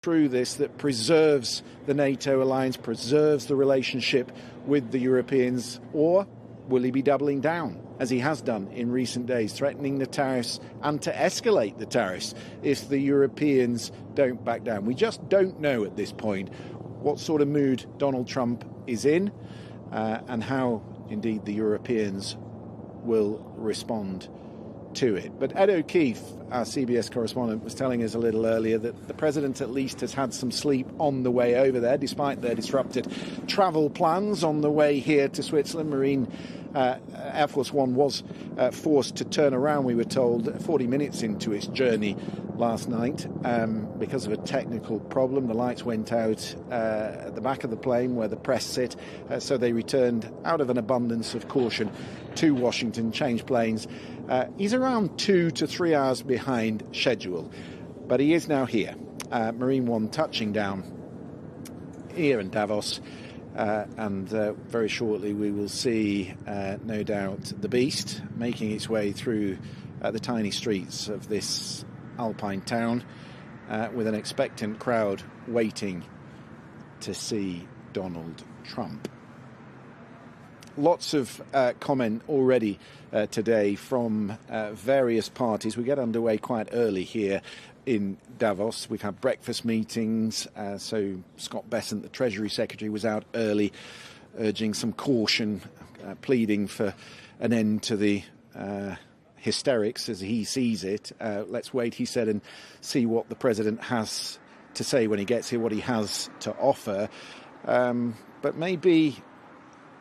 through this that preserves the NATO alliance, preserves the relationship with the Europeans, or will he be doubling down, as he has done in recent days, threatening the tariffs and to escalate the tariffs if the Europeans don't back down? We just don't know at this point what sort of mood Donald Trump is in and how, indeed, the Europeans will respond to it. But Ed O'Keefe, our CBS correspondent, was telling us a little earlier that the president at least has had some sleep on the way over there, despite their disrupted travel plans on the way here to Switzerland. Marine Air Force One was forced to turn around, we were told, 40 minutes into its journey last night because of a technical problem. The lights went out at the back of the plane where the press sit, so they returned out of an abundance of caution to Washington, changed planes. He's around 2 to 3 hours behind schedule, but he is now here. Marine One touching down here in Davos, and very shortly we will see, no doubt, the Beast making its way through the tiny streets of this alpine town with an expectant crowd waiting to see Donald Trump. Lots of comment already today from various parties. We get underway quite early here in Davos. We've had breakfast meetings, so Scott Bessent, the Treasury Secretary, was out early urging some caution, pleading for an end to the hysterics as he sees it. Let's wait, he said, and see what the president has to say when he gets here, what he has to offer. But maybe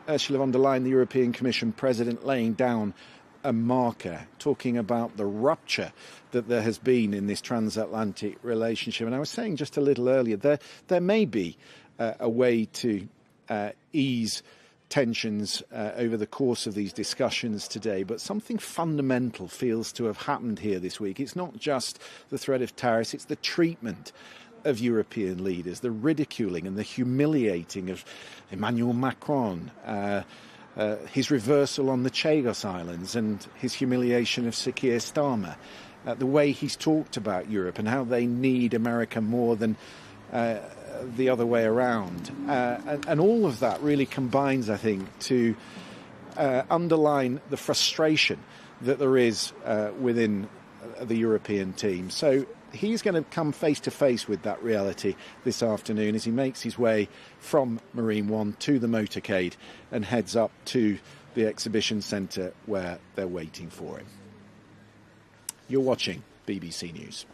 Ursula von der Leyen, the European Commission President, laying down a marker, talking about the rupture that there has been in this transatlantic relationship. And I was saying just a little earlier, there may be a way to ease tensions over the course of these discussions today, but something fundamental feels to have happened here this week. It's not just the threat of tariffs, it's the treatment of European leaders, the ridiculing and the humiliating of Emmanuel Macron, his reversal on the Chagos Islands and his humiliation of Sir Keir Starmer, the way he's talked about Europe and how they need America more than the other way around. And all of that really combines, I think, to underline the frustration that there is within the European team. So he's going to come face to face with that reality this afternoon as he makes his way from Marine One to the motorcade and heads up to the exhibition centre where they're waiting for him. You're watching BBC News.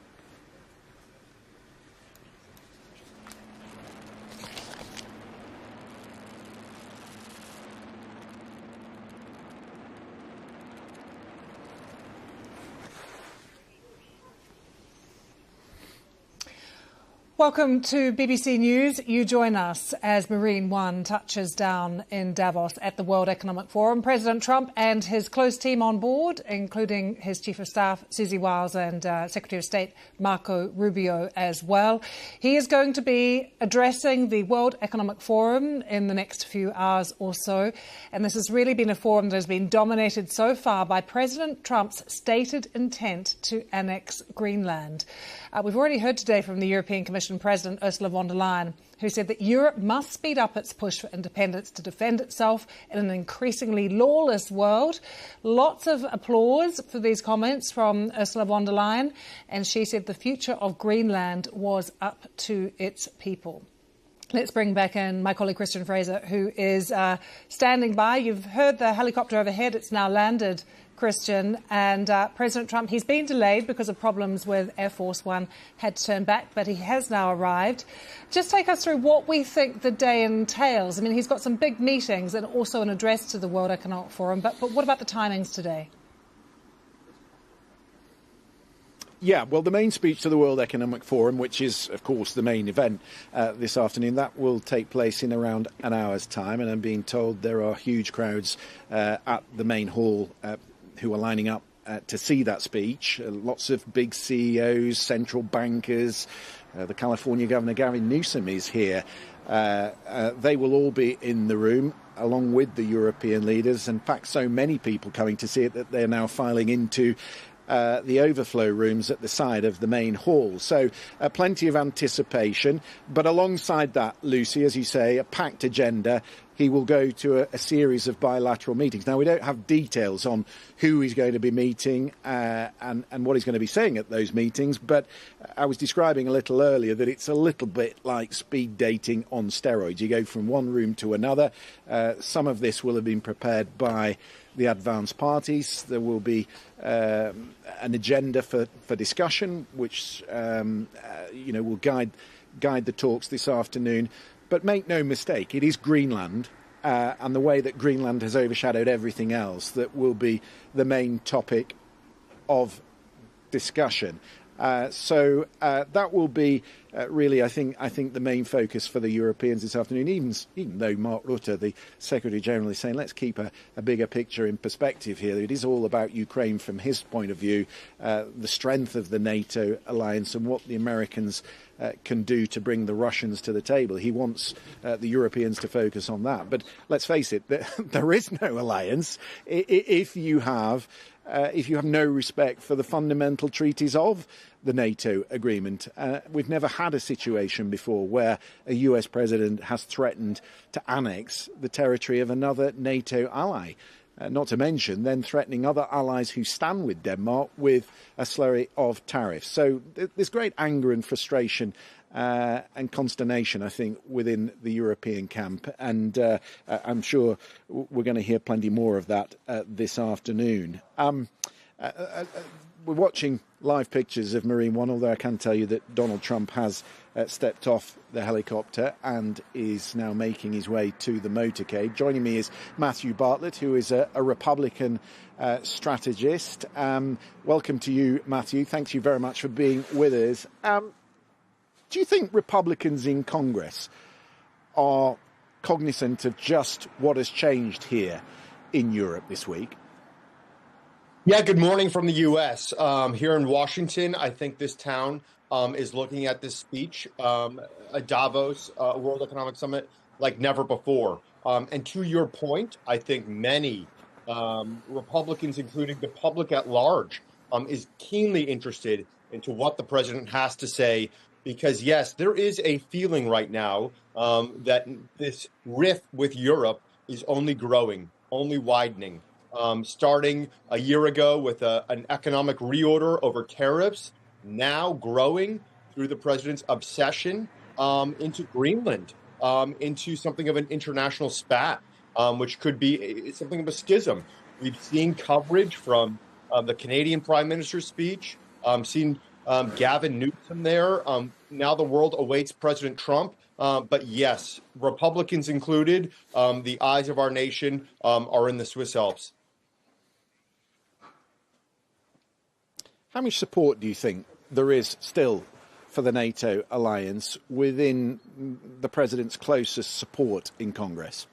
Welcome to BBC News. You join us as Marine One touches down in Davos at the World Economic Forum. President Trump and his close team on board, including his Chief of Staff, Susie Wiles, and Secretary of State, Marco Rubio, as well. He is going to be addressing the World Economic Forum in the next few hours or so. And this has really been a forum that has been dominated so far by President Trump's stated intent to annex Greenland. We've already heard today from the European Commission President Ursula von der Leyen, who said that Europe must speed up its push for independence to defend itself in an increasingly lawless world. Lots of applause for these comments from Ursula von der Leyen, and she said the future of Greenland was up to its people. Let's bring back in my colleague Christian Fraser, who is standing by. You've heard the helicopter overhead. It's now landed, Christian. And President Trump, he's been delayed because of problems with Air Force One, had to turn back, but he has now arrived. Just take us through what we think the day entails. I mean, he's got some big meetings and also an address to the World Economic Forum. But what about the timings today? Yeah, well, the main speech to the World Economic Forum, which is, of course, the main event this afternoon, that will take place in around an hour's time. And I'm being told there are huge crowds at the main hall who are lining up to see that speech. Lots of big CEOs, central bankers. The California Governor, Gavin Newsom, is here. They will all be in the room, along with the European leaders. In fact, so many people coming to see it that they're now filing into the overflow rooms at the side of the main hall. So plenty of anticipation. But alongside that, Lucy, as you say, a packed agenda. He will go to a series of bilateral meetings. Now, we don't have details on who he's going to be meeting and what he's going to be saying at those meetings, but I was describing a little earlier that it's a little bit like speed dating on steroids. You go from one room to another. Some of this will have been prepared by the advanced parties. There will be an agenda for discussion, which will guide the talks this afternoon. But make no mistake, it is Greenland and the way that Greenland has overshadowed everything else that will be the main topic of discussion. So that will be really, I think, the main focus for the Europeans this afternoon, even though Mark Rutte, the Secretary General, is saying let's keep a bigger picture in perspective here. It is all about Ukraine from his point of view, the strength of the NATO alliance and what the Americans can do to bring the Russians to the table. He wants the Europeans to focus on that. But let's face it, there is no alliance if you have no respect for the fundamental treaties of the NATO agreement. We've never had a situation before where a US president has threatened to annex the territory of another NATO ally. Not to mention then threatening other allies who stand with Denmark with a slurry of tariffs. So there's great anger and frustration and consternation, I think, within the European camp. And I'm sure we're going to hear plenty more of that this afternoon. We're watching live pictures of Marine One, although I can tell you that Donald Trump has stepped off the helicopter and is now making his way to the motorcade. Joining me is Matthew Bartlett, who is a Republican strategist. Welcome to you, Matthew. Thank you very much for being with us. Do you think Republicans in Congress are cognizant of just what has changed here in Europe this week? Yeah, good morning from the U.S. Here in Washington, I think this town is looking at this speech at Davos, World Economic Summit, like never before. And to your point, I think many Republicans, including the public at large, is keenly interested into what the president has to say. Because, yes, there is a feeling right now that this rift with Europe is only growing, only widening. Starting a year ago with an economic reorder over tariffs, now growing through the president's obsession into Greenland, into something of an international spat, which could be something of a schism. We've seen coverage from the Canadian Prime Minister's speech, seen Gavin Newsom there. Now the world awaits President Trump. But yes, Republicans included, the eyes of our nation are in the Swiss Alps. How much support do you think there is still for the NATO alliance within the president's closest support in Congress?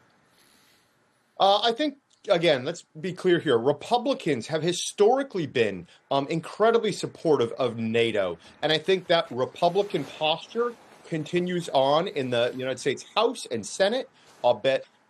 I think, again, let's be clear here. Republicans have historically been incredibly supportive of NATO. And I think that Republican posture continues on in the United States House and Senate, a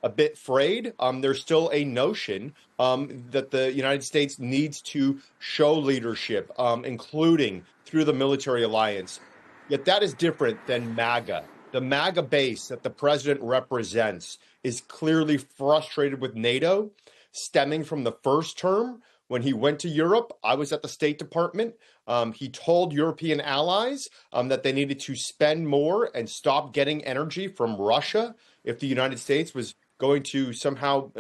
bit frayed. There's still a notion that the United States needs to show leadership, including through the military alliance. Yet that is different than MAGA. The MAGA base that the president represents is clearly frustrated with NATO, stemming from the first term. When he went to Europe, I was at the State Department. He told European allies that they needed to spend more and stop getting energy from Russia if the United States was going to somehow,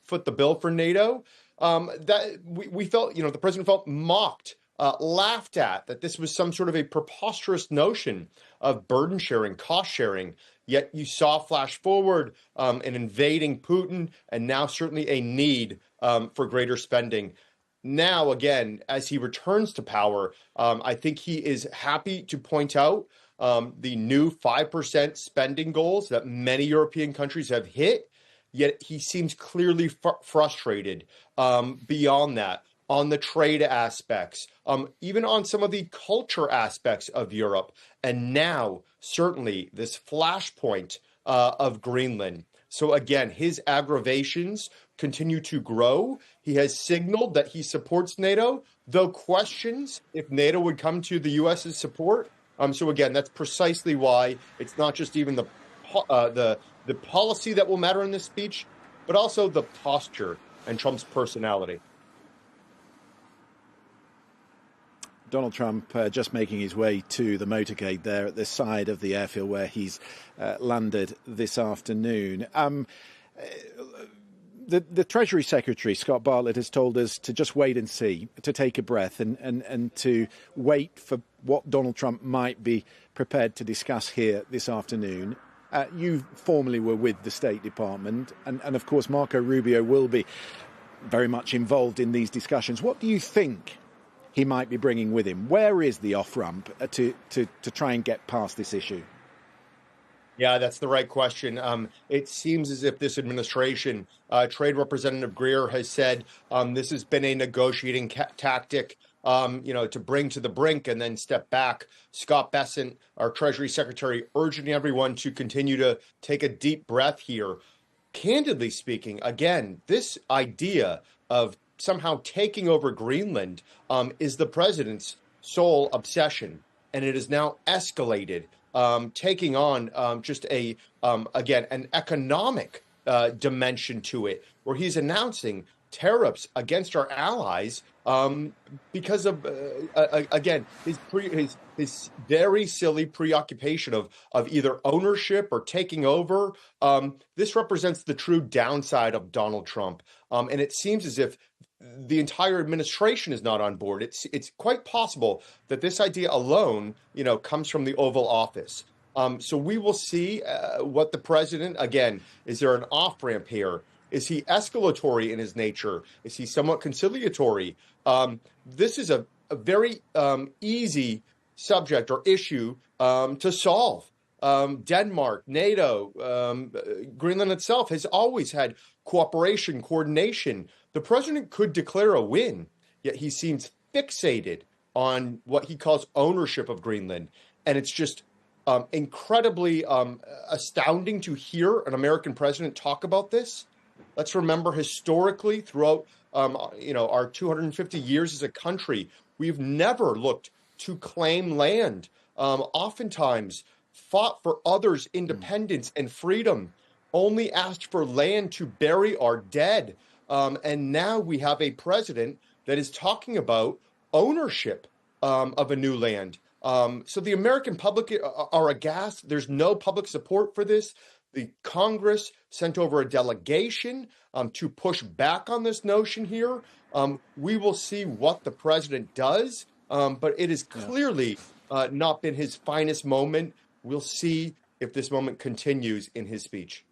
foot the bill for NATO. That we felt, the president felt mocked, laughed at, that this was some sort of a preposterous notion of burden sharing, cost sharing. Yet you saw flash forward an invading Putin, and now certainly a need for greater spending. Now, again, as he returns to power, I think he is happy to point out the new 5% spending goals that many European countries have hit. Yet he seems clearly frustrated beyond that on the trade aspects, even on some of the culture aspects of Europe. And now, certainly, this flashpoint of Greenland. So again, his aggravations continue to grow. He has signaled that he supports NATO, though questions if NATO would come to the U.S.'s support. So again, that's precisely why it's not just even the policy that will matter in this speech, but also the posture and Trump's personality. Donald Trump just making his way to the motorcade there at the side of the airfield where he's landed this afternoon. The Treasury Secretary, Scott Bartlett, has told us to just wait and see, to take a breath and to wait for what Donald Trump might be prepared to discuss here this afternoon. You formerly were with the State Department, and of course Marco Rubio will be very much involved in these discussions. What do you think he might be bringing with him? Where is the off-ramp to try and get past this issue? Yeah, that's the right question. It seems as if this administration, Trade Representative Greer has said this has been a negotiating tactic, to bring to the brink and then step back. Scott Bessent, our Treasury Secretary, urging everyone to continue to take a deep breath here. Candidly speaking, again, this idea of somehow taking over Greenland is the president's sole obsession, and it is now escalated, taking on just again, an economic dimension to it, where he's announcing tariffs against our allies because of, again, his very silly preoccupation of either ownership or taking over. This represents the true downside of Donald Trump. And it seems as if the entire administration is not on board. It's quite possible that this idea alone, comes from the Oval Office. So we will see what the president, again, is there an off-ramp here? Is he escalatory in his nature? Is he somewhat conciliatory? This is a very easy subject or issue to solve. Denmark, NATO, Greenland itself has always had cooperation, coordination. The president could declare a win, yet he seems fixated on what he calls ownership of Greenland. And it's just incredibly astounding to hear an American president talk about this. Let's remember historically throughout our 250 years as a country, we've never looked to claim land. Oftentimes fought for others' independence and freedom, only asked for land to bury our dead. And now we have a president that is talking about ownership of a new land. So the American public are aghast. There's no public support for this. The Congress sent over a delegation to push back on this notion here. We will see what the president does, but it has clearly not been his finest moment. We'll see if this moment continues in his speech.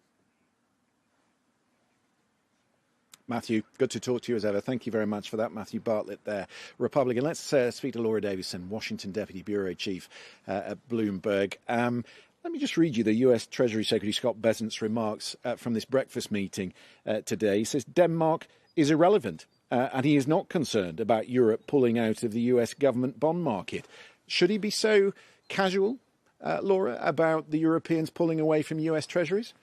Matthew, good to talk to you as ever. Thank you very much for that. Matthew Bartlett there, Republican. Let's speak to Laura Davison, Washington Deputy Bureau Chief at Bloomberg. Let me just read you the US Treasury Secretary Scott Bessent's remarks from this breakfast meeting today. He says Denmark is irrelevant and he is not concerned about Europe pulling out of the US government bond market. Should he be so casual, Laura, about the Europeans pulling away from US treasuries?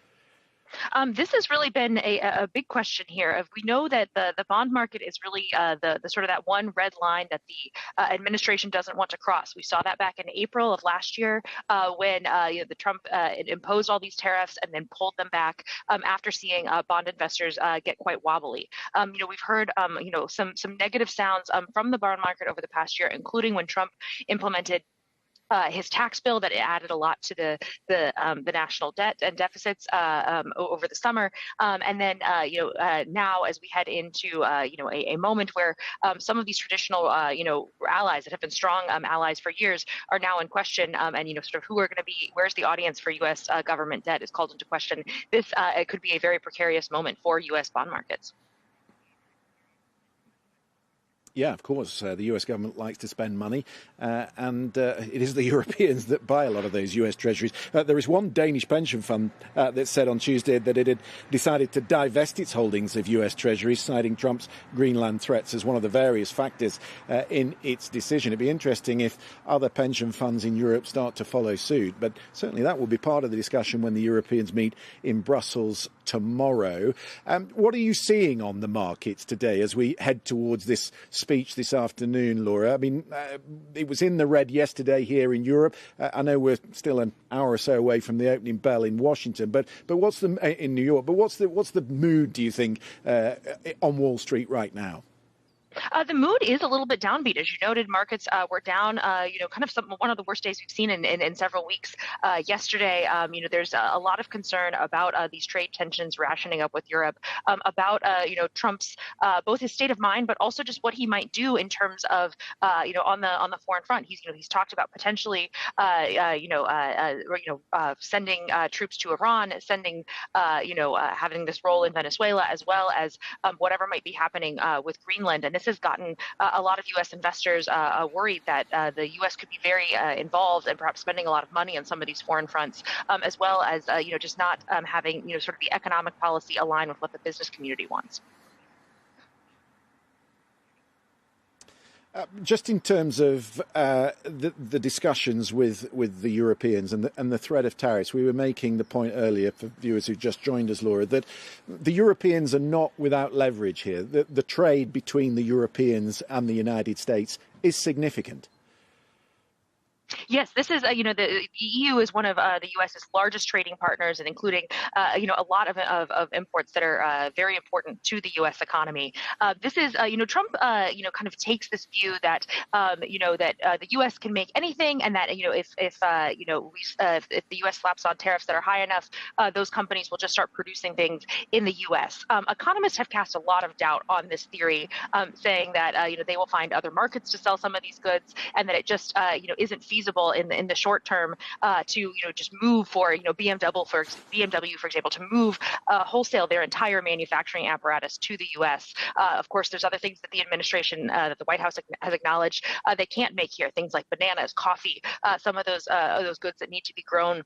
This has really been a big question here. We know that the bond market is really the sort of that one red line that the administration doesn't want to cross. We saw that back in April of last year when the Trump imposed all these tariffs and then pulled them back after seeing bond investors get quite wobbly. We've heard some negative sounds from the bond market over the past year, including when Trump implemented his tax bill that added a lot to the national debt and deficits over the summer, and then now as we head into a moment where some of these traditional allies that have been strong allies for years are now in question, and sort of who are going to be, where's the audience for U.S. government debt is called into question. This it could be a very precarious moment for U.S. bond markets. Yeah, of course. The US government likes to spend money, and it is the Europeans that buy a lot of those US treasuries. There is one Danish pension fund that said on Tuesday that it had decided to divest its holdings of US treasuries, citing Trump's Greenland threats as one of the various factors in its decision. It'd be interesting if other pension funds in Europe start to follow suit, but certainly that will be part of the discussion when the Europeans meet in Brussels tomorrow. What are you seeing on the markets today as we head towards this speech this afternoon, Laura? I mean, it was in the red yesterday here in Europe. I know we're still an hour or so away from the opening bell in Washington, but what's in New York? But what's the mood, do you think, on Wall Street right now? The mood is a little bit downbeat. As you noted, markets were down, kind of one of the worst days we've seen in several weeks. Yesterday, there's a lot of concern about these trade tensions rationing up with Europe, about, Trump's both his state of mind, but also just what he might do in terms of, on the foreign front. He's talked about potentially, sending troops to Iran, sending, having this role in Venezuela, as well as whatever might be happening with Greenland. And this has gotten a lot of U.S. investors worried that the U.S. could be very involved and perhaps spending a lot of money on some of these foreign fronts, as well as just not having sort of the economic policy align with what the business community wants. Just in terms of the discussions with the Europeans and the threat of tariffs, we were making the point earlier for viewers who just joined us, Laura, that the Europeans are not without leverage here. The trade between the Europeans and the United States is significant. Yes, this is, the EU is one of the U.S.'s largest trading partners, and including, a lot of imports that are very important to the U.S. economy. This is, Trump, kind of takes this view that, that the U.S. can make anything, and that, if the U.S. slaps on tariffs that are high enough, those companies will just start producing things in the U.S. Economists have cast a lot of doubt on this theory, saying that, they will find other markets to sell some of these goods, and that it just, isn't feasible in the short term to just move for BMW for example, to move wholesale their entire manufacturing apparatus to the U.S. Of course, there's other things that the administration, that the White House has acknowledged they can't make here, things like bananas, coffee, some of those goods that need to be grown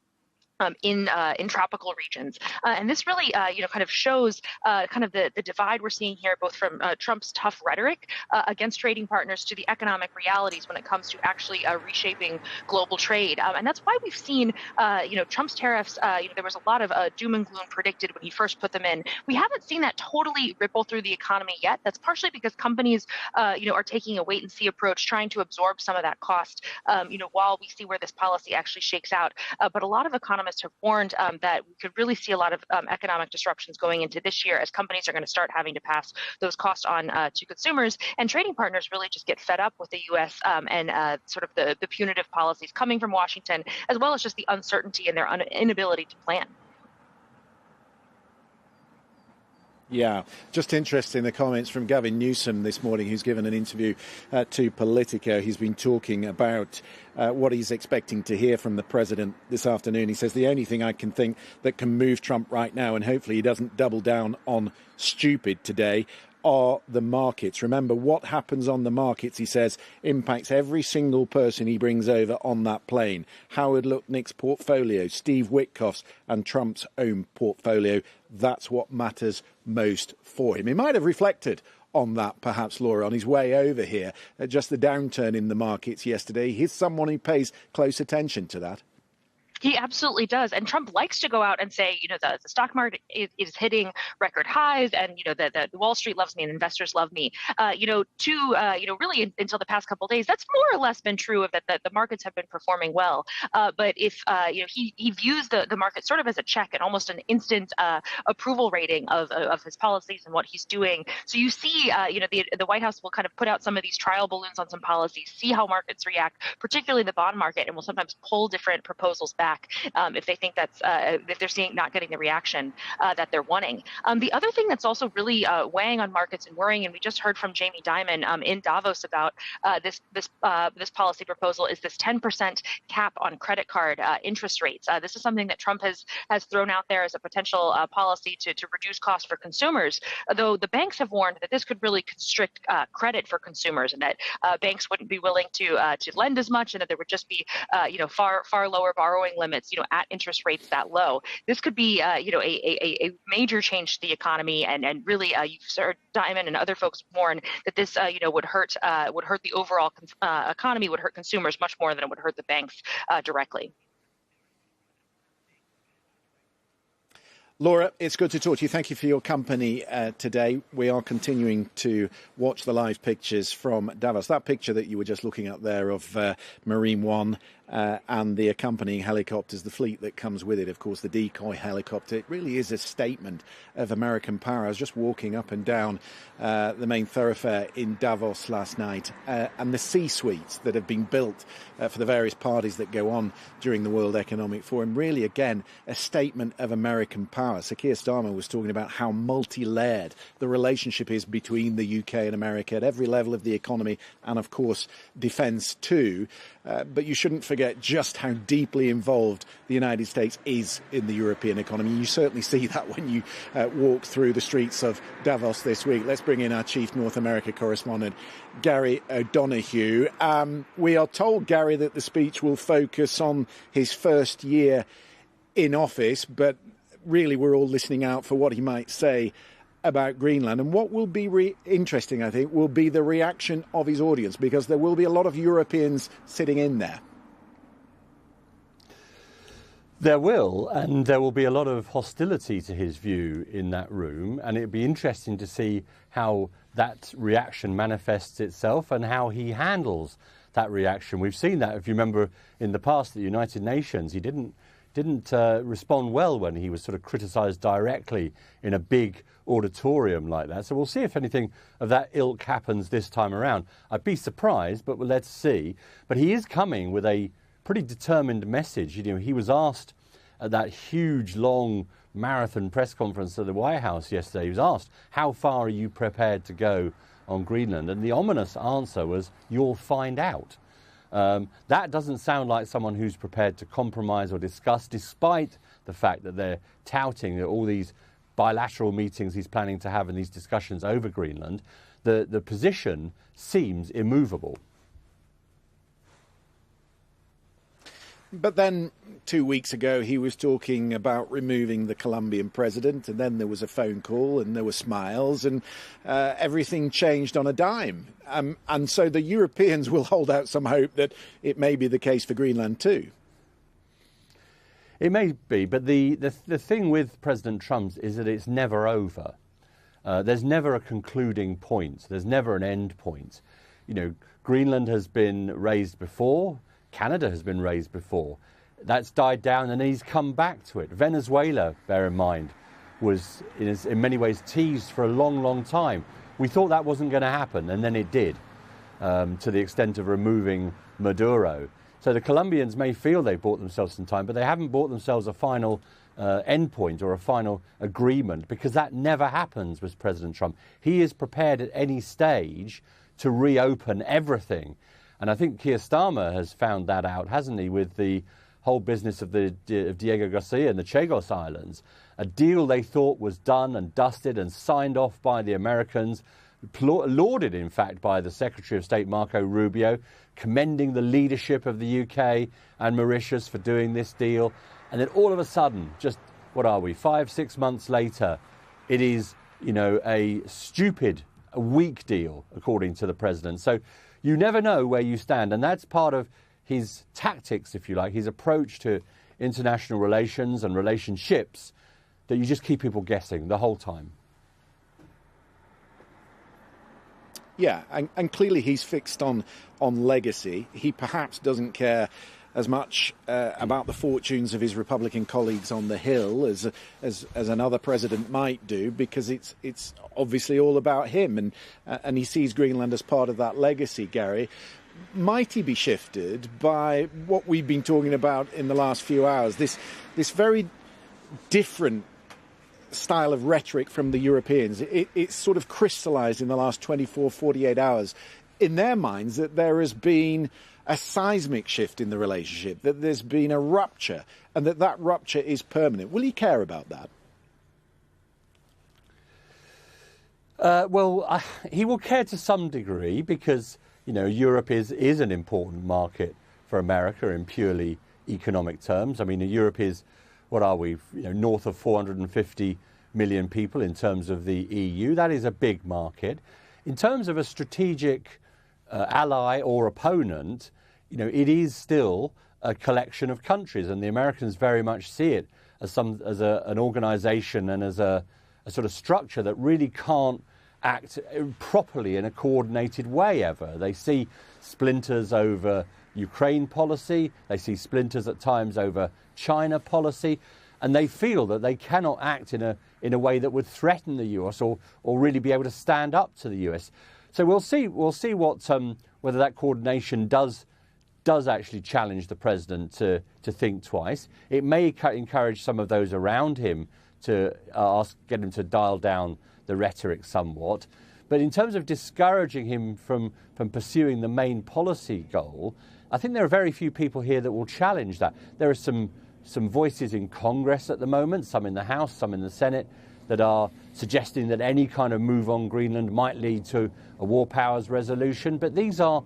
in tropical regions. And this really, kind of shows kind of the divide we're seeing here, both from Trump's tough rhetoric against trading partners to the economic realities when it comes to actually reshaping global trade. And that's why we've seen, Trump's tariffs, there was a lot of doom and gloom predicted when he first put them in. We haven't seen that totally ripple through the economy yet. That's partially because companies, are taking a wait and see approach, trying to absorb some of that cost, while we see where this policy actually shakes out. But a lot of economists have warned that we could really see a lot of economic disruptions going into this year, as companies are going to start having to pass those costs on to consumers, and trading partners really just get fed up with the U.S. And sort of the punitive policies coming from Washington, as well as just the uncertainty and their inability to plan. Yeah, just interesting, the comments from Gavin Newsom this morning, who's given an interview to Politico. He's been talking about what he's expecting to hear from the president this afternoon. He says the only thing I can think that can move Trump right now, and hopefully he doesn't double down on stupid today, are the markets. Remember, what happens on the markets, he says, impacts every single person he brings over on that plane. Howard Lutnick's portfolio, Steve Witkoff's and Trump's own portfolio. That's what matters most for him. He might have reflected on that, perhaps, Laura, on his way over here. Just the downturn in the markets yesterday. He's someone who pays close attention to that. He absolutely does. And Trump likes to go out and say, the stock market is hitting record highs, and, the Wall Street loves me and investors love me. Really until the past couple of days, that's more or less been true of that the markets have been performing well. But if, he views the market sort of as a check and almost an instant approval rating of his policies and what he's doing. So you see, the White House will kind of put out some of these trial balloons on some policies, see how markets react, particularly the bond market, and will sometimes pull different proposals back if they think that's if they're seeing not getting the reaction that they're wanting. The other thing that's also really weighing on markets and worrying, and we just heard from Jamie Dimon in Davos about this policy proposal, is this 10% cap on credit card interest rates. This is something that Trump has thrown out there as a potential policy to reduce costs for consumers, though the banks have warned that this could really constrict credit for consumers, and that banks wouldn't be willing to lend as much, and that there would just be far lower borrowing limits at interest rates that low. This could be a major change to the economy, and really you've heard Diamond and other folks warn that this would hurt the overall economy, would hurt consumers much more than it would hurt the banks directly. Laura, it's good to talk to you. Thank you for your company today. We are continuing to watch the live pictures from Davos. That picture that you were just looking at there of Marine One and the accompanying helicopters, the fleet that comes with it, of course, the decoy helicopter, it really is a statement of American power. I was just walking up and down the main thoroughfare in Davos last night, and the C-suites that have been built for the various parties that go on during the World Economic Forum, really, again, a statement of American power. So Keir Starmer was talking about how multi-layered the relationship is between the UK and America at every level of the economy and, of course, defence too. But you shouldn't forget just how deeply involved the United States is in the European economy. You certainly see that when you walk through the streets of Davos this week. Let's bring in our chief North America correspondent, Gary O'Donoghue. We are told, Gary, that the speech will focus on his first year in office, but really we're all listening out for what he might say about Greenland. And what will be interesting, I think, will be the reaction of his audience, because there will be a lot of Europeans sitting in there. There will, and there will be a lot of hostility to his view in that room, and it'll be interesting to see how that reaction manifests itself and how he handles that reaction. We've seen that, if you remember, in the past at the United Nations. He didn't respond well when he was sort of criticised directly in a big auditorium like that. So we'll see if anything of that ilk happens this time around. I'd be surprised, but let's see. But he is coming with a pretty determined message. You know, he was asked at that huge, long marathon press conference at the White House yesterday, he was asked, how far are you prepared to go on Greenland? And the ominous answer was, you'll find out. That doesn't sound like someone who's prepared to compromise or discuss, despite the fact that they're touting that all these bilateral meetings he's planning to have and these discussions over Greenland. The position seems immovable. But then 2 weeks ago, he was talking about removing the Colombian president, and then there was a phone call and there were smiles, and everything changed on a dime. And so the Europeans will hold out some hope that it may be the case for Greenland too. It may be, but the thing with President Trump is that it's never over. There's never a concluding point. There's never an end point. You know, Greenland has been raised before. Canada has been raised before. That's died down and he's come back to it. Venezuela, bear in mind, was in many ways teased for a long, long time. We thought that wasn't going to happen, and then it did, to the extent of removing Maduro. So the Colombians may feel they've bought themselves some time, but they haven't bought themselves a final endpoint or a final agreement, because that never happens with President Trump. He is prepared at any stage to reopen everything. And I think Keir Starmer has found that out, hasn't he, with the whole business of Diego Garcia and the Chagos Islands, a deal they thought was done and dusted and signed off by the Americans, lauded, in fact, by the Secretary of State, Marco Rubio, commending the leadership of the UK and Mauritius for doing this deal. And then all of a sudden, just, 5-6 months later, it is, a stupid, a weak deal, according to the president. So you never know where you stand. And that's part of his tactics, if you like, his approach to international relations and relationships, that you just keep people guessing the whole time. Yeah, and clearly he's fixed on legacy. He perhaps doesn't care as much about the fortunes of his Republican colleagues on the Hill as another president might do, because it's obviously all about him, and he sees Greenland as part of that legacy, Gary. Might he be shifted by what we've been talking about in the last few hours, this very different style of rhetoric from the Europeans? It's sort of crystallised in the last 24, 48 hours in their minds that there has been a seismic shift in the relationship, that there's been a rupture, and that rupture is permanent. Will he care about that? He will care to some degree, because Europe is an important market for America in purely economic terms. I mean, Europe is, north of 450 million people in terms of the EU. That is a big market. In terms of a strategic ally or opponent, it is still a collection of countries, and the Americans very much see it an organisation and as a sort of structure that really can't act properly in a coordinated way ever. They see splinters over Ukraine policy, they see splinters at times over China policy, and they feel that they cannot act in a way that would threaten the US or really be able to stand up to the US. So we'll see what whether that coordination does actually challenge the president to think twice. It may encourage some of those around him to get him to dial down the rhetoric somewhat. But in terms of discouraging him from pursuing the main policy goal, I think there are very few people here that will challenge that. There are some voices in Congress at the moment, some in the House, some in the Senate, that are suggesting that any kind of move on Greenland might lead to a war powers resolution. But these are,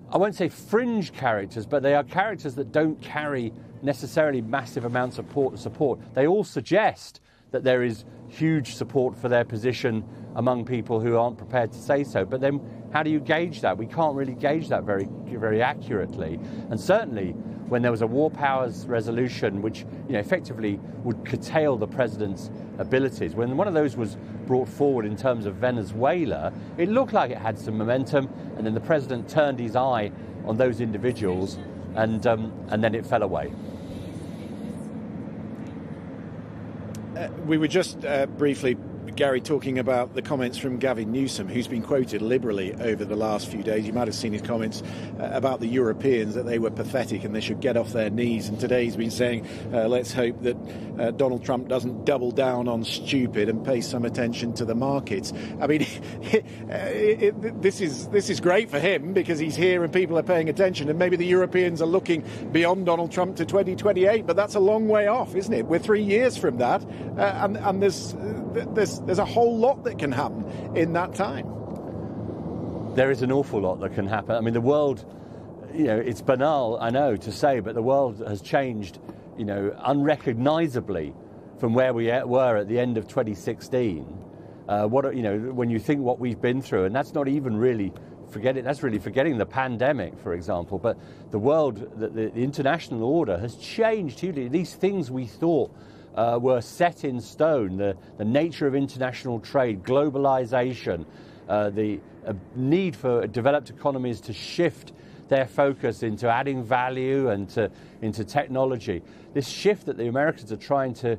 I won't say fringe characters, but they are characters that don't carry necessarily massive amounts of support. They all suggest that there is huge support for their position among people who aren't prepared to say so. But then how do you gauge that? We can't really gauge that very, very accurately. And certainly when there was a war powers resolution which effectively would curtail the president's abilities, when one of those was brought forward in terms of Venezuela, it looked like it had some momentum, and then the president turned his eye on those individuals and then it fell away. We were just briefly, Gary, talking about the comments from Gavin Newsom, who's been quoted liberally over the last few days. You might have seen his comments about the Europeans, that they were pathetic and they should get off their knees. And today he's been saying, let's hope that Donald Trump doesn't double down on stupid and pay some attention to the markets. I mean, this is great for him because he's here and people are paying attention. And maybe the Europeans are looking beyond Donald Trump to 2028, but that's a long way off, isn't it? We're 3 years from that, and there's a whole lot that can happen in that time. There is an awful lot that can happen. I mean, the world, it's banal, I know, to say, but the world has changed, unrecognisably from where we were at the end of 2016. When you think what we've been through, and that's not even really forgetting the pandemic, for example. But the world, the international order has changed hugely. These things we thought were set in stone, the nature of international trade, globalization, the need for developed economies to shift their focus into adding value and into technology. This shift that the Americans are trying to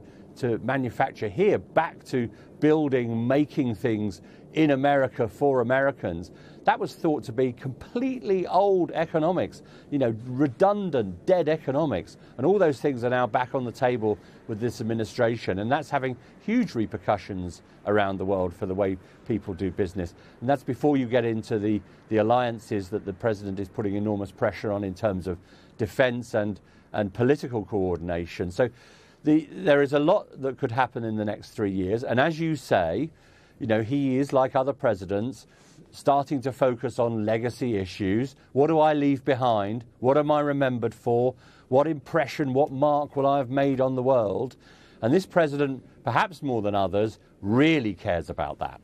manufacture here, back to building, making things in America for Americans, that was thought to be completely old economics, redundant, dead economics. And all those things are now back on the table with this administration. And that's having huge repercussions around the world for the way people do business. And that's before you get into the alliances that the president is putting enormous pressure on in terms of defense and political coordination. So there is a lot that could happen in the next 3 years. And as you say, he is, like other presidents, starting to focus on legacy issues. What do I leave behind? What am I remembered for? What impression, what mark will I have made on the world? And this president, perhaps more than others, really cares about that.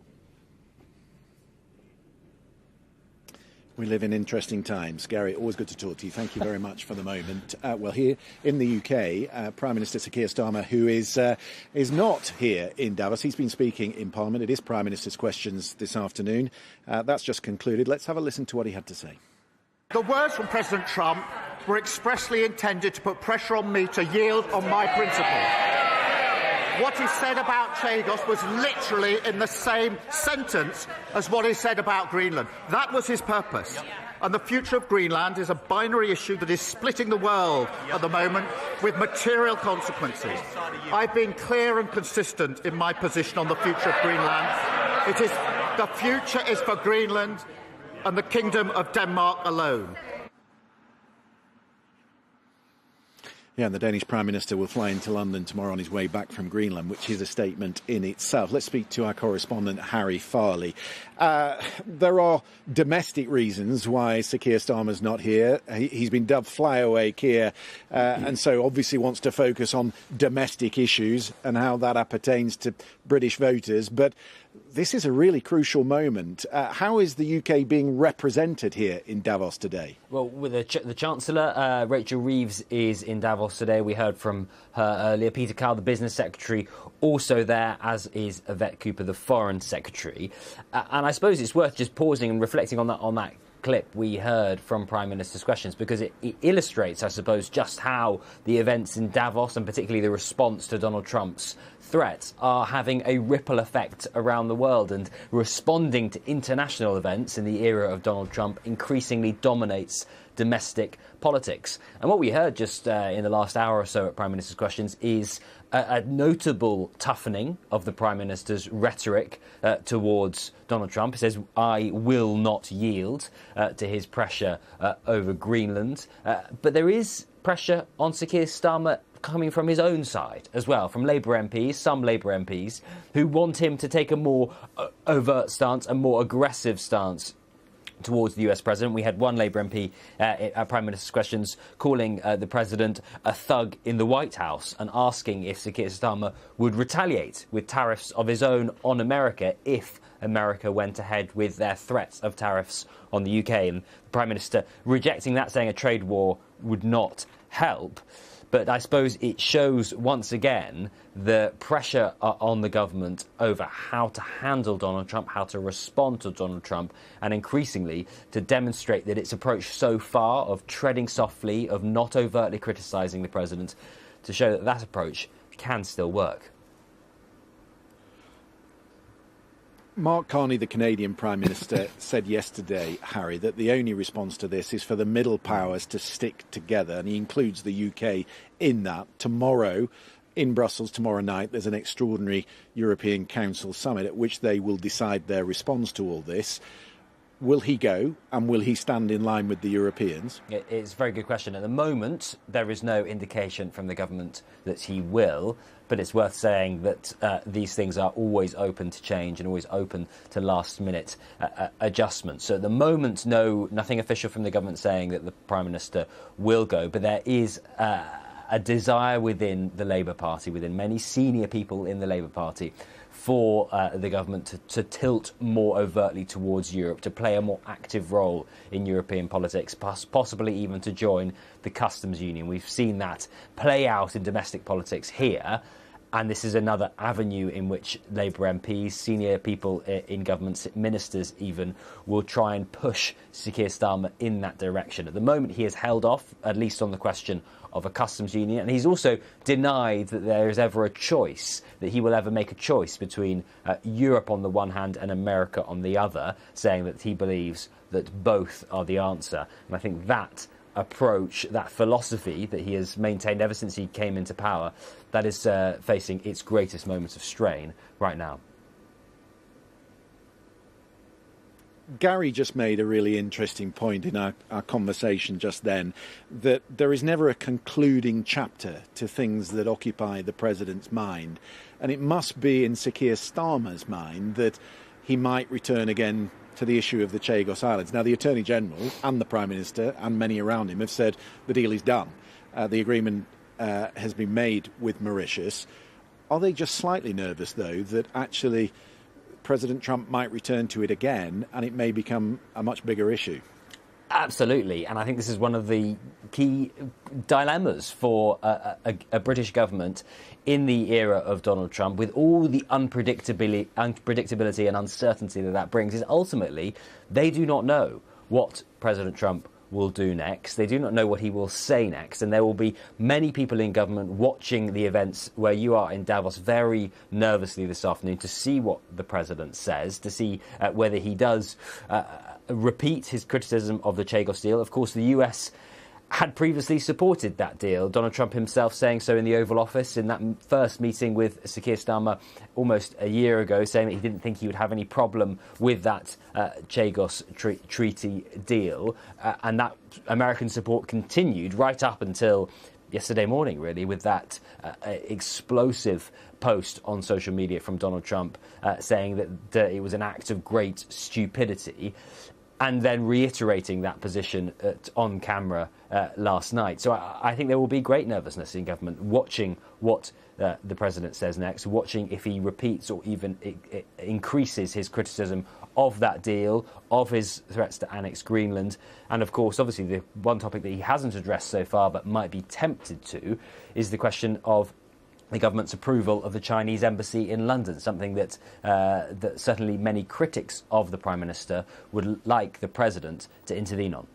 We live in interesting times. Gary, always good to talk to you. Thank you very much for the moment. Well, here in the UK, Prime Minister Sir Keir Starmer, who is not here in Davos. He's been speaking in Parliament. It is Prime Minister's Questions this afternoon. That's just concluded. Let's have a listen to what he had to say. The words from President Trump were expressly intended to put pressure on me to yield on my principle. What he said about Chagos was literally in the same sentence as what he said about Greenland. That was his purpose. And the future of Greenland is a binary issue that is splitting the world at the moment with material consequences. I've been clear and consistent in my position on the future of Greenland. The future is for Greenland and the Kingdom of Denmark alone. Yeah, and the Danish Prime Minister will fly into London tomorrow on his way back from Greenland, which is a statement in itself. Let's speak to our correspondent, Harry Farley. There are domestic reasons why Sir Keir Starmer's not here. He's been dubbed Flyaway Keir, and so obviously wants to focus on domestic issues and how that appertains to British voters. But this is a really crucial moment. How is the UK being represented here in Davos today? Well, with the Chancellor, Rachel Reeves, is in Davos today. We heard from her earlier. Peter Kyle, the Business Secretary, also there, as is Yvette Cooper, the Foreign Secretary. And I suppose it's worth just pausing and reflecting on that clip we heard from Prime Minister's questions, because it illustrates, I suppose, just how the events in Davos, and particularly the response to Donald Trump's threats, are having a ripple effect around the world, and responding to international events in the era of Donald Trump increasingly dominates domestic politics. And what we heard just in the last hour or so at Prime Minister's questions is a notable toughening of the Prime Minister's rhetoric towards Donald Trump. He says, I will not yield to his pressure over Greenland. But there is pressure on Sir Keir Starmer coming from his own side as well, from Labour MPs, some Labour MPs, who want him to take a more overt stance, a more aggressive stance towards the US president. We had one Labour MP at Prime Minister's questions calling the president a thug in the White House and asking if Sir Keir Starmer would retaliate with tariffs of his own on America if America went ahead with their threats of tariffs on the UK. And the Prime Minister rejecting that, saying a trade war would not help. But I suppose it shows once again the pressure on the government over how to handle Donald Trump, how to respond to Donald Trump, and increasingly to demonstrate that its approach so far of treading softly, of not overtly criticising the president, to show that that approach can still work. Mark Carney, the Canadian Prime Minister, said yesterday, Harry, that the only response to this is for the middle powers to stick together, and he includes the UK in that. Tomorrow, in Brussels, tomorrow night, there's an extraordinary European Council summit at which they will decide their response to all this. Will he go, and will he stand in line with the Europeans? It's a very good question. At the moment, there is no indication from the government that he will, but it's worth saying that these things are always open to change and always open to last-minute adjustments. So at the moment, nothing official from the government saying that the Prime Minister will go, but there is a desire within the Labour Party, within many senior people in the Labour Party, for the government to tilt more overtly towards Europe, to play a more active role in European politics, possibly even to join the customs union. We've seen that play out in domestic politics here, and this is another avenue in which Labour MPs, senior people in government, ministers even, will try and push Sir Keir Starmer in that direction. At the moment, he has held off, at least on the question of a customs union, and he's also denied that there is ever a choice, that he will ever make a choice between Europe on the one hand and America on the other, saying that he believes that both are the answer. And I think that approach, that philosophy that he has maintained ever since he came into power, that is facing its greatest moments of strain right now. Gary just made a really interesting point in our conversation just then, that there is never a concluding chapter to things that occupy the president's mind. And it must be in Sir Keir Starmer's mind that he might return again to the issue of the Chagos Islands. Now, the Attorney General and the Prime Minister and many around him have said the deal is done. The agreement has been made with Mauritius. Are they just slightly nervous, though, that actually President Trump might return to it again and it may become a much bigger issue? Absolutely, and I think this is one of the key dilemmas for a British government in the era of Donald Trump, with all the unpredictability and uncertainty that brings, is ultimately they do not know what President Trump will do next. They do not know what he will say next, and there will be many people in government watching the events where you are in Davos very nervously this afternoon to see what the president says, to see whether he does repeat his criticism of the Chagos deal. Of course, the US had previously supported that deal. Donald Trump himself saying so in the Oval Office in that first meeting with Sir Keir Starmer almost a year ago, saying that he didn't think he would have any problem with that Chagos treaty deal. And that American support continued right up until yesterday morning, really, with that explosive post on social media from Donald Trump saying that it was an act of great stupidity. and then reiterating that position on camera last night. So I think there will be great nervousness in government watching what the president says next, watching if he repeats or even increases his criticism of that deal, of his threats to annex Greenland. And of course, obviously, the one topic that he hasn't addressed so far but might be tempted to is the question of the government's approval of the Chinese embassy in London, something that certainly many critics of the Prime Minister would like the President to intervene on.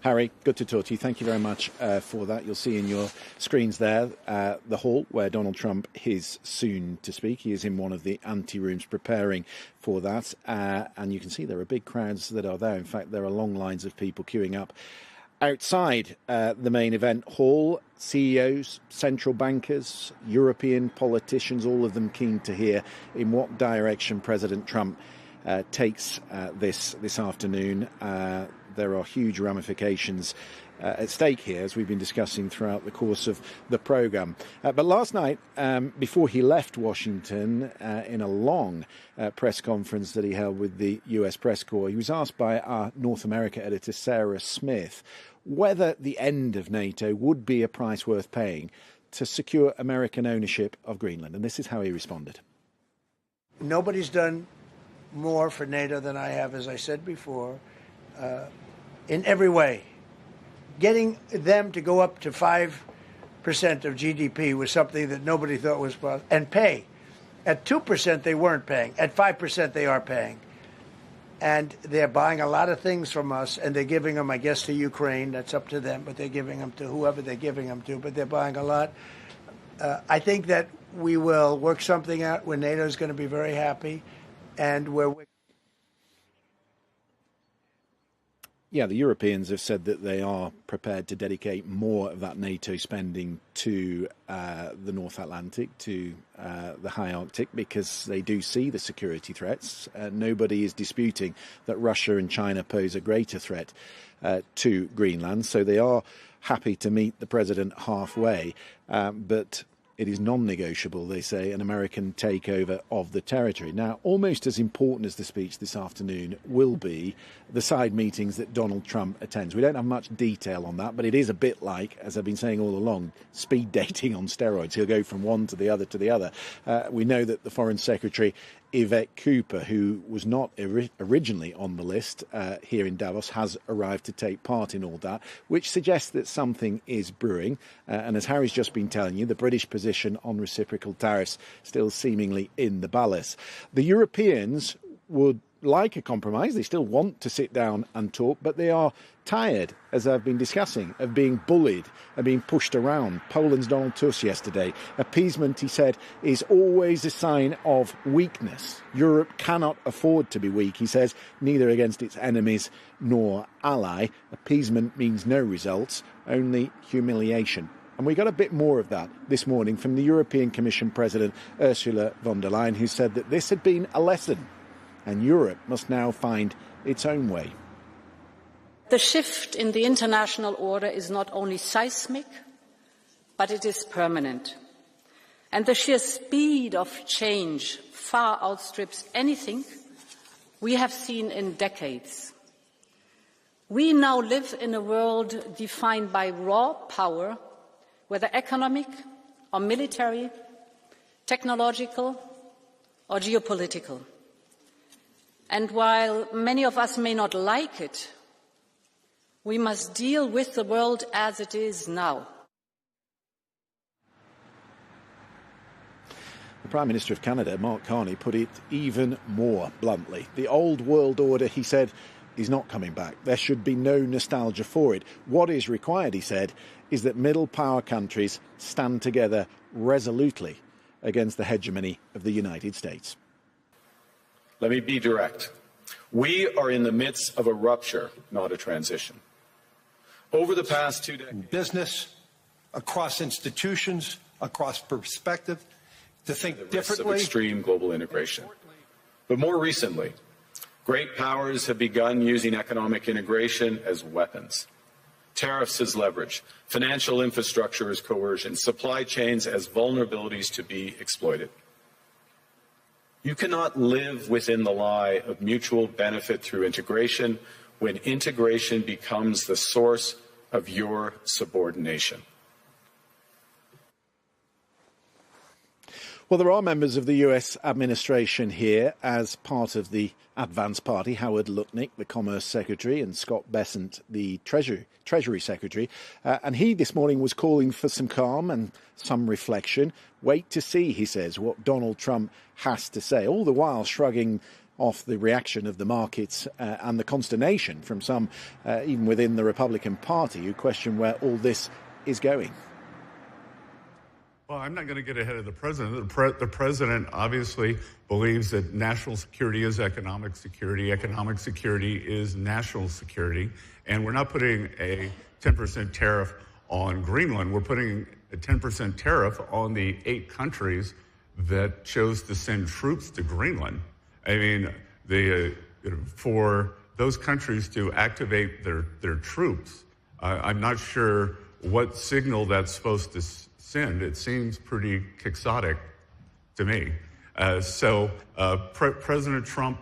Harry, good to talk to you. Thank you very much for that. You'll see in your screens there the hall where Donald Trump is soon to speak. He is in one of the ante-rooms preparing for that. And you can see there are big crowds that are there. In fact, there are long lines of people queuing up outside the main event hall. CEOs, central bankers, European politicians, all of them keen to hear in what direction President Trump takes this afternoon. There are huge ramifications at stake here, as we've been discussing throughout the course of the programme. But last night, before he left Washington, in a long press conference that he held with the US press corps, he was asked by our North America editor, Sarah Smith, whether the end of NATO would be a price worth paying to secure American ownership of Greenland. And this is how he responded. Nobody's done more for NATO than I have, as I said before, in every way. Getting them to go up to 5% of GDP was something that nobody thought was possible, and pay. At 2%, they weren't paying. At 5%, they are paying. And they're buying a lot of things from us, and they're giving them, I guess, to Ukraine. That's up to them, but they're giving them to whoever they're giving them to, but they're buying a lot. I think that we will work something out where NATO is going to be very happy, and where we... Yeah, the Europeans have said that they are prepared to dedicate more of that NATO spending to the North Atlantic, to the high Arctic, because they do see the security threats. Nobody is disputing that Russia and China pose a greater threat to Greenland, so they are happy to meet the president halfway. But it is non-negotiable, they say, an American takeover of the territory. Now, almost as important as the speech this afternoon will be the side meetings that Donald Trump attends. We don't have much detail on that, but it is a bit like, as I've been saying all along, speed dating on steroids. He'll go from one to the other to the other. We know that the Foreign Secretary, Yvette Cooper, who was not originally on the list here in Davos, has arrived to take part in all that, which suggests that something is brewing. And as Harry's just been telling you, the British position on reciprocal tariffs still seemingly in the balance. The Europeans would like a compromise. They still want to sit down and talk, but they are tired, as I've been discussing, of being bullied and being pushed around. Poland's Donald Tusk yesterday. Appeasement, he said, is always a sign of weakness. Europe cannot afford to be weak, he says, neither against its enemies nor ally. Appeasement means no results, only humiliation. And we got a bit more of that this morning from the European Commission President Ursula von der Leyen, who said that this had been a lesson and Europe must now find its own way. The shift in the international order is not only seismic, but it is permanent. And the sheer speed of change far outstrips anything we have seen in decades. We now live in a world defined by raw power, whether economic or military, technological or geopolitical. And while many of us may not like it, we must deal with the world as it is now. The Prime Minister of Canada, Mark Carney, put it even more bluntly. The old world order, he said, is not coming back. There should be no nostalgia for it. What is required, he said, is that middle power countries stand together resolutely against the hegemony of the United States. Let me be direct. We are in the midst of a rupture, not a transition. Over the past 2 decades, business, across institutions, across perspective, to think differently. Of extreme global integration. But more recently, great powers have begun using economic integration as weapons. Tariffs as leverage, financial infrastructure as coercion, supply chains as vulnerabilities to be exploited. You cannot live within the lie of mutual benefit through integration when integration becomes the source of your subordination. Well, there are members of the US administration here as part of the Advance Party. Howard Lutnick, the Commerce Secretary, and Scott Bessent, the Treasury Secretary. And he this morning was calling for some calm and some reflection. Wait to see, he says, what Donald Trump has to say, all the while shrugging off the reaction of the markets and the consternation from some, even within the Republican Party, who question where all this is going. Well, I'm not going to get ahead of the president. The president obviously believes that national security is economic security. Economic security is national security. And we're not putting a 10% tariff on Greenland. We're putting a 10% tariff on the 8 countries that chose to send troops to Greenland. I mean, for those countries to activate their troops, I'm not sure what signal that's supposed to send. It seems pretty quixotic to me. President Trump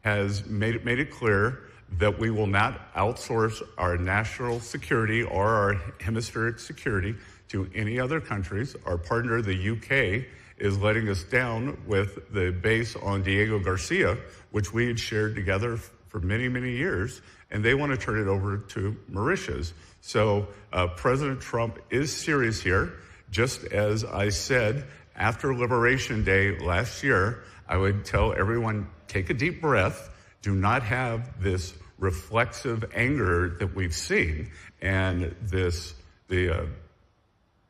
has made it clear that we will not outsource our national security or our hemispheric security to any other countries. Our partner, the UK, is letting us down with the base on Diego Garcia, which we had shared together for many, many years, and they want to turn it over to Mauritius. So President Trump is serious here. Just as I said, after Liberation Day last year, I would tell everyone, take a deep breath. Do not have this reflexive anger that we've seen and the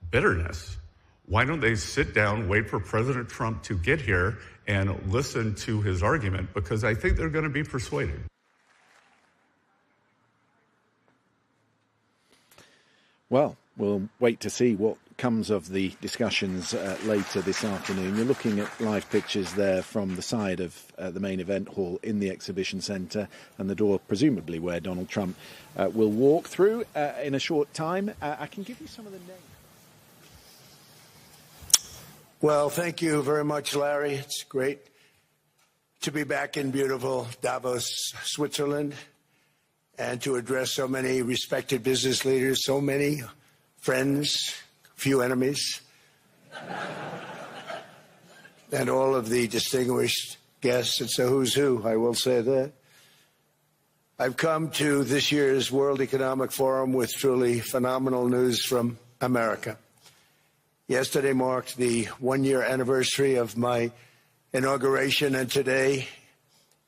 bitterness. Why don't they sit down, wait for President Trump to get here and listen to his argument? Because I think they're going to be persuaded. Well, we'll wait to see what comes of the discussions later this afternoon. You're looking at live pictures there from the side of the main event hall in the exhibition centre and the door, presumably, where Donald Trump will walk through in a short time. I can give you some of the names. Well, thank you very much, Larry. It's great to be back in beautiful Davos, Switzerland, and to address so many respected business leaders, so many friends, few enemies, and all of the distinguished guests. It's a who's who, I will say that. I've come to this year's World Economic Forum with truly phenomenal news from America. Yesterday marked the one-year anniversary of my inauguration, and today,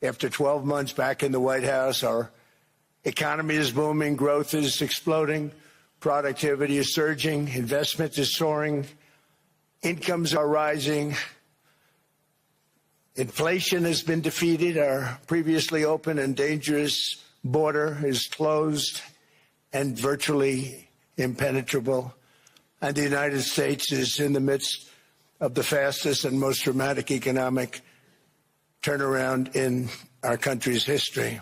after 12 months back in the White House, our economy is booming, growth is exploding, productivity is surging, investment is soaring, incomes are rising, inflation has been defeated, our previously open and dangerous border is closed and virtually impenetrable, and the United States is in the midst of the fastest and most dramatic economic turnaround in our country's history.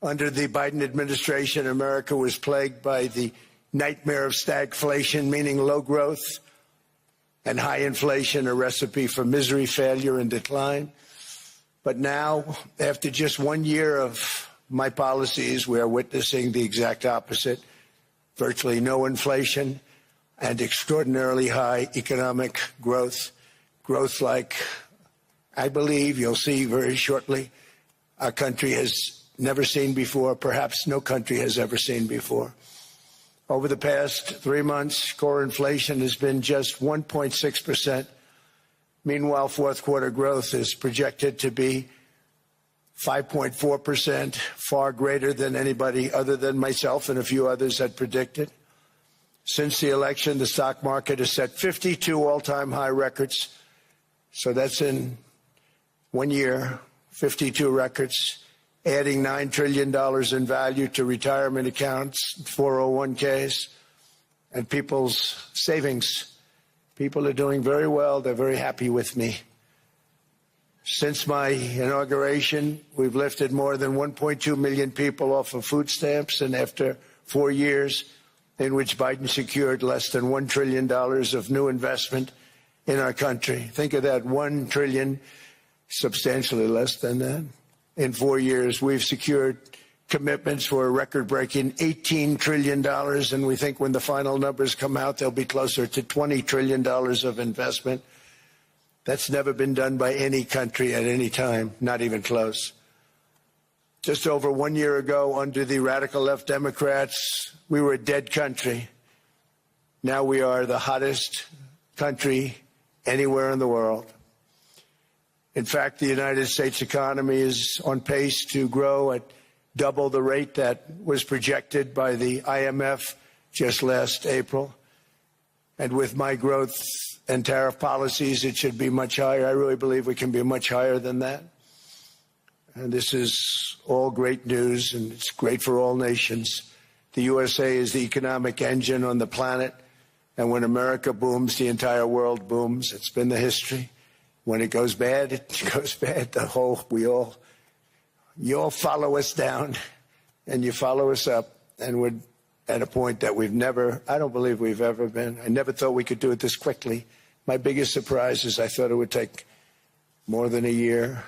Under the Biden administration, America was plagued by the nightmare of stagflation, meaning low growth, and high inflation, a recipe for misery, failure, and decline. But now, after just 1 year of my policies, we are witnessing the exact opposite. Virtually no inflation and extraordinarily high economic growth. Growth like, I believe, you'll see very shortly, our country has never seen before, perhaps no country has ever seen before. Over the past 3 months, core inflation has been just 1.6%. Meanwhile, fourth quarter growth is projected to be 5.4%, far greater than anybody other than myself and a few others had predicted. Since the election, the stock market has set 52 all-time high records. So that's in 1 year, 52 records, adding $9 trillion in value to retirement accounts, 401ks, and people's savings. People are doing very well. They're very happy with me. Since my inauguration, we've lifted more than 1.2 million people off of food stamps, and after 4 years in which Biden secured less than $1 trillion of new investment in our country. Think of that, $1 trillion, substantially less than that. In 4 years, we've secured commitments for a record-breaking $18 trillion, and we think when the final numbers come out, they'll be closer to $20 trillion of investment. That's never been done by any country at any time, not even close. Just over 1 year ago, under the radical left Democrats, we were a dead country. Now we are the hottest country anywhere in the world. In fact, the United States economy is on pace to grow at double the rate that was projected by the IMF just last April. And with my growth and tariff policies, it should be much higher. I really believe we can be much higher than that. And this is all great news, and it's great for all nations. The USA is the economic engine on the planet, and when America booms, the entire world booms. It's been the history. When it goes bad, it goes bad. You all follow us down, and you follow us up, and we're at a point that I don't believe we've ever been. I never thought we could do it this quickly. My biggest surprise is I thought it would take more than a year,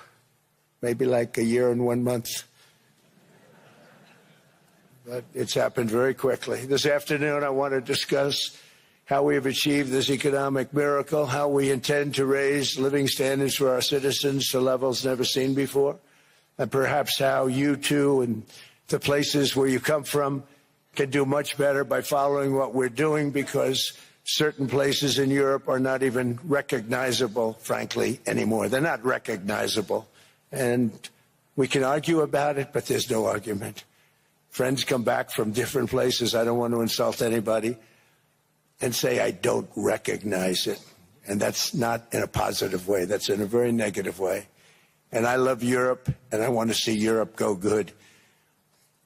maybe like a year and 1 month. But it's happened very quickly. This afternoon, I want to discuss how we have achieved this economic miracle, how we intend to raise living standards for our citizens to levels never seen before, and perhaps how you too and the places where you come from can do much better by following what we're doing, because certain places in Europe are not even recognizable, frankly, anymore. They're not recognizable. And we can argue about it, but there's no argument. Friends come back from different places. I don't want to insult anybody and say I don't recognize it. And that's not in a positive way. That's in a very negative way. And I love Europe, and I want to see Europe go good.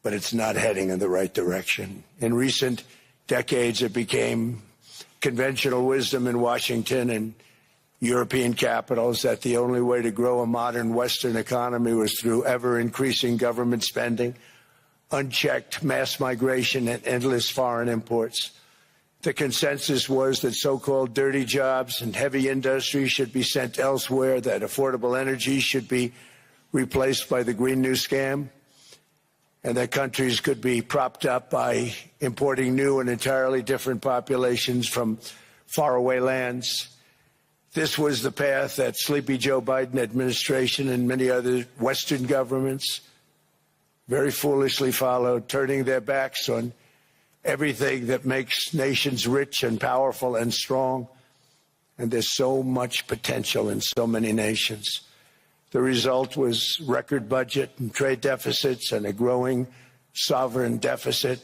But it's not heading in the right direction. In recent decades, it became conventional wisdom in Washington and European capitals that the only way to grow a modern Western economy was through ever-increasing government spending, unchecked mass migration, and endless foreign imports. The consensus was that so-called dirty jobs and heavy industry should be sent elsewhere, that affordable energy should be replaced by the Green New Scam, and that countries could be propped up by importing new and entirely different populations from faraway lands. This was the path that sleepy Joe Biden administration and many other Western governments very foolishly followed, turning their backs on everything that makes nations rich and powerful and strong. And there's so much potential in so many nations. The result was record budget and trade deficits and a growing sovereign deficit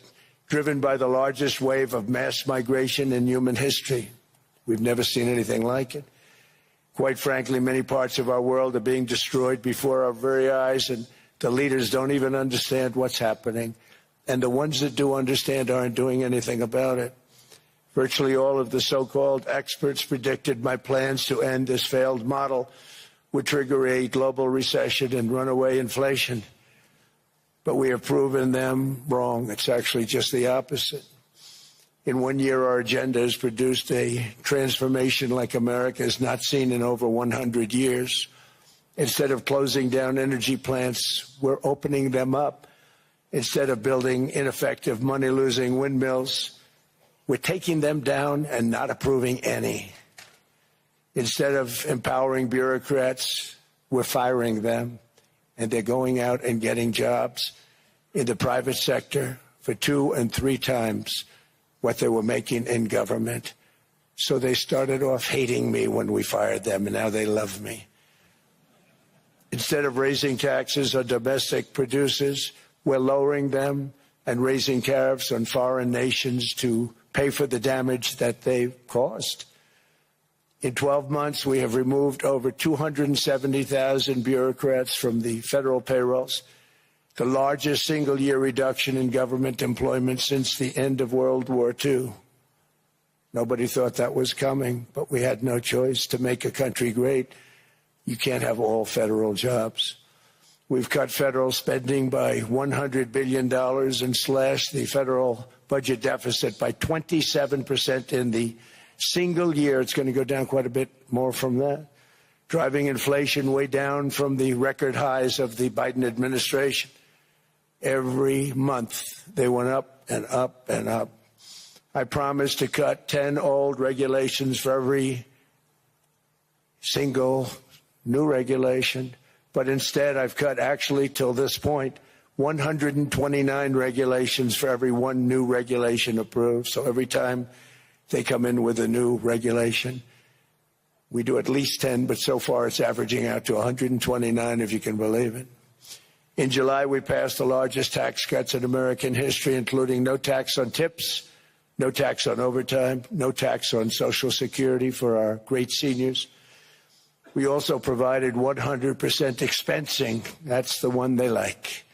driven by the largest wave of mass migration in human history. We've never seen anything like it. Quite frankly, many parts of our world are being destroyed before our very eyes, and the leaders don't even understand what's happening. And the ones that do understand aren't doing anything about it. Virtually all of the so-called experts predicted my plans to end this failed model would trigger a global recession and runaway inflation. But we have proven them wrong. It's actually just the opposite. In 1 year, our agenda has produced a transformation like America has not seen in over 100 years. Instead of closing down energy plants, we're opening them up. Instead of building ineffective, money-losing windmills, we're taking them down and not approving any. Instead of empowering bureaucrats, we're firing them, and they're going out and getting jobs in the private sector for 2 and 3 times what they were making in government. So they started off hating me when we fired them, and now they love me. Instead of raising taxes on domestic producers, we're lowering them and raising tariffs on foreign nations to pay for the damage that they've caused. In 12 months, we have removed over 270,000 bureaucrats from the federal payrolls, the largest single-year reduction in government employment since the end of World War II. Nobody thought that was coming, but we had no choice. To make a country great, you can't have all federal jobs. We've cut federal spending by $100 billion and slashed the federal budget deficit by 27% in the single year. It's going to go down quite a bit more from that, driving inflation way down from the record highs of the Biden administration. Every month they went up and up and up. I promised to cut 10 old regulations for every single new regulation, but instead I've cut, actually till this point, 129 regulations for every one new regulation approved. So every time they come in with a new regulation, we do at least 10, but so far it's averaging out to 129, if you can believe it. In July, we passed the largest tax cuts in American history, including no tax on tips, no tax on overtime, no tax on Social Security for our great seniors. We also provided 100% expensing. That's the one they like.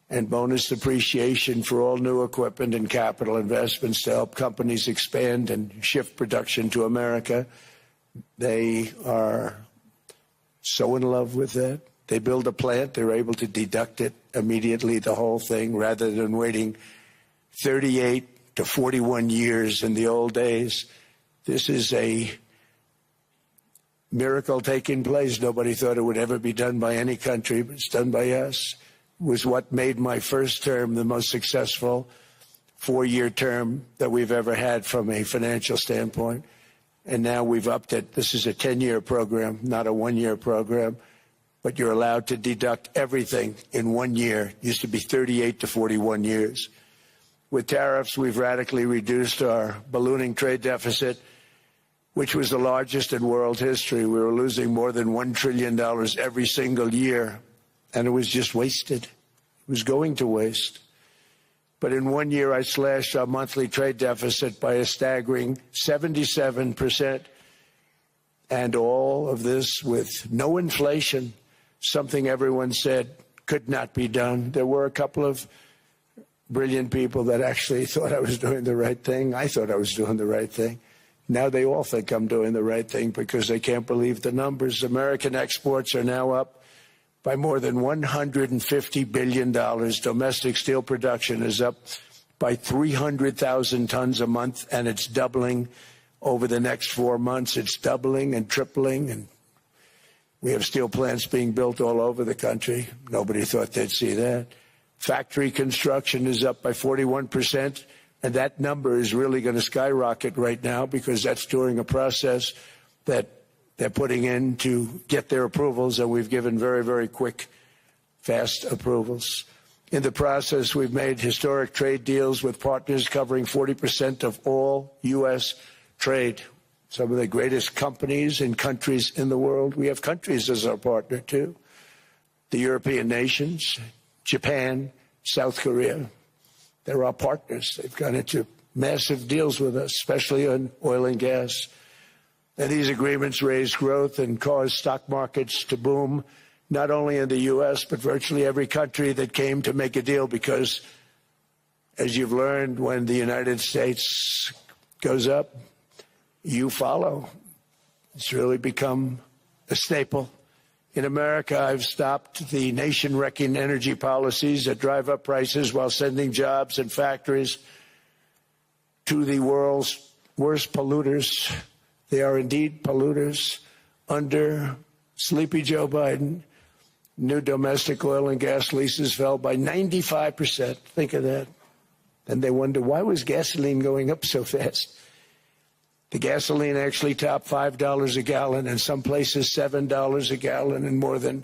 And bonus depreciation for all new equipment and capital investments to help companies expand and shift production to America. They are so in love with that. They build a plant, they're able to deduct it immediately, the whole thing, rather than waiting 38 to 41 years in the old days. This is a miracle taking place. Nobody thought it would ever be done by any country, but it's done by us. It was what made my first term the most successful 4-year term that we've ever had from a financial standpoint. And now we've upped it. This is a 10-year program, not a 1-year program. But you're allowed to deduct everything in 1 year. It used to be 38 to 41 years. With tariffs, we've radically reduced our ballooning trade deficit, which was the largest in world history. We were losing more than $1 trillion every single year, and it was just wasted. It was going to waste. But in 1 year, I slashed our monthly trade deficit by a staggering 77%, and all of this with no inflation. Something everyone said could not be done. There were a couple of brilliant people that actually thought I was doing the right thing. I thought I was doing the right thing. Now they all think I'm doing the right thing because they can't believe the numbers. American exports are now up by more than $150 billion. Domestic steel production is up by 300,000 tons a month, and it's doubling over the next 4 months. It's doubling and tripling, and we have steel plants being built all over the country. Nobody thought they'd see that. Factory construction is up by 41%, and that number is really going to skyrocket right now because that's during a process that they're putting in to get their approvals, and we've given very, very quick, fast approvals. In the process, we've made historic trade deals with partners covering 40% of all U.S. trade. Some of the greatest companies and countries in the world. We have countries as our partner, too. The European nations, Japan, South Korea. They're our partners. They've gone into massive deals with us, especially on oil and gas. And these agreements raise growth and cause stock markets to boom, not only in the U.S., but virtually every country that came to make a deal, because, as you've learned, when the United States goes up, you follow. It's really become a staple. In America, I've stopped the nation-wrecking energy policies that drive up prices while sending jobs and factories to the world's worst polluters. They are indeed polluters. Under sleepy Joe Biden, new domestic oil and gas leases fell by 95%. Think of that. And they wonder, why was gasoline going up so fast? The gasoline actually topped $5 a gallon, and some places $7 a gallon, and more than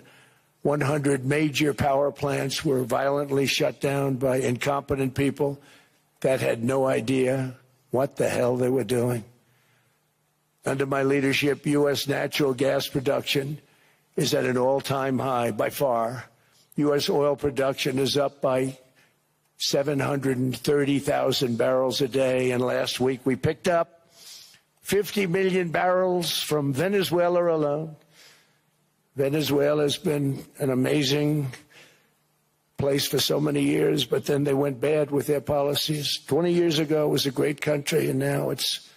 100 major power plants were violently shut down by incompetent people that had no idea what the hell they were doing. Under my leadership, U.S. natural gas production is at an all-time high by far. U.S. oil production is up by 730,000 barrels a day, and last week we picked up 50 million barrels from Venezuela alone. Venezuela has been an amazing place for so many years, but then they went bad with their policies. 20 years ago, it was a great country, and now it's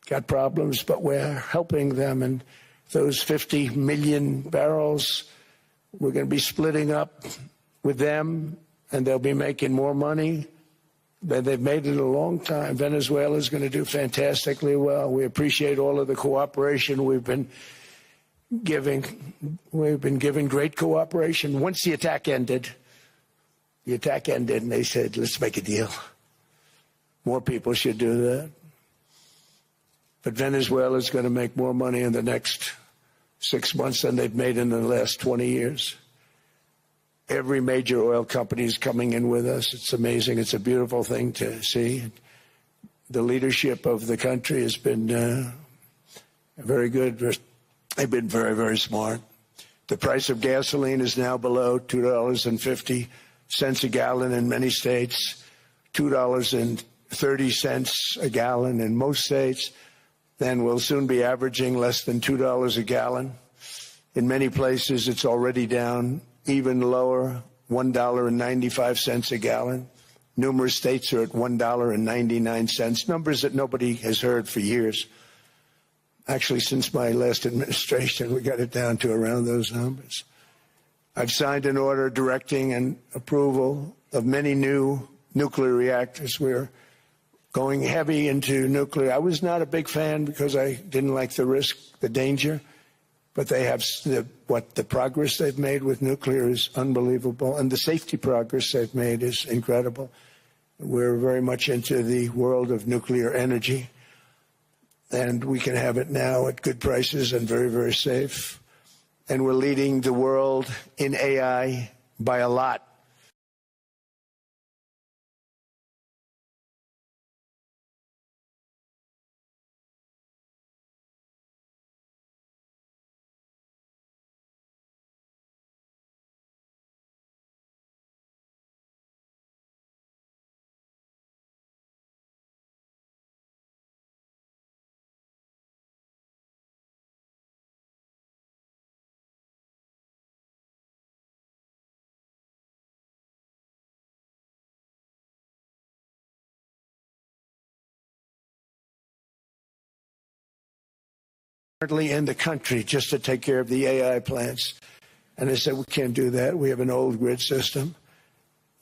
got problems, but we're helping them. And those 50 million barrels, we're going to be splitting up with them, and they'll be making more money. They've made it a long time. Venezuela is going to do fantastically well. We appreciate all of the cooperation we've been giving. We've been giving great cooperation. Once the attack ended, and they said, let's make a deal. More people should do that. But Venezuela is going to make more money in the next 6 months than they've made in the last 20 years. Every major oil company is coming in with us. It's amazing. It's a beautiful thing to see. The leadership of the country has been very good. They've been very, very smart. The price of gasoline is now below $2.50 a gallon in many states, $2.30 a gallon in most states. Then we'll soon be averaging less than $2 a gallon. In many places, it's already down even lower, $1.95 a gallon. Numerous states are at $1.99, numbers that nobody has heard for years. Actually, since my last administration, we got it down to around those numbers. I've signed an order directing and approval of many new nuclear reactors. We're going heavy into nuclear. I was not a big fan because I didn't like the risk, the danger. But they have the progress they've made with nuclear is unbelievable, and the safety progress they've made is incredible. We're very much into the world of nuclear energy, and we can have it now at good prices and very, very safe. And we're leading the world in AI by a lot. In the country just to take care of the AI plants. And I said, we can't do that. We have an old grid system.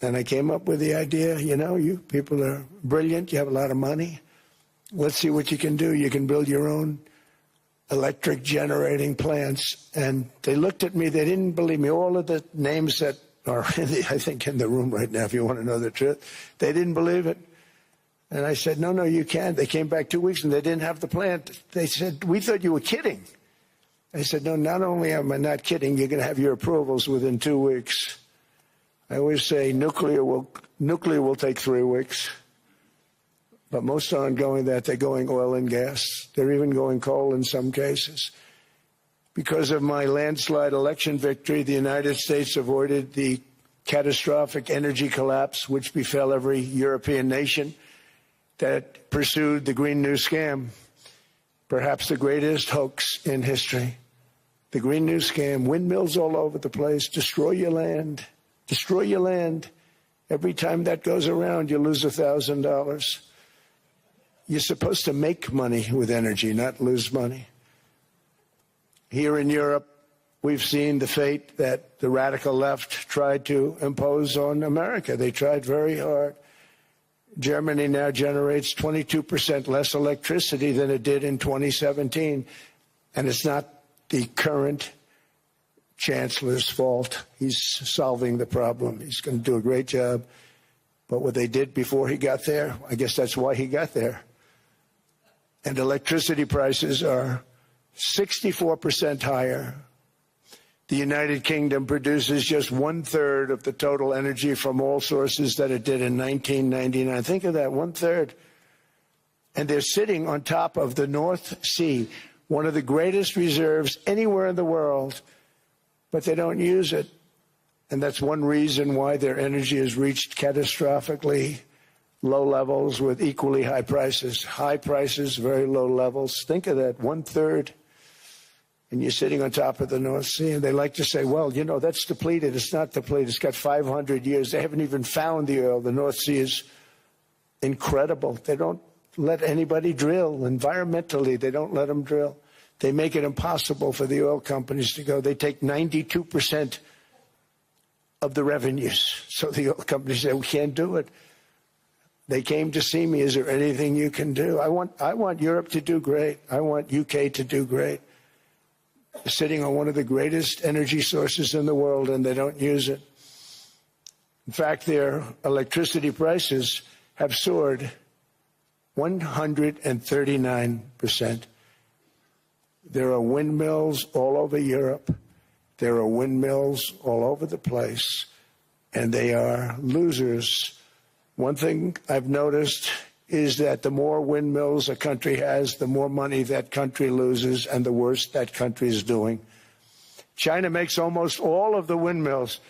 And I came up with the idea, you people are brilliant. You have a lot of money. Let's see what you can do. You can build your own electric generating plants. And they looked at me. They didn't believe me. All of the names that are, I think, in the room right now, if you want to know the truth, they didn't believe it. And I said, no, you can't. They came back 2 weeks and they didn't have the plant. They said, we thought you were kidding. I said, no, not only am I not kidding, you're going to have your approvals within 2 weeks. I always say nuclear will take 3 weeks. But most aren't going that. They're going oil and gas. They're even going coal in some cases. Because of my landslide election victory, the United States avoided the catastrophic energy collapse which befell every European nation that pursued the Green New Scam, perhaps the greatest hoax in history. The Green New Scam, windmills all over the place, destroy your land. Every time that goes around, you lose $1,000. You're supposed to make money with energy, not lose money. Here in Europe, we've seen the fate that the radical left tried to impose on America. They tried very hard. Germany now generates 22% less electricity than it did in 2017. And it's not the current chancellor's fault. He's solving the problem. He's going to do a great job. But what they did before he got there, I guess that's why he got there. And electricity prices are 64% higher. The United Kingdom produces just 1/3 of the total energy from all sources that it did in 1999. Think of that, 1/3. And they're sitting on top of the North Sea, one of the greatest reserves anywhere in the world, but they don't use it. And that's one reason why their energy has reached catastrophically low levels with equally high prices. High prices, very low levels. Think of that, 1/3. And you're sitting on top of the North Sea, and they like to say, well, that's depleted. It's not depleted. It's got 500 years. They haven't even found the oil. The North Sea is incredible. They don't let anybody drill. Environmentally, they don't let them drill. They make it impossible for the oil companies to go. They take 92% of the revenues. So the oil companies say, we can't do it. They came to see me. Is there anything you can do? I want Europe to do great. I want UK to do great. They're sitting on one of the greatest energy sources in the world, and they don't use it. In fact, their electricity prices have soared 139%. There are windmills all over Europe. There are windmills all over the place, and they are losers. One thing I've noticed is that the more windmills a country has, the more money that country loses and the worse that country is doing. China makes almost all of the windmills,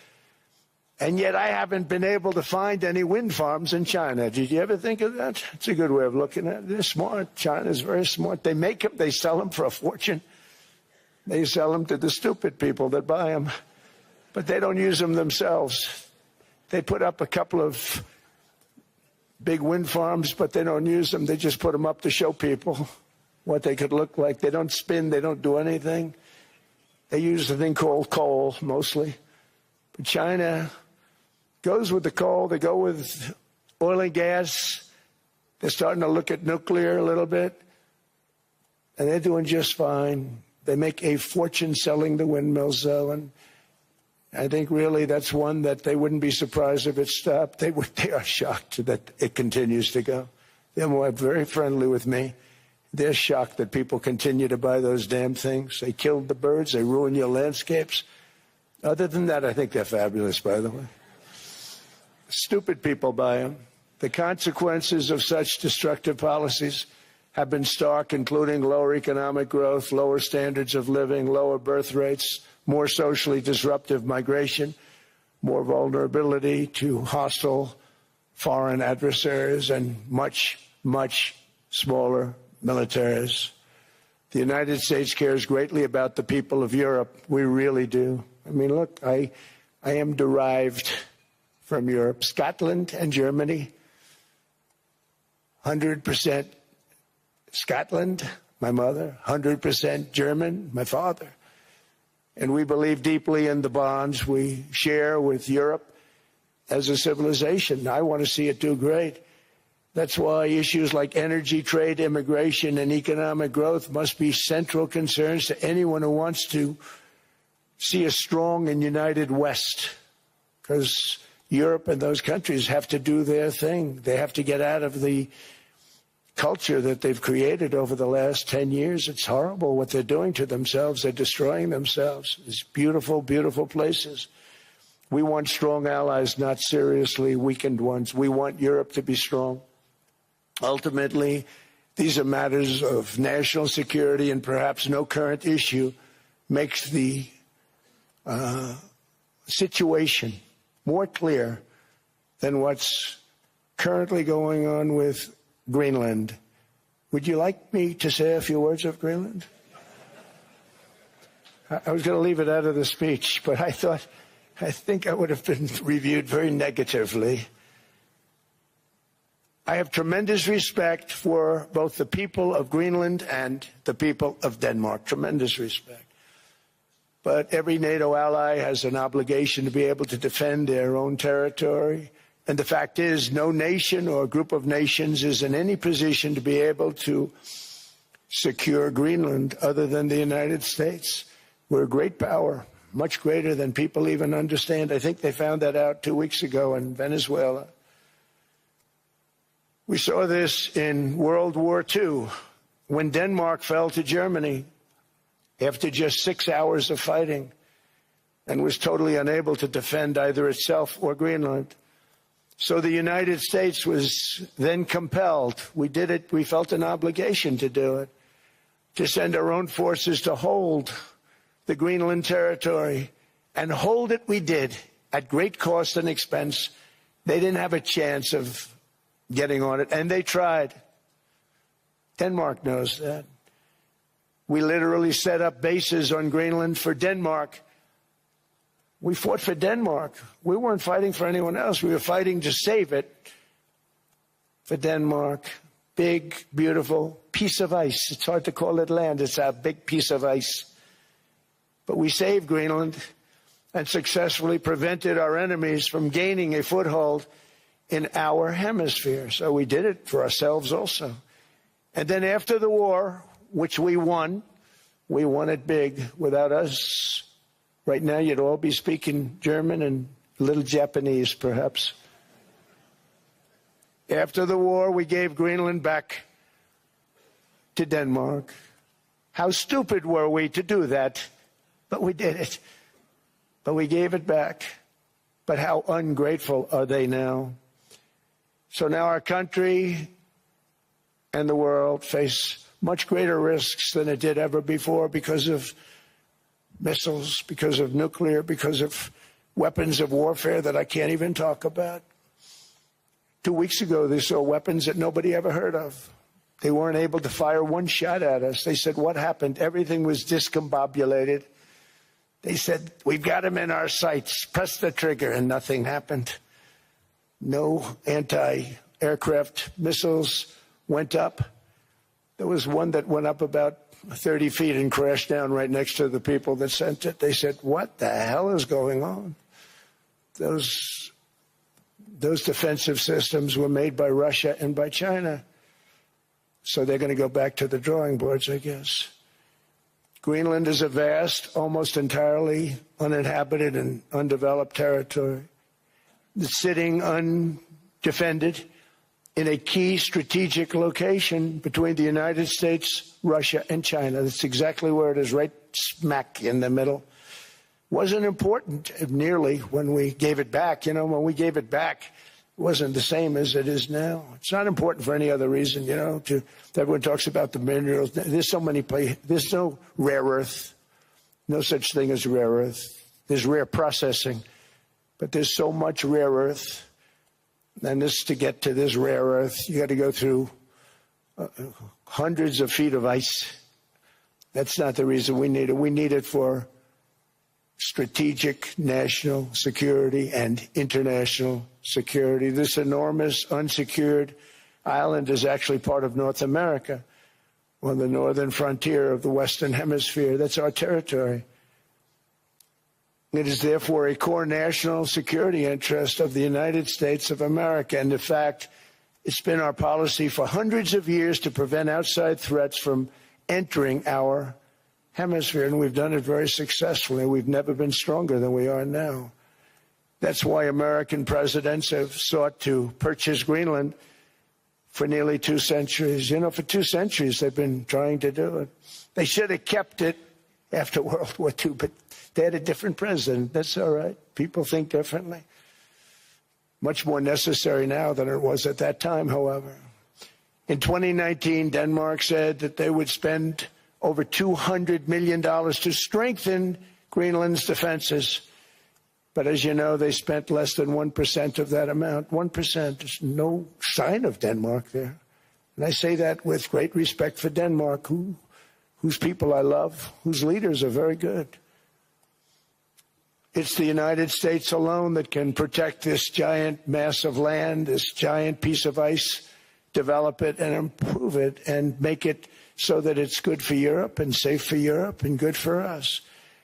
and yet I haven't been able to find any wind farms in China. Did you ever think of that? It's a good way of looking at it. They're smart. China's very smart. They make them, they sell them for a fortune. They sell them to the stupid people that buy them, but they don't use them themselves. They put up a couple of big wind farms, but they don't use them. They just put them up to show people what they could look like. They don't spin. They don't do anything. They use a thing called coal, mostly. But China goes with the coal. They go with oil and gas. They're starting to look at nuclear a little bit, and they're doing just fine. They make a fortune selling the windmills, though, and I think really that's one that they wouldn't be surprised if it stopped. They are shocked that it continues to go. They're very friendly with me. They're shocked that people continue to buy those damn things. They killed the birds. They ruin your landscapes. Other than that, I think they're fabulous, by the way. Stupid people buy them. The consequences of such destructive policies have been stark, including lower economic growth, lower standards of living, lower birth rates, more socially disruptive migration, more vulnerability to hostile foreign adversaries, and much, much smaller militaries. The United States cares greatly about the people of Europe. We really do. I mean, look, I am derived from Europe. Scotland and Germany, 100% Scotland, my mother, 100% German, my father. And we believe deeply in the bonds we share with Europe as a civilization. I want to see it do great. That's why issues like energy, trade, immigration, and economic growth must be central concerns to anyone who wants to see a strong and united West, because Europe and those countries have to do their thing. They have to get out of the culture that they've created over the last 10 years. It's horrible what they're doing to themselves. They're destroying themselves. These beautiful, beautiful places. We want strong allies, not seriously weakened ones. We want Europe to be strong. Ultimately, these are matters of national security, and perhaps no current issue makes the situation more clear than what's currently going on with Greenland. Would you like me to say a few words of Greenland? I was going to leave it out of the speech, but I think I would have been reviewed very negatively. I have tremendous respect for both the people of Greenland and the people of Denmark. Tremendous respect. But every NATO ally has an obligation to be able to defend their own territory. And the fact is, no nation or group of nations is in any position to be able to secure Greenland other than the United States. We're a great power, much greater than people even understand. I think they found that out 2 weeks ago in Venezuela. We saw this in World War II, when Denmark fell to Germany after just 6 hours of fighting and was totally unable to defend either itself or Greenland. So the United States was then compelled, we did it, we felt an obligation to do it, to send our own forces to hold the Greenland territory. And hold it we did, at great cost and expense. They didn't have a chance of getting on it, and they tried. Denmark knows that. We literally set up bases on Greenland for Denmark. We fought for Denmark. We weren't fighting for anyone else. We were fighting to save it for Denmark. Big, beautiful piece of ice. It's hard to call it land. It's a big piece of ice. But we saved Greenland and successfully prevented our enemies from gaining a foothold in our hemisphere. So we did it for ourselves also. And then after the war, which we won it big. Without us, right now you'd all be speaking German and a little Japanese, perhaps. After the war, we gave Greenland back to Denmark. How stupid were we to do that? But we did it. But we gave it back. But how ungrateful are they now? So now our country and the world face much greater risks than it did ever before because of missiles, because of nuclear, because of weapons of warfare that I can't even talk about. 2 weeks ago, they saw weapons that nobody ever heard of. They weren't able to fire one shot at us. They said, what happened? Everything was discombobulated. They said, we've got them in our sights. Press the trigger, and nothing happened. No anti-aircraft missiles went up. There was one that went up about 30 feet and crashed down right next to the people that sent it. They said, what the hell is going on? Those defensive systems were made by Russia and by China. So they're going to go back to the drawing boards, I guess. Greenland is a vast, almost entirely uninhabited and undeveloped territory. It's sitting undefended in a key strategic location between the United States, Russia, and China. That's exactly where it is, right smack in the middle. Wasn't important nearly when we gave it back. You know, when we gave it back, it wasn't the same as it is now. It's not important for any other reason, you know. Everyone talks about the minerals. There's so many places. There's no rare earth. No such thing as rare earth. There's rare processing. But there's so much rare earth. And to get to this rare earth, you got to go through hundreds of feet of ice. That's not the reason we need it. We need it for strategic national security and international security. This enormous unsecured island is actually part of North America, on the northern frontier of the Western Hemisphere. That's our territory. It is therefore a core national security interest of the United States of America. And in fact, it's been our policy for hundreds of years to prevent outside threats from entering our hemisphere, and we've done it very successfully. We've never been stronger than we are now. That's why American presidents have sought to purchase Greenland for nearly 2 centuries. You know, for 2 centuries they've been trying to do it. They should have kept it after World War II, but they had a different president. That's all right. People think differently. Much more necessary now than it was at that time, however. In 2019, Denmark said that they would spend over $200 million to strengthen Greenland's defenses. But as you know, they spent less than 1% of that amount. 1%. There's no sign of Denmark there. And I say that with great respect for Denmark, whose people I love, whose leaders are very good. It's the United States alone that can protect this giant mass of land, this giant piece of ice, develop it and improve it and make it so that it's good for Europe and safe for Europe and good for us.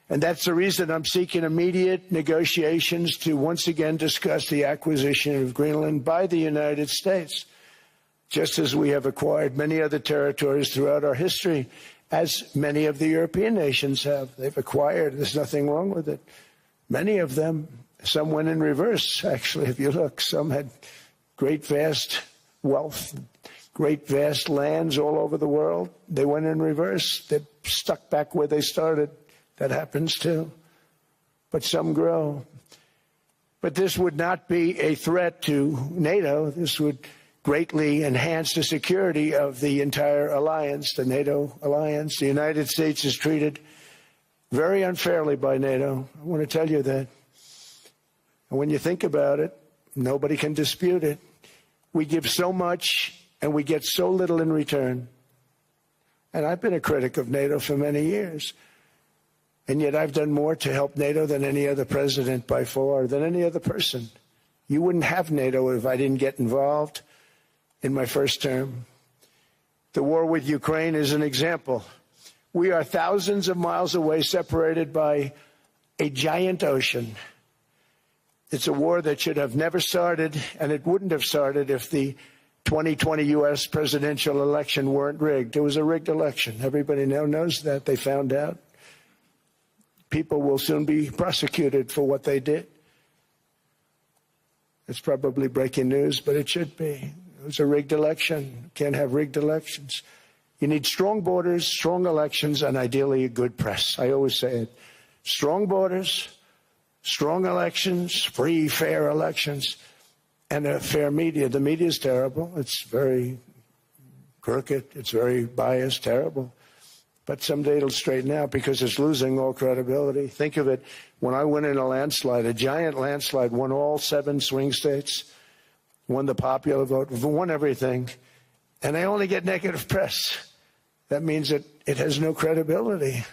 And that's the reason I'm seeking immediate negotiations to once again discuss the acquisition of Greenland by the United States, just as we have acquired many other territories throughout our history, as many of the European nations have. They've acquired. There's nothing wrong with it. Many of them, some went in reverse, actually, if you look. Some had great, vast wealth, great, vast lands all over the world. They went in reverse. They're stuck back where they started. That happens too. But some grow. But this would not be a threat to NATO. This would greatly enhance the security of the entire alliance, the NATO alliance. The United States is treated very unfairly by NATO. I want to tell you that. And when you think about it, nobody can dispute it. We give so much and we get so little in return. And I've been a critic of NATO for many years. And yet I've done more to help NATO than any other president by far, than any other person. You wouldn't have NATO if I didn't get involved in my first term. The war with Ukraine is an example. We are thousands of miles away, separated by a giant ocean. It's a war that should have never started, and it wouldn't have started if the 2020 U.S. presidential election weren't rigged. It was a rigged election. Everybody now knows that. They found out. People will soon be prosecuted for what they did. It's probably breaking news, but it should be. It was a rigged election. You can't have rigged elections. You need strong borders, strong elections, and ideally a good press. I always say it. Strong borders, strong elections, free, fair elections, and a fair media. The media is terrible. It's very crooked. It's very biased, terrible. But someday it'll straighten out because it's losing all credibility. Think of it. When I went in a landslide, a giant landslide, won all 7 swing states, won the popular vote, won everything, and they only get negative press. That means that it has no credibility.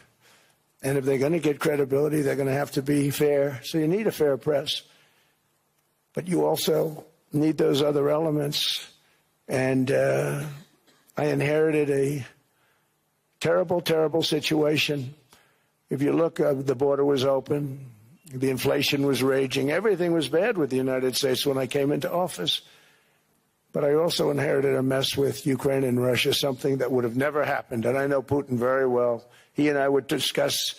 And if they're going to get credibility, they're going to have to be fair. So you need a fair press. But you also need those other elements. And I inherited a terrible, terrible situation. If you look, the border was open. The inflation was raging. Everything was bad with the United States when I came into office. But I also inherited a mess with Ukraine and Russia, something that would have never happened. And I know Putin very well. He and I would discuss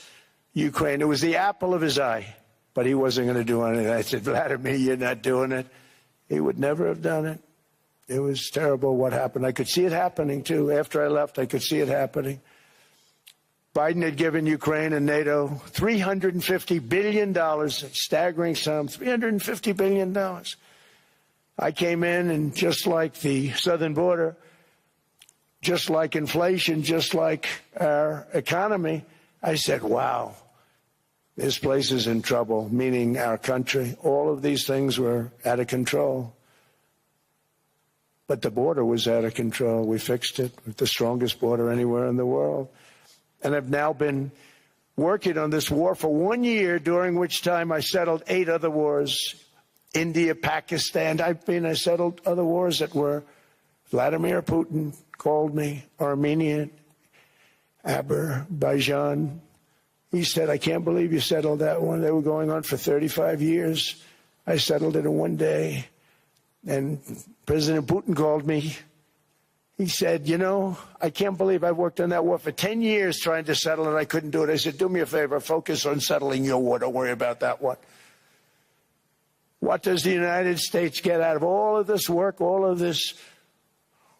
Ukraine. It was the apple of his eye, but he wasn't going to do anything. I said, Vladimir, you're not doing it. He would never have done it. It was terrible what happened. I could see it happening, too. After I left, I could see it happening. Biden had given Ukraine and NATO $350 billion, a staggering sum, $350 billion. I came in, and just like the southern border, just like inflation, just like our economy, I said, wow, this place is in trouble, meaning our country. All of these things were out of control. But the border was out of control. We fixed it with the strongest border anywhere in the world. And I've now been working on this war for 1 year, during which time I settled 8 other wars. India, Pakistan. I settled other wars that were Vladimir Putin called me, Armenia, Azerbaijan. He said, I can't believe you settled that one. They were going on for 35 years. I settled it in 1 day. And President Putin called me. He said, you know, I can't believe I worked on that war for 10 years trying to settle it. I couldn't do it. I said, do me a favor, focus on settling your war. Don't worry about that one. What does the United States get out of all of this work, all of this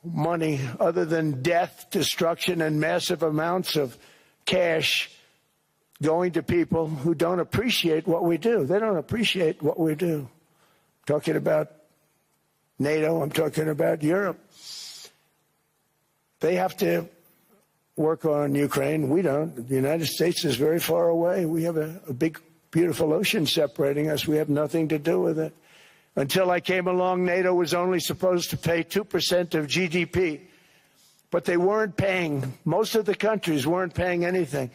money, other than death, destruction, and massive amounts of cash going to people who don't appreciate what we do? They don't appreciate what we do. I'm talking about NATO. I'm talking about Europe. They have to work on Ukraine. We don't. The United States is very far away. We have a big, beautiful ocean separating us. We have nothing to do with it. Until I came along, NATO was only supposed to pay 2% of GDP. But they weren't paying. Most of the countries weren't paying anything.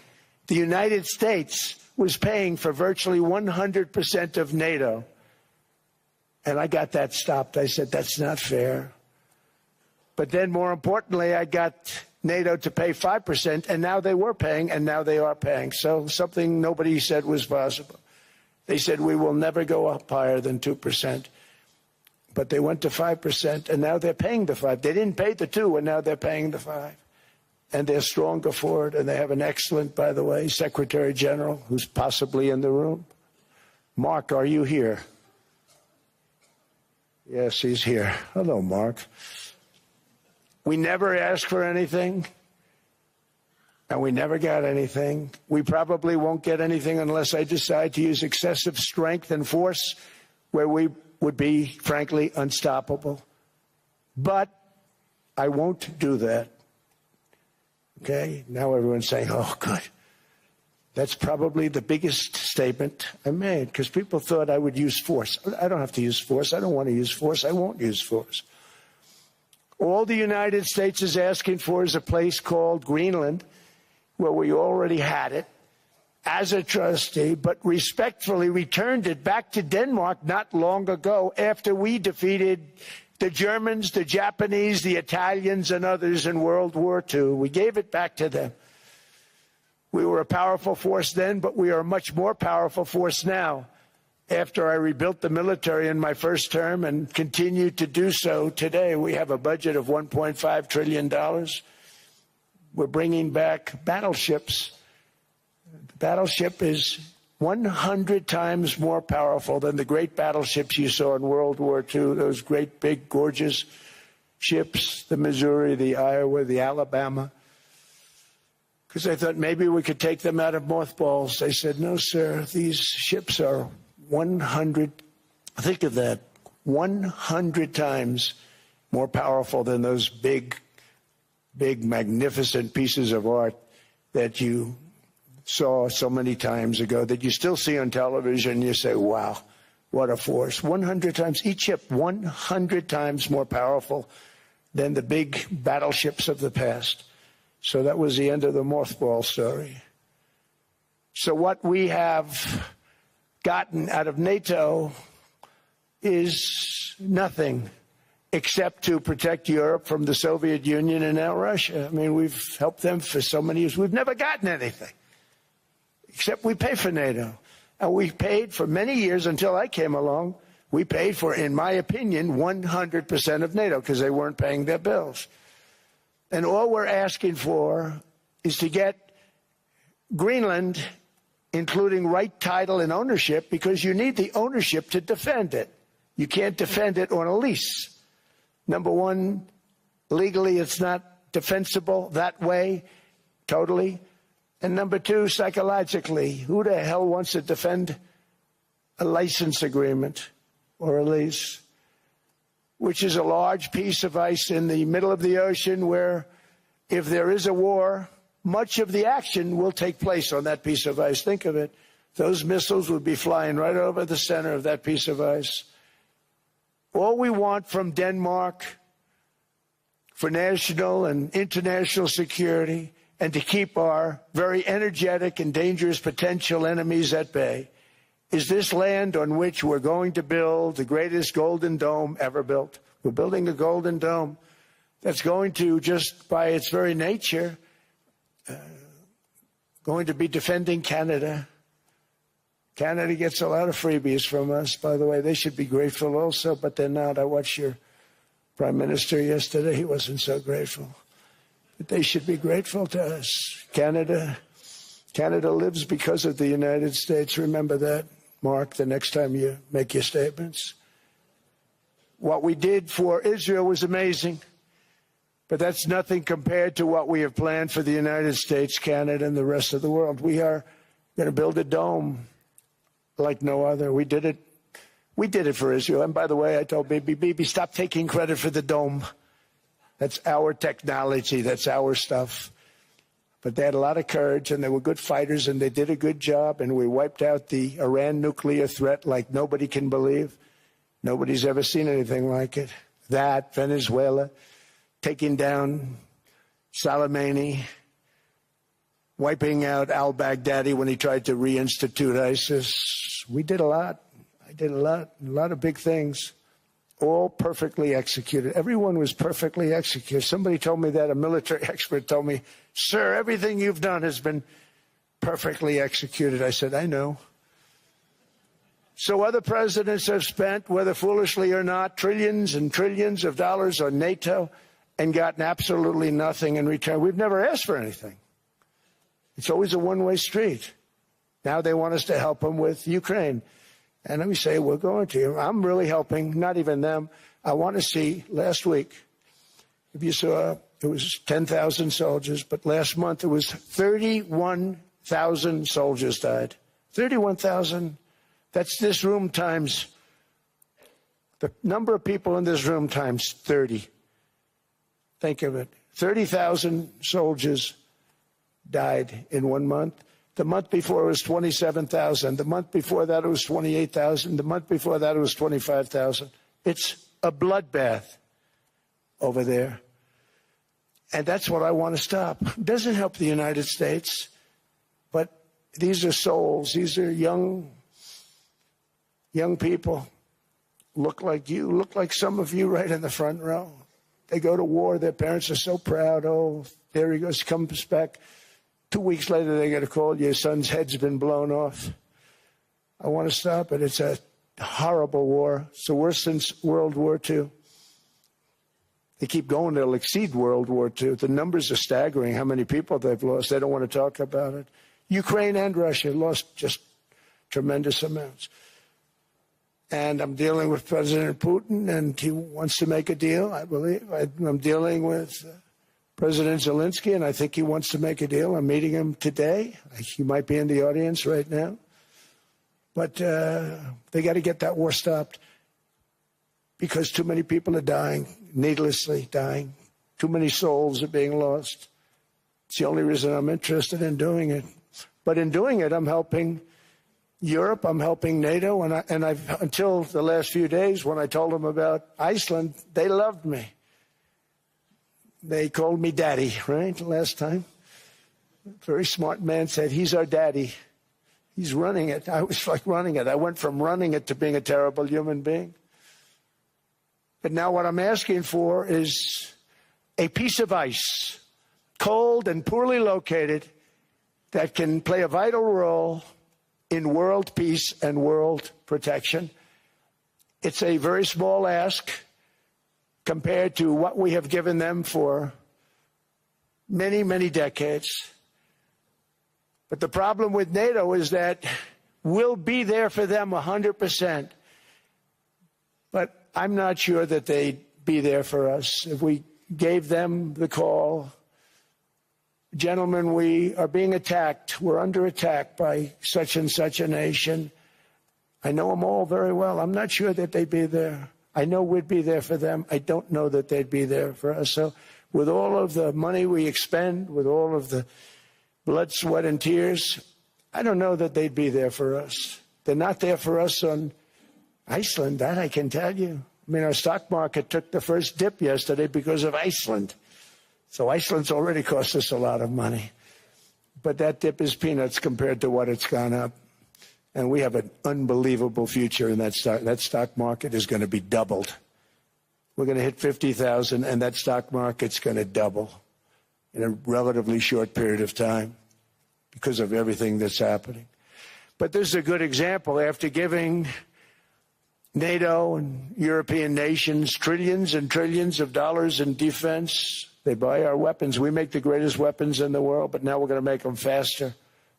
The United States was paying for virtually 100% of NATO. And I got that stopped. I said, that's not fair. But then, more importantly, I got NATO to pay 5%, and now they were paying, and now they are paying. So something nobody said was possible. They said, we will never go up higher than 2%. But they went to 5%, and now they're paying the 5%. They didn't pay the 2%, and now they're paying the 5%. And they're stronger for it, and they have an excellent, by the way, Secretary General, who's possibly in the room. Mark, are you here? Yes, he's here. Hello, Mark. We never asked for anything, and we never got anything. We probably won't get anything unless I decide to use excessive strength and force where we would be, frankly, unstoppable. But I won't do that. Okay? Now everyone's saying, oh, good. That's probably the biggest statement I made, because people thought I would use force. I don't have to use force. I don't want to use force. I won't use force. All the United States is asking for is a place called Greenland, where we already had it as a trustee, but respectfully returned it back to Denmark not long ago after we defeated the Germans, the Japanese, the Italians, and others in World War II. We gave it back to them. We were a powerful force then, but we are a much more powerful force now. after I rebuilt the military in my first term and continue to do so today. We have a budget of $1.5 trillion. We're bringing back battleships. The battleship is 100 times more powerful than the great battleships you saw in World War II, those great, big, gorgeous ships, the Missouri, the Iowa, the Alabama. Because I thought maybe we could take them out of mothballs. They said, no, sir, these ships are 100, think of that, 100 times more powerful than those big, magnificent pieces of art that you saw so many times ago, that you still see on television. You say, wow, what a force. 100 times, each ship 100 times more powerful than the big battleships of the past. So that was the end of the mothball story. So what we have gotten out of NATO is nothing except to protect Europe from the Soviet Union and now Russia. I mean, we've helped them for so many years. We've never gotten anything, except we pay for NATO. And we paid for many years until I came along. We paid for, in my opinion, 100% of NATO because they weren't paying their bills. And all we're asking for is to get Greenland, including right title and ownership, because you need the ownership to defend it. You can't defend it on a lease. Number one, legally it's not defensible that way, totally. And number two, psychologically, who the hell wants to defend a license agreement or a lease, which is a large piece of ice in the middle of the ocean where if there is a war, much of the action will take place on that piece of ice. Think of it. Those missiles would be flying right over the center of that piece of ice. All we want from Denmark for national and international security and to keep our very energetic and dangerous potential enemies at bay is this land on which we're going to build the greatest golden dome ever built. We're building a golden dome that's going to, just by its very nature, going to be defending Canada. Canada gets a lot of freebies from us, by the way. They should be grateful also, but they're not. I watched your Prime Minister yesterday. He wasn't so grateful. But they should be grateful to us. Canada lives because of the United States. Remember that, Mark, the next time you make your statements. What we did for Israel was amazing, but that's nothing compared to what we have planned for the United States, Canada, and the rest of the world. We are going to build a dome like no other. We did it for Israel. And by the way, I told Bibi, stop taking credit for the dome. That's our technology. That's our stuff. But they had a lot of courage, and they were good fighters, and they did a good job, and we wiped out the Iran nuclear threat like nobody can believe. Nobody's ever seen anything like it. That, Venezuela, taking down Soleimani, wiping out al-Baghdadi when he tried to reinstitute ISIS. We did a lot. I did a lot of big things, all perfectly executed. Everyone was perfectly executed. Somebody told me that, a military expert told me, sir, everything you've done has been perfectly executed. I said, I know. So other presidents have spent, whether foolishly or not, trillions and trillions of dollars on NATO and gotten absolutely nothing in return. We've never asked for anything. It's always a one-way street. Now they want us to help them with Ukraine. And we say, we're going to. I'm really helping, not even them. I want to see, last week, if you saw, it was 10,000 soldiers, but last month it was 31,000 soldiers died. 31,000. That's this room times, the number of people in this room times 30. Think of it. 30,000 soldiers died in 1 month. The month before it was 27,000. The month before that it was 28,000. The month before that it was 25,000. It's a bloodbath over there. And that's what I want to stop. It doesn't help the United States, but these are souls. These are young people. Look like you, look like some of you right in the front row. They go to war. Their parents are so proud. Oh, there he goes, comes back. 2 weeks later, they get a call, your son's head's been blown off. I want to stop it. It's a horrible war. It's the worst since World War II. They keep going, they'll exceed World War II. The numbers are staggering, how many people they've lost. They don't want to talk about it. Ukraine and Russia lost just tremendous amounts. And I'm dealing with President Putin, and he wants to make a deal, I believe. I'm dealing with President Zelensky, and I think he wants to make a deal. I'm meeting him today. He might be in the audience right now. But they got to get that war stopped because too many people are dying, needlessly dying. Too many souls are being lost. It's the only reason I'm interested in doing it. But in doing it, I'm helping Europe, I'm helping NATO, and I've until the last few days when I told them about Iceland, they loved me. They called me daddy, right, last time. A very smart man said, he's our daddy. He's running it. I was like running it. I went from running it to being a terrible human being. But now what I'm asking for is a piece of ice, cold and poorly located, that can play a vital role in world peace and world protection. It's a very small ask compared to what we have given them for many, many decades. But the problem with NATO is that we'll be there for them 100%. But I'm not sure that they'd be there for us if we gave them the call. Gentlemen, we are being attacked. We're under attack by such and such a nation. I know them all very well. I'm not sure that they'd be there. I know we'd be there for them. I don't know that they'd be there for us. So with all of the money we expend, with all of the blood, sweat, and tears, I don't know that they'd be there for us. They're not there for us on Iceland, that I can tell you. I mean, our stock market took the first dip yesterday because of Iceland. So Iceland's already cost us a lot of money. But that dip is peanuts compared to what it's gone up. And we have an unbelievable future in that stock. That stock market is going to be doubled. We're going to hit 50,000, and that stock market's going to double in a relatively short period of time because of everything that's happening. But this is a good example. After giving NATO and European nations trillions and trillions of dollars in defense, they buy our weapons. We make the greatest weapons in the world, but now we're going to make them faster,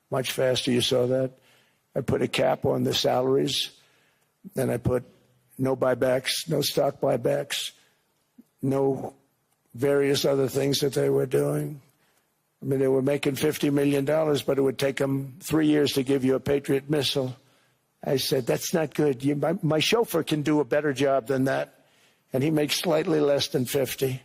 much faster. You saw that. I put a cap on the salaries, and I put no buybacks, no stock buybacks, no various other things that they were doing. I mean, they were making $50 million, but it would take them 3 years to give you a Patriot missile. I said, that's not good. My chauffeur can do a better job than that, and he makes slightly less than 50.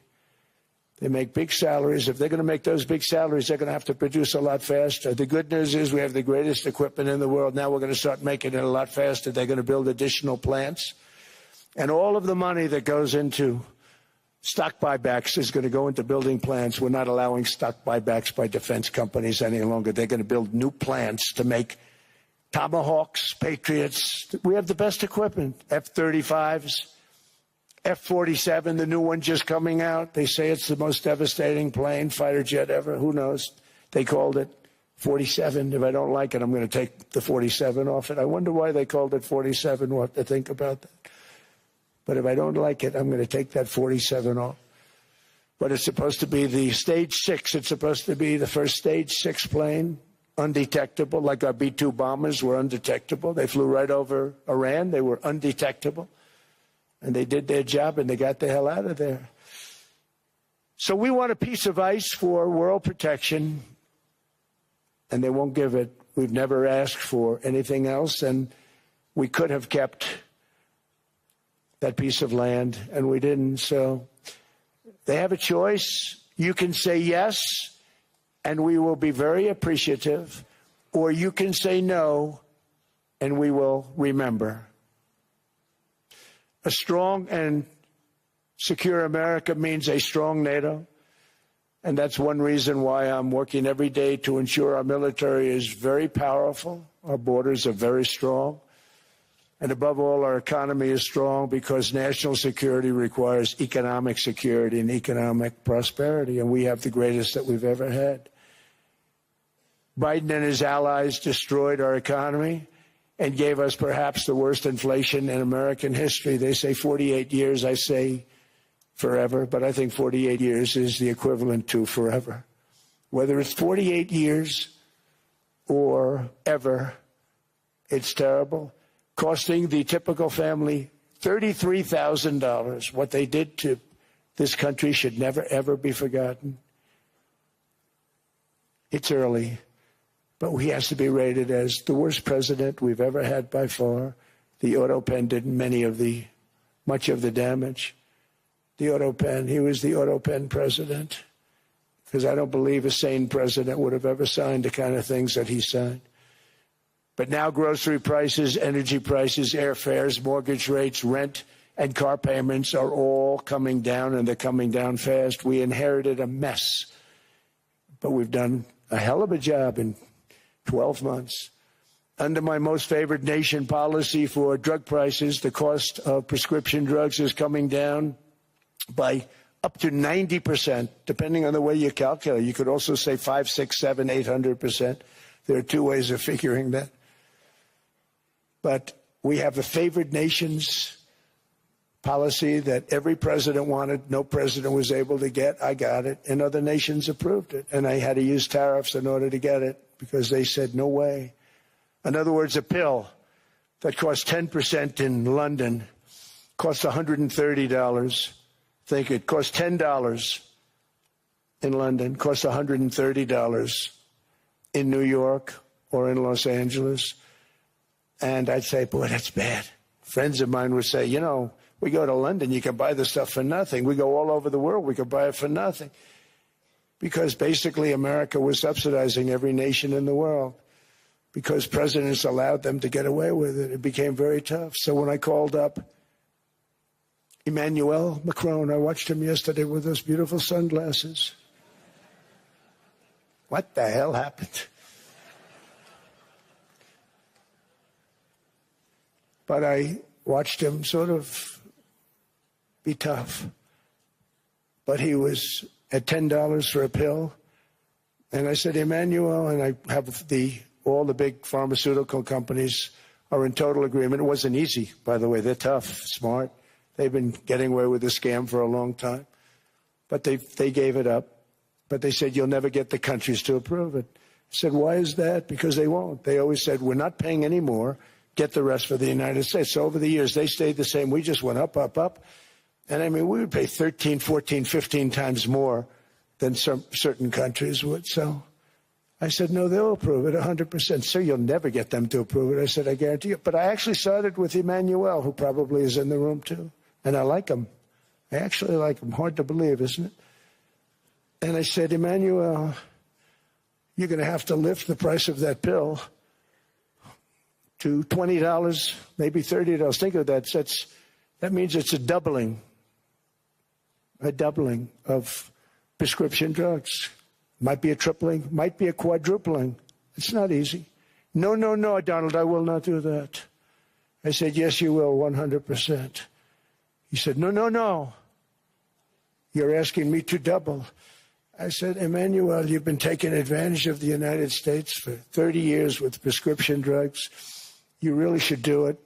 They make big salaries. If they're going to make those big salaries, they're going to have to produce a lot faster. The good news is we have the greatest equipment in the world. Now we're going to start making it a lot faster. They're going to build additional plants. And all of the money that goes into stock buybacks is going to go into building plants. We're not allowing stock buybacks by defense companies any longer. They're going to build new plants to make Tomahawks, Patriots. We have the best equipment, F-35s. F-47, the new one just coming out. They say it's the most devastating plane, fighter jet ever. Who knows? They called it 47. If I don't like it, I'm going to take the 47 off it. I wonder why they called it 47. We'll have to think about that. But if I don't like it, I'm going to take that 47 off. But it's supposed to be the Stage 6. It's supposed to be the first Stage 6 plane, undetectable, like our B-2 bombers were undetectable. They flew right over Iran. They were undetectable. And they did their job, and they got the hell out of there. So we want a piece of ice for world protection, and they won't give it. We've never asked for anything else, and we could have kept that piece of land, and we didn't. So they have a choice. You can say yes, and we will be very appreciative, or you can say no, and we will remember. A strong and secure America means a strong NATO, and that's one reason why I'm working every day to ensure our military is very powerful, our borders are very strong, and above all, our economy is strong because national security requires economic security and economic prosperity, and we have the greatest that we've ever had. Biden and his allies destroyed our economy, and gave us perhaps the worst inflation in American history. They say 48 years, I say forever, but I think 48 years is the equivalent to forever. Whether it's 48 years or ever, it's terrible, costing the typical family $33,000. What they did to this country should never, ever be forgotten. It's early, but he has to be rated as the worst president we've ever had by far. The auto pen did much of the damage. The auto pen, he was the auto pen president, because I don't believe a sane president would have ever signed the kind of things that he signed. But now grocery prices, energy prices, airfares, mortgage rates, rent, and car payments are all coming down, and they're coming down fast. We inherited a mess, but we've done a hell of a job in 12 months. Under my most favored nation policy for drug prices, the cost of prescription drugs is coming down by up to 90%, depending on the way you calculate. You could also say 5, 6, 7, 800%. There are two ways of figuring that. But we have the favored nations policy that every president wanted, no president was able to get. I got it, and other nations approved it. And I had to use tariffs in order to get it because they said, no way. In other words, a pill that costs 10% in London costs $130. Think it costs $10 in London, costs $130 in New York or in Los Angeles. And I'd say, boy, that's bad. Friends of mine would say, you know, we go to London, you can buy the stuff for nothing. We go all over the world, we can buy it for nothing. Because basically America was subsidizing every nation in the world because presidents allowed them to get away with it. It became very tough. So when I called up Emmanuel Macron, I watched him yesterday with those beautiful sunglasses. What the hell happened? But I watched him sort of be tough. But he was at $10 for a pill. And I said, Emmanuel, and I have all the big pharmaceutical companies are in total agreement. It wasn't easy, by the way. They're tough, smart. They've been getting away with the scam for a long time. But they gave it up. But they said, you'll never get the countries to approve it. I said, why is that? Because they won't. They always said, we're not paying any more. Get the rest for the United States. So over the years, they stayed the same. We just went up, up, up. And I mean, we would pay 13, 14, 15 times more than some certain countries would. So I said, no, they'll approve it 100%. So you'll never get them to approve it. I said, I guarantee you. But I actually started with Emmanuel, who probably is in the room too. And I like him. I actually like him. Hard to believe, isn't it? And I said, Emmanuel, you're going to have to lift the price of that pill to $20, maybe $30. Think of that. That means it's a doubling of prescription drugs. Might be a tripling, might be a quadrupling. It's not easy. No, no, no, Donald, I will not do that. I said, yes, you will, 100%. He said, no, no, no. You're asking me to double. I said, Emmanuel, you've been taking advantage of the United States for 30 years with prescription drugs. You really should do it,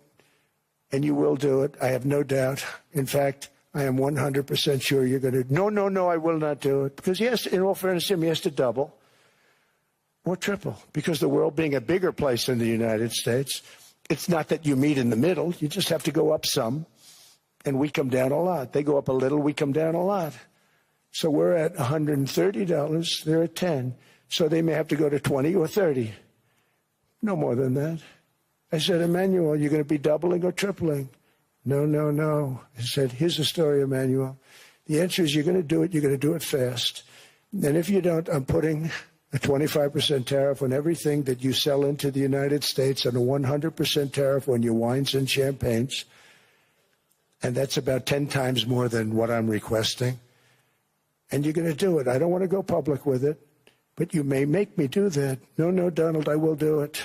and you will do it. I have no doubt. In fact, I am 100% sure you're going to. No, no, no, I will not do it. Because, yes, in all fairness to him, he has to double or triple. Because the world being a bigger place than the United States, it's not that you meet in the middle. You just have to go up some, and we come down a lot. They go up a little, we come down a lot. So we're at $130. They're at 10. So they may have to go to 20 or 30. No more than that. I said, Emmanuel, you're going to be doubling or tripling? No, no, no. I said, here's the story, Emmanuel. The answer is you're going to do it. You're going to do it fast. And if you don't, I'm putting a 25% tariff on everything that you sell into the United States and a 100% tariff on your wines and champagnes. And that's about 10 times more than what I'm requesting. And you're going to do it. I don't want to go public with it, but you may make me do that. No, no, Donald, I will do it.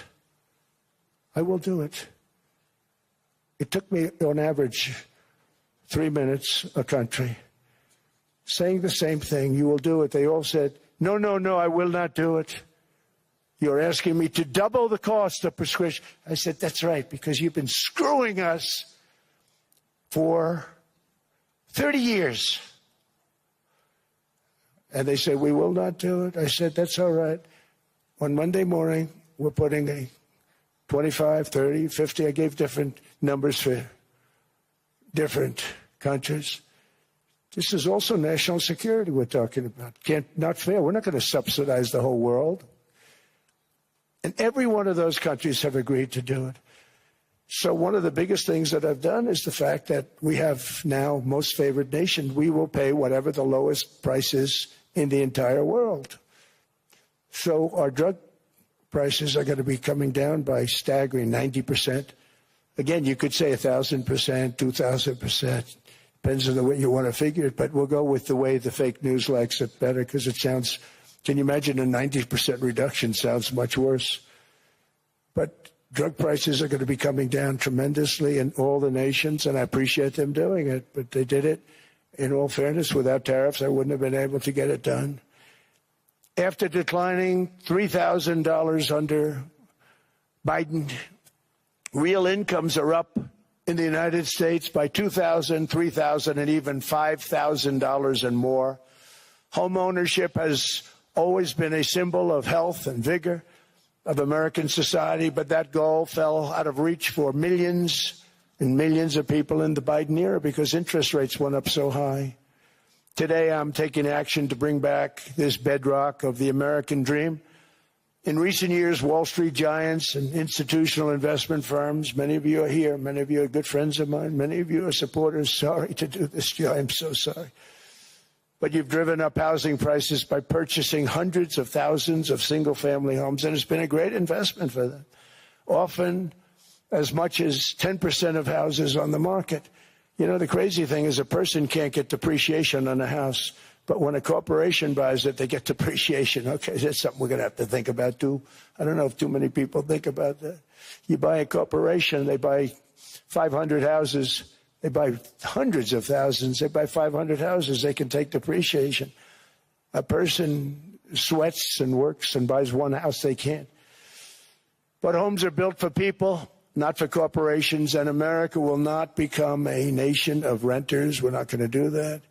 I will do it. It took me, on average, 3 minutes a country, saying the same thing. You will do it. They all said, no, no, no, I will not do it. You're asking me to double the cost of prescription. I said, that's right, because you've been screwing us for 30 years. And they said, we will not do it. I said, that's all right. On Monday morning, we're putting a 25, 30, 50. I gave different numbers for different countries. This is also national security we're talking about. Not fair. We're not going to subsidize the whole world. And every one of those countries have agreed to do it. So one of the biggest things that I've done is the fact that we have now most favored nation. We will pay whatever the lowest price is in the entire world. So our drug prices are going to be coming down by staggering 90%. Again, you could say 1,000%, 2,000%. Depends on the way you want to figure it, but we'll go with the way the fake news likes it better because it sounds, can you imagine a 90% reduction sounds much worse. But drug prices are going to be coming down tremendously in all the nations, and I appreciate them doing it, but they did it, in all fairness, without tariffs. I wouldn't have been able to get it done. After declining $3,000 under Biden, real incomes are up in the United States by $2,000, $3,000, and even $5,000 and more. Home ownership has always been a symbol of health and vigor of American society, but that goal fell out of reach for millions and millions of people in the Biden era because interest rates went up so high. Today, I'm taking action to bring back this bedrock of the American dream. In recent years, Wall Street giants and institutional investment firms, many of you are here, many of you are good friends of mine, many of you are supporters. Sorry to do this to you, I'm so sorry. But you've driven up housing prices by purchasing hundreds of thousands of single-family homes, and it's been a great investment for them. Often as much as 10% of houses on the market. You know, the crazy thing is a person can't get depreciation on a house. But when a corporation buys it, they get depreciation. Okay, that's something we're going to have to think about, too. I don't know if too many people think about that. You buy a corporation, they buy 500 houses. They buy hundreds of thousands. They buy 500 houses. They can take depreciation. A person sweats and works and buys one house, they can't. But homes are built for people, not for corporations, and America will not become a nation of renters. We're not going to do that.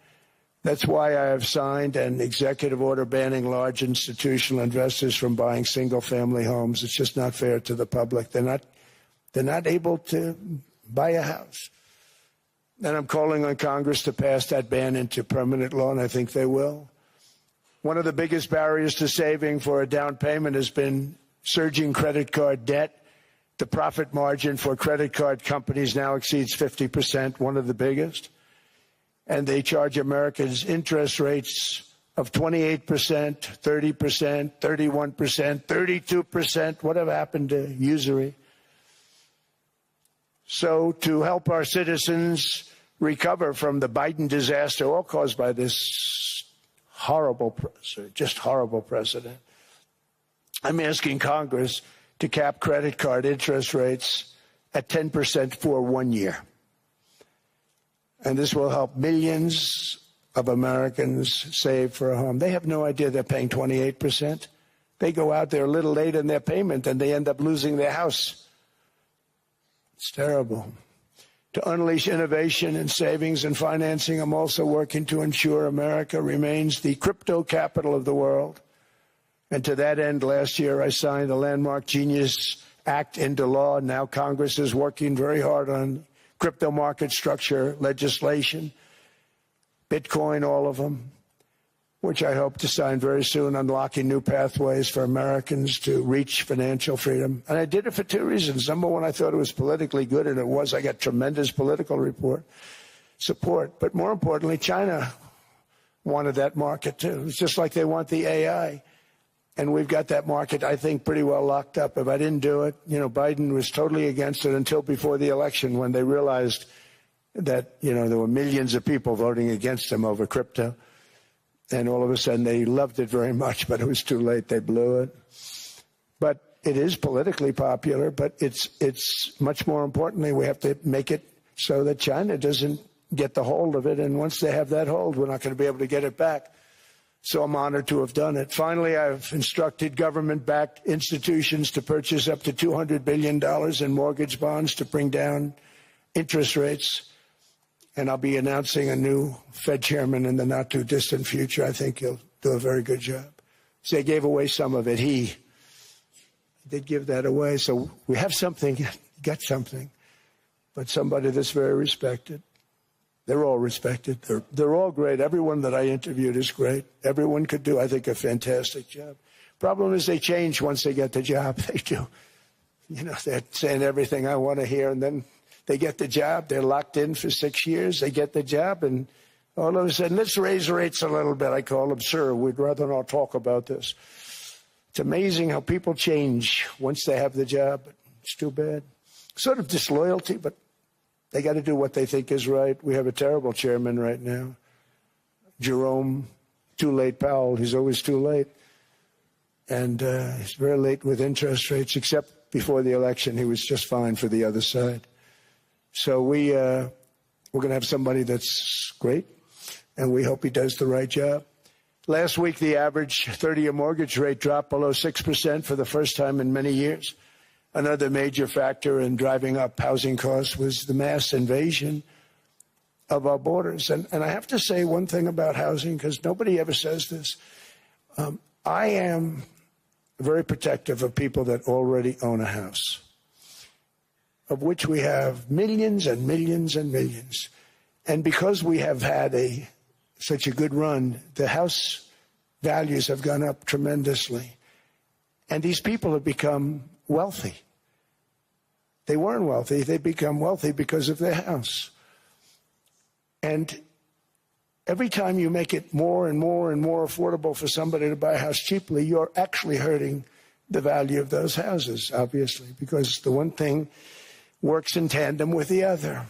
That's why I have signed an executive order banning large institutional investors from buying single-family homes. It's just not fair to the public. They're not able to buy a house. And I'm calling on Congress to pass that ban into permanent law, and I think they will. One of the biggest barriers to saving for a down payment has been surging credit card debt. The profit margin for credit card companies now exceeds 50%, one of the biggest. And they charge Americans interest rates of 28%, 30%, 31%, 32%. Whatever happened to usury? So to help our citizens recover from the Biden disaster, all caused by this horrible president, I'm asking Congress to cap credit card interest rates at 10% for 1 year. And this will help millions of Americans save for a home. They have no idea they're paying 28%. They go out there a little late in their payment and they end up losing their house. It's terrible. To unleash innovation in savings and financing, I'm also working to ensure America remains the crypto capital of the world. And to that end, last year I signed the landmark Genius Act into law. Now Congress is working very hard on crypto market structure legislation, Bitcoin, all of them, which I hope to sign very soon, unlocking new pathways for Americans to reach financial freedom. And I did it for two reasons. Number one, I thought it was politically good, and it was. I got tremendous political support. But more importantly, China wanted that market, too. It's just like they want the AI. And we've got that market, I think, pretty well locked up. If I didn't do it, Biden was totally against it until before the election when they realized that, there were millions of people voting against him over crypto. And all of a sudden they loved it very much, but it was too late. They blew it. But it is politically popular, but it's much more importantly, we have to make it so that China doesn't get the hold of it. And once they have that hold, we're not going to be able to get it back. So I'm honored to have done it. Finally, I've instructed government-backed institutions to purchase up to $200 billion in mortgage bonds to bring down interest rates. And I'll be announcing a new Fed chairman in the not-too-distant future. I think he'll do a very good job. So they gave away some of it. He did give that away. So we have something, got something, but somebody that's very respected. They're all respected. They're all great. Everyone that I interviewed is great. Everyone could do, I think, a fantastic job. Problem is they change once they get the job. They do. You know, they're saying everything I want to hear, and then they get the job. They're locked in for 6 years. They get the job, and all of a sudden, let's raise rates a little bit. I call them, sir, we'd rather not talk about this. It's amazing how people change once they have the job. It's too bad. Sort of disloyalty, but they got to do what they think is right. We have a terrible chairman right now. Jerome, too late Powell. He's always too late. And he's very late with interest rates, except before the election. He was just fine for the other side. So we're going to have somebody that's great, and we hope he does the right job. Last week, the average 30-year mortgage rate dropped below 6% for the first time in many years. Another major factor in driving up housing costs was the mass invasion of our borders. And I have to say one thing about housing, because nobody ever says this. I am very protective of people that already own a house, of which we have millions and millions and millions. And because we have had such a good run, the house values have gone up tremendously. And these people have become wealthy. They weren't wealthy. They become wealthy because of their house. And every time you make it more and more and more affordable for somebody to buy a house cheaply, you're actually hurting the value of those houses, obviously, because the one thing works in tandem with the other.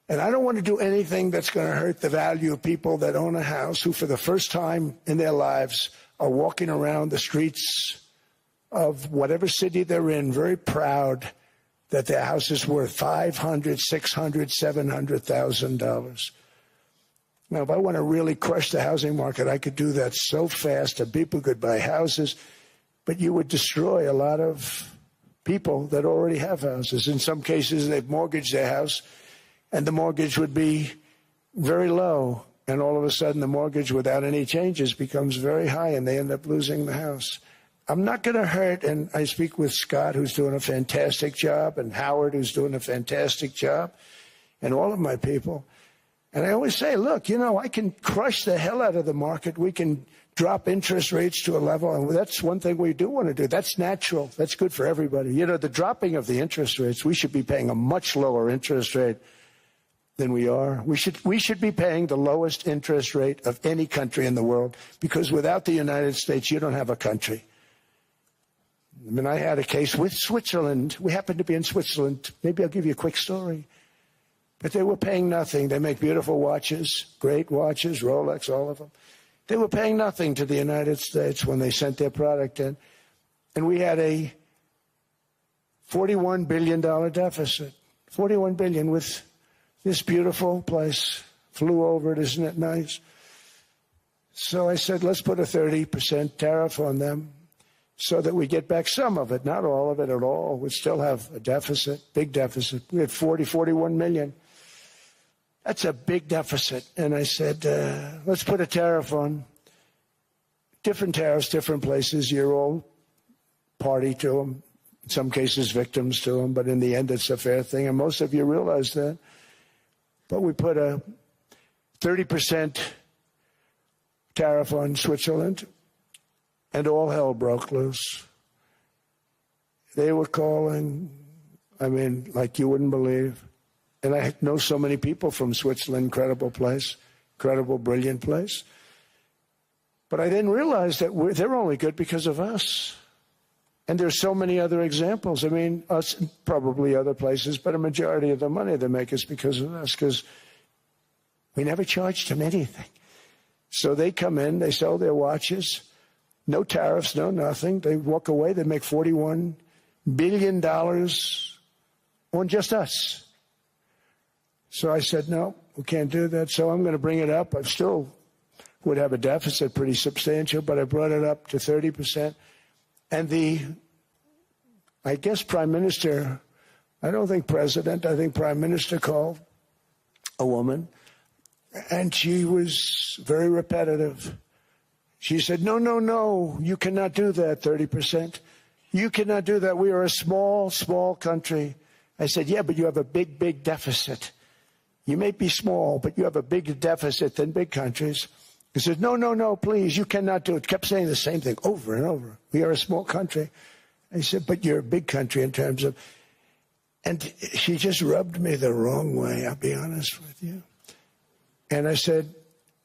And I don't want to do anything that's going to hurt the value of people that own a house who, for the first time in their lives, are walking around the streets of whatever city they're in, very proud that their house is worth $500,000, $600,000, $700,000. Now, if I want to really crush the housing market, I could do that so fast that people could buy houses, but you would destroy a lot of people that already have houses. In some cases, they've mortgaged their house, and the mortgage would be very low, and all of a sudden the mortgage without any changes becomes very high, and they end up losing the house. I'm not going to hurt, and I speak with Scott, who's doing a fantastic job, and Howard, who's doing a fantastic job, and all of my people. And I always say, look, you know, I can crush the hell out of the market. We can drop interest rates to a level, and that's one thing we do want to do. That's natural. That's good for everybody. You know, the dropping of the interest rates, we should be paying a much lower interest rate than we are. We should be paying the lowest interest rate of any country in the world, because without the United States, you don't have a country. I mean, I had a case with Switzerland. We happened to be in Switzerland. Maybe I'll give you a quick story. But they were paying nothing. They make beautiful watches, great watches, Rolex, all of them. They were paying nothing to the United States when they sent their product in. And we had a $41 billion deficit. $41 billion with this beautiful place. Flew over it, isn't it nice? So I said, let's put a 30% tariff on them so that we get back some of it, not all of it at all. We still have a deficit, big deficit. We had 41 million. That's a big deficit. And I said, let's put a tariff on. Different tariffs, different places. You're all party to them. In some cases, victims to them. But in the end, it's a fair thing. And most of you realize that. But we put a 30% tariff on Switzerland, and all hell broke loose. They were calling, I mean, like you wouldn't believe. And I know so many people from Switzerland, incredible place, incredible, brilliant place. But I didn't realize that they're only good because of us. And there's so many other examples. I mean, us, probably other places, but a majority of the money they make is because of us, because we never charged them anything. So they come in, they sell their watches, no tariffs, no nothing. They walk away, they make $41 billion on just us. So I said, no, we can't do that. So I'm going to bring it up. I've still would have a deficit pretty substantial, but I brought it up to 30%. And I guess Prime Minister, I don't think President, I think Prime Minister called a woman, and she was very repetitive. She said, no, you cannot do that, 30%. You cannot do that. We are a small, small country. I said, yeah, but you have a big, big deficit. You may be small, but you have a bigger deficit than big countries. He said, no, please, you cannot do it. Kept saying the same thing over and over. We are a small country. I said, but you're a big country in terms of... And she just rubbed me the wrong way, I'll be honest with you. And I said,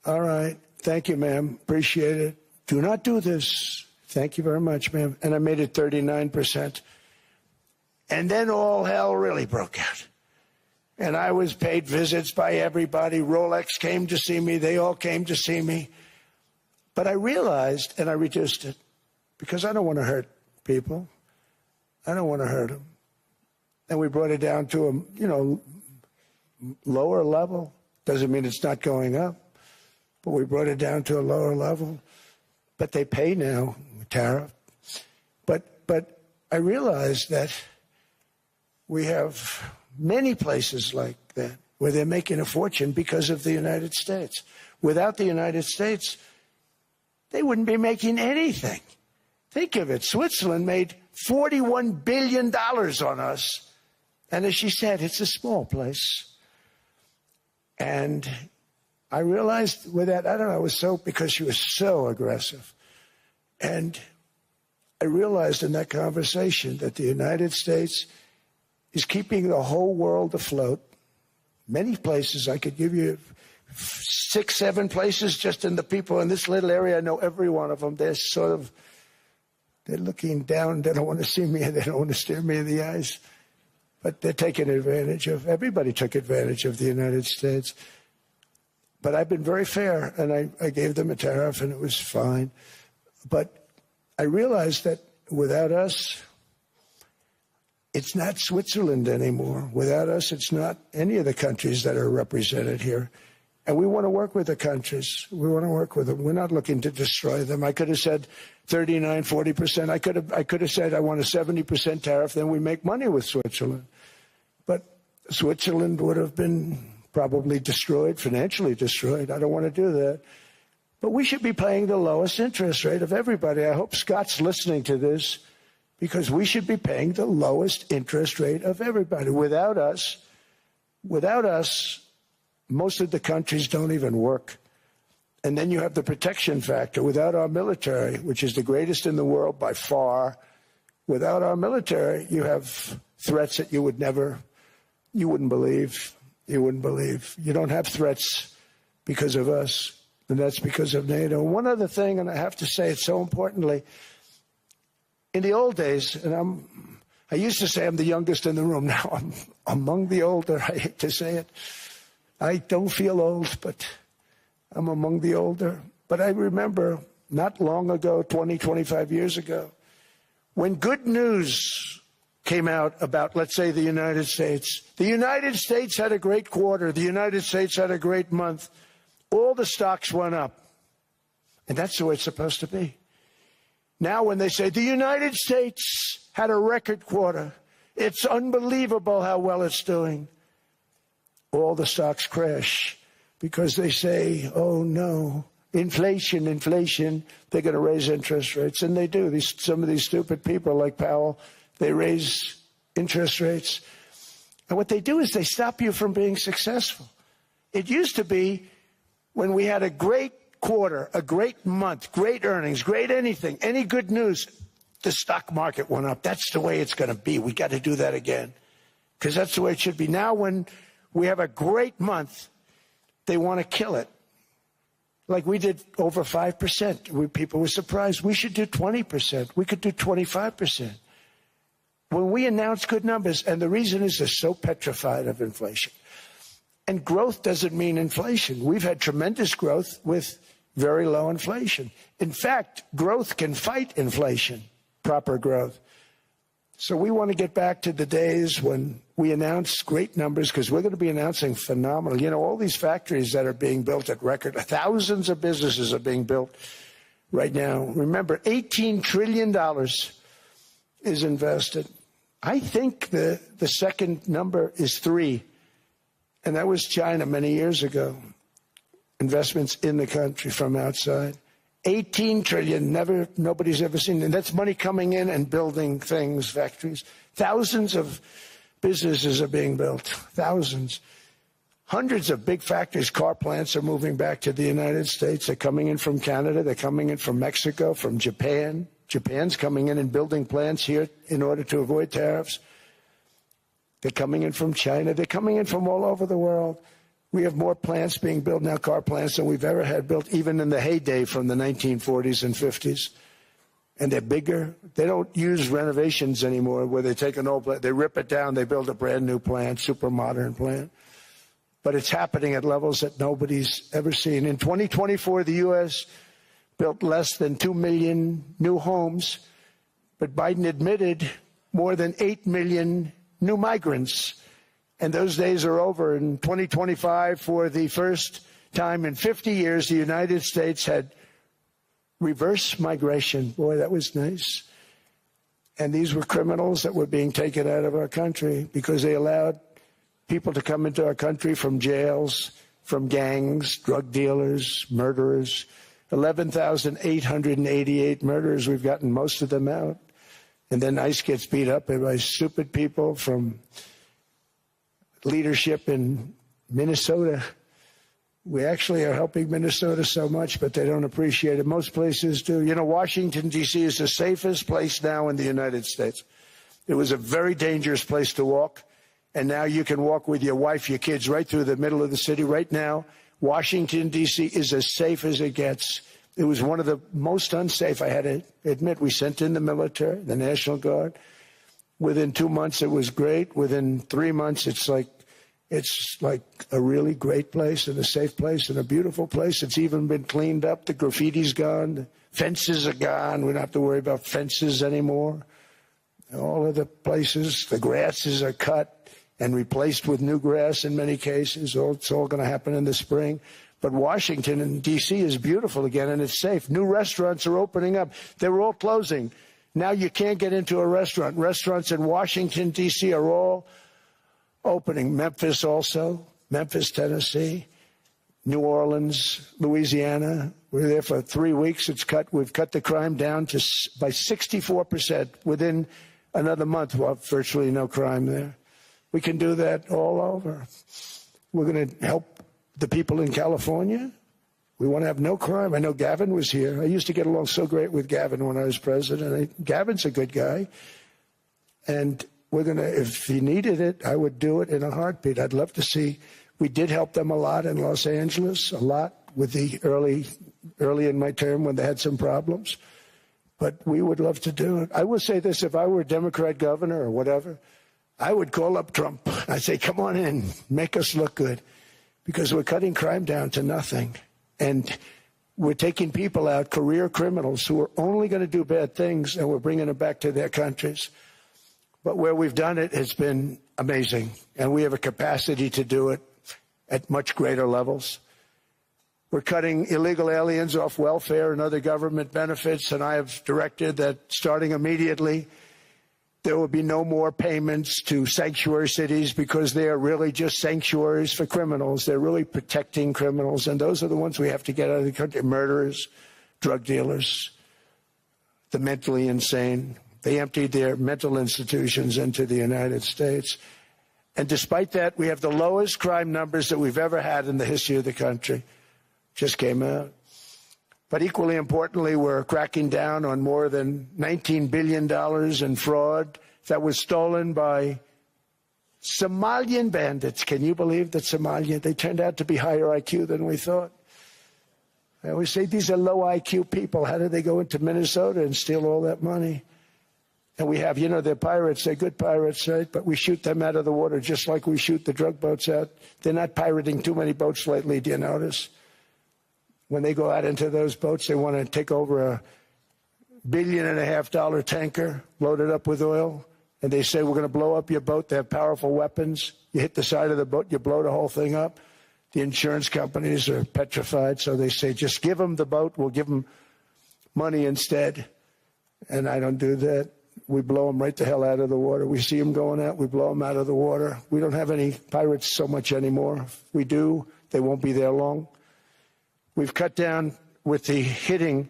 all right, thank you, ma'am, appreciate it. Do not do this. Thank you very much, ma'am. And I made it 39%. And then all hell really broke out. And I was paid visits by everybody. Rolex came to see me. They all came to see me. But I realized, and I reduced it, because I don't want to hurt people. I don't want to hurt them. And we brought it down to a, lower level. Doesn't mean it's not going up. But we brought it down to a lower level. But they pay now, tariff. But I realized that we have many places like that where they're making a fortune because of the United States. Without the United States, they wouldn't be making anything. Think of it. Switzerland made $41 billion on us. And as she said, it's a small place. And I realized with that, I don't know, it was so, because she was so aggressive. And I realized in that conversation that the United States is keeping the whole world afloat. Many places, I could give you 6, 7 places just in the people in this little area. I know every one of them. They're looking down. They don't want to see me, and they don't want to stare me in the eyes. But they're taking advantage of, everybody took advantage of the United States. But I've been very fair, and I gave them a tariff, and it was fine. But I realized that without us, it's not Switzerland anymore. Without us, it's not any of the countries that are represented here. And we want to work with the countries. We want to work with them. We're not looking to destroy them. I could have said 39, 40%. I could have said I want a 70% tariff, then we make money with Switzerland. But Switzerland would have been probably destroyed, financially destroyed. I don't want to do that. But we should be paying the lowest interest rate of everybody. I hope Scott's listening to this, because we should be paying the lowest interest rate of everybody. Without us, most of the countries don't even work. And then you have the protection factor. Without our military, which is the greatest in the world by far, without our military, you have threats that you wouldn't believe. You wouldn't believe. You don't have threats because of us, and that's because of NATO. One other thing, and I have to say it so importantly, in the old days, and I used to say I'm the youngest in the room. Now I'm among the older. I hate to say it. I don't feel old, but I'm among the older. But I remember not long ago, 20, 25 years ago, when good news came out about, let's say, the United States. The United States had a great quarter. The United States had a great month. All the stocks went up. And that's the way it's supposed to be. Now when they say the United States had a record quarter, it's unbelievable how well it's doing, all the stocks crash because they say, oh no, inflation, they're going to raise interest rates. And they do. Some of these stupid people like Powell, they raise interest rates. And what they do is they stop you from being successful. It used to be when we had a great quarter, a great month, great earnings, great anything, any good news, the stock market went up. That's the way it's going to be. We got to do that again because that's the way it should be. Now when we have a great month, they want to kill it. Like we did over 5%. People were surprised. We should do 20%. We could do 25%. When we announce good numbers, and the reason is they're so petrified of inflation. And growth doesn't mean inflation. We've had tremendous growth with very low inflation. In fact, growth can fight inflation, proper growth. So we want to get back to the days when we announced great numbers because we're going to be announcing phenomenal. You know, all these factories that are being built at record, thousands of businesses are being built right now. Remember, $18 trillion is invested. I think the second number is 3, and that was China many years ago. Investments in the country from outside. 18 trillion, nobody's ever seen. And that's money coming in and building things, factories. Thousands of businesses are being built, thousands. Hundreds of big factories, car plants are moving back to the United States. They're coming in from Canada. They're coming in from Mexico, from Japan. Japan's coming in and building plants here in order to avoid tariffs. They're coming in from China. They're coming in from all over the world. We have more plants being built now, car plants, than we've ever had built, even in the heyday from the 1940s and 50s. And they're bigger. They don't use renovations anymore where they take an old plant, they rip it down, they build a brand new plant, super modern plant. But it's happening at levels that nobody's ever seen. In 2024, the U.S. built less than 2 million new homes, but Biden admitted more than 8 million new migrants. And those days are over. In 2025, for the first time in 50 years, the United States had reverse migration. Boy, that was nice. And these were criminals that were being taken out of our country because they allowed people to come into our country from jails, from gangs, drug dealers, murderers. 11,888 murderers. We've gotten most of them out. And then ICE gets beat up by stupid people from leadership in Minnesota. We actually are helping Minnesota so much, but they don't appreciate it. Most places do. You know, Washington, D.C. is the safest place now in the United States. It was a very dangerous place to walk, and now you can walk with your wife, your kids, right through the middle of the city. Right now, Washington, D.C. is as safe as it gets. It was one of the most unsafe, I had to admit. We sent in the military, the National Guard. Within 2 months, it was great. Within 3 months, it's like a really great place and a safe place and a beautiful place. It's even been cleaned up. The graffiti's gone. The fences are gone. We don't have to worry about fences anymore. All of the places, the grasses are cut and replaced with new grass in many cases. It's all going to happen in the spring. But Washington and D.C. is beautiful again, and it's safe. New restaurants are opening up. They were all closing. Now you can't get into a restaurant. Restaurants in Washington, D.C. are all opening. Memphis also, Memphis, Tennessee, New Orleans, Louisiana. We're there for 3 weeks. We've cut the crime down by 64%. Within another month, we'll have virtually no crime there. We can do that all over. We're going to help the people in California. We want to have no crime. I know Gavin was here. I used to get along so great with Gavin when I was president. Gavin's a good guy. And we're going to, if he needed it, I would do it in a heartbeat. I'd love to see. We did help them a lot in Los Angeles, a lot with the early in my term when they had some problems. But we would love to do it. I will say this, if I were a Democrat governor or whatever, I would call up Trump. I'd say, come on in, make us look good, because we're cutting crime down to nothing. And we're taking people out, career criminals who are only going to do bad things, and we're bringing them back to their countries. But where we've done it has been amazing, and we have a capacity to do it at much greater levels. We're cutting illegal aliens off welfare and other government benefits, and I have directed that starting immediately, there will be no more payments to sanctuary cities because they are really just sanctuaries for criminals. They're really protecting criminals, and those are the ones we have to get out of the country. Murderers, drug dealers, the mentally insane. They emptied their mental institutions into the United States. And despite that, we have the lowest crime numbers that we've ever had in the history of the country. Just came out. But equally importantly, we're cracking down on more than $19 billion in fraud that was stolen by Somalian bandits. Can you believe that Somalian? They turned out to be higher IQ than we thought. I always say these are low IQ people. How did they go into Minnesota and steal all that money? And we have, they're pirates. They're good pirates, right? But we shoot them out of the water just like we shoot the drug boats out. They're not pirating too many boats lately, do you notice? When they go out into those boats, they want to take over a $1.5 billion tanker loaded up with oil, and they say, we're going to blow up your boat. They have powerful weapons. You hit the side of the boat, you blow the whole thing up. The insurance companies are petrified, so they say, just give them the boat. We'll give them money instead. And I don't do that. We blow them right the hell out of the water. We see them going out, we blow them out of the water. We don't have any pirates so much anymore. If we do, they won't be there long. We've cut down with the hitting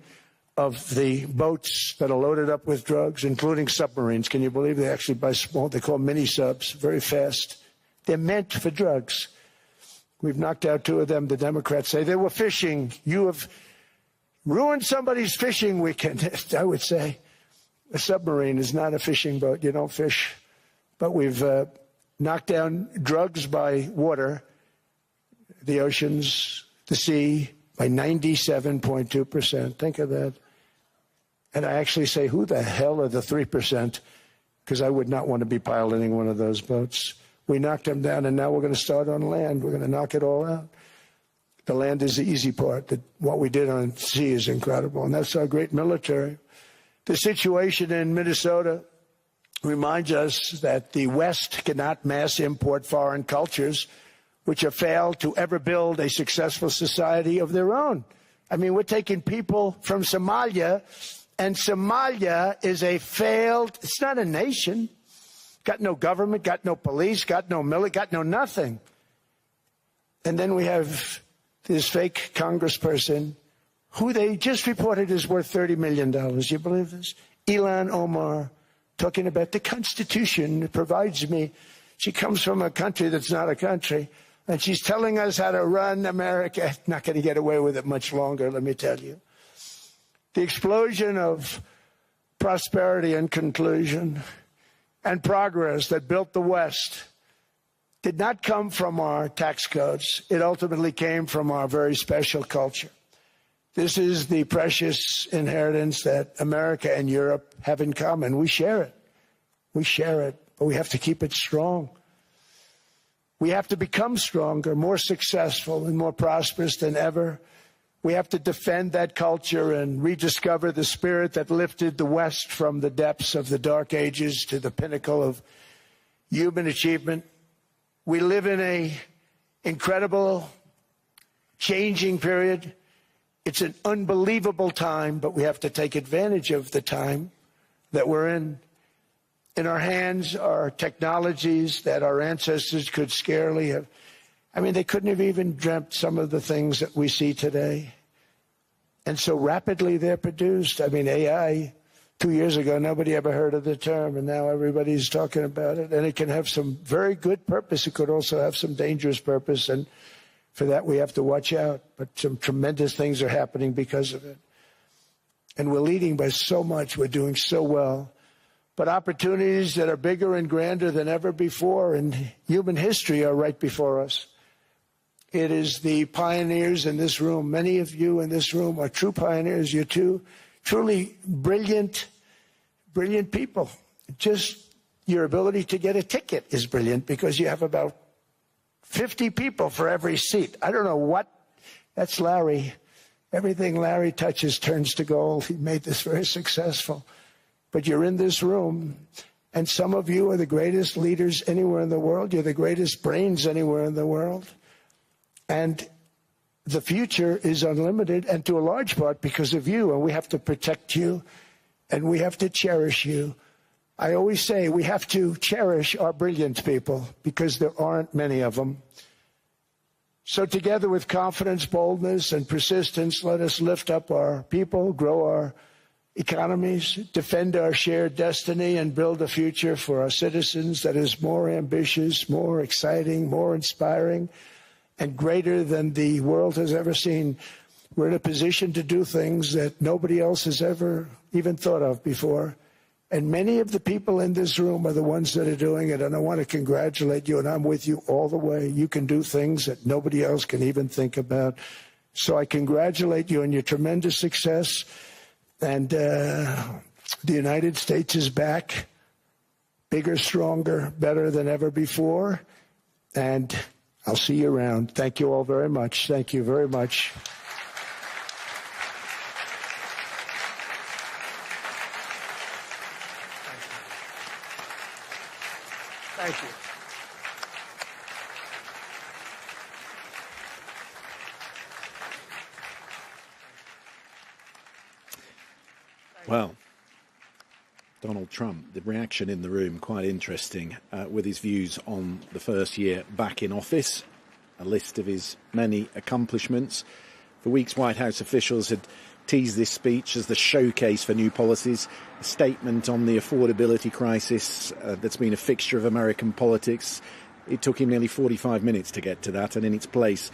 of the boats that are loaded up with drugs, including submarines. Can you believe they actually buy small, they call them mini subs, very fast. They're meant for drugs. We've knocked out 2 of them. The Democrats say they were fishing. You have ruined somebody's fishing weekend, I would say. A submarine is not a fishing boat. You don't fish. But we've knocked down drugs by water, the oceans, the sea, by 97.2%. Think of that. And I actually say, who the hell are the 3%? Because I would not want to be piloting one of those boats. We knocked them down, and now we're going to start on land. We're going to knock it all out. The land is the easy part. What we did on sea is incredible, and that's our great military. The situation in Minnesota reminds us that the West cannot mass import foreign cultures which have failed to ever build a successful society of their own. I mean, we're taking people from Somalia, and Somalia is a failed, it's not a nation. Got no government, got no police, got no military, got no nothing. And then we have this fake congressperson who they just reported is worth $30 million. You believe this? Ilhan Omar, talking about the Constitution provides me. She comes from a country that's not a country, and she's telling us how to run America. Not going to get away with it much longer, let me tell you. The explosion of prosperity and conclusion and progress that built the West did not come from our tax codes. It ultimately came from our very special culture. This is the precious inheritance that America and Europe have in common. We share it. We share it, but we have to keep it strong. We have to become stronger, more successful, and more prosperous than ever. We have to defend that culture and rediscover the spirit that lifted the West from the depths of the Dark Ages to the pinnacle of human achievement. We live in an incredible, changing period. It's an unbelievable time, but we have to take advantage of the time that we're in. In our hands are technologies that our ancestors could scarcely have. I mean, they couldn't have even dreamt some of the things that we see today. And so rapidly they're produced. I mean, AI, 2 years ago, nobody ever heard of the term, and now everybody's talking about it. And it can have some very good purpose. It could also have some dangerous purpose, and for that we have to watch out. But some tremendous things are happening because of it. And we're leading by so much. We're doing so well. But opportunities that are bigger and grander than ever before in human history are right before us. It is the pioneers in this room. Many of you in this room are true pioneers. You're truly brilliant people. Just your ability to get a ticket is brilliant because you have about 50 people for every seat. I don't know what. That's Larry. Everything Larry touches turns to gold. He made this very successful. But you're in this room, and some of you are the greatest leaders anywhere in the world. You're the greatest brains anywhere in the world. And the future is unlimited, and to a large part because of you, and we have to protect you, and we have to cherish you. I always say we have to cherish our brilliant people because there aren't many of them. So together with confidence, boldness, and persistence, let us lift up our people, grow our economies, defend our shared destiny, and build a future for our citizens that is more ambitious, more exciting, more inspiring, and greater than the world has ever seen. We're in a position to do things that nobody else has ever even thought of before. And many of the people in this room are the ones that are doing it. And I want to congratulate you, and I'm with you all the way. You can do things that nobody else can even think about. So I congratulate you on your tremendous success. And the United States is back, bigger, stronger, better than ever before. And I'll see you around. Thank you all very much. Thank you very much. Thank you. Well, Donald Trump, the reaction in the room, quite interesting, with his views on the first year back in office, a list of his many accomplishments. For weeks, White House officials had teased this speech as the showcase for new policies, a statement on the affordability crisis that's been a fixture of American politics. It took him nearly 45 minutes to get to that, and in its place,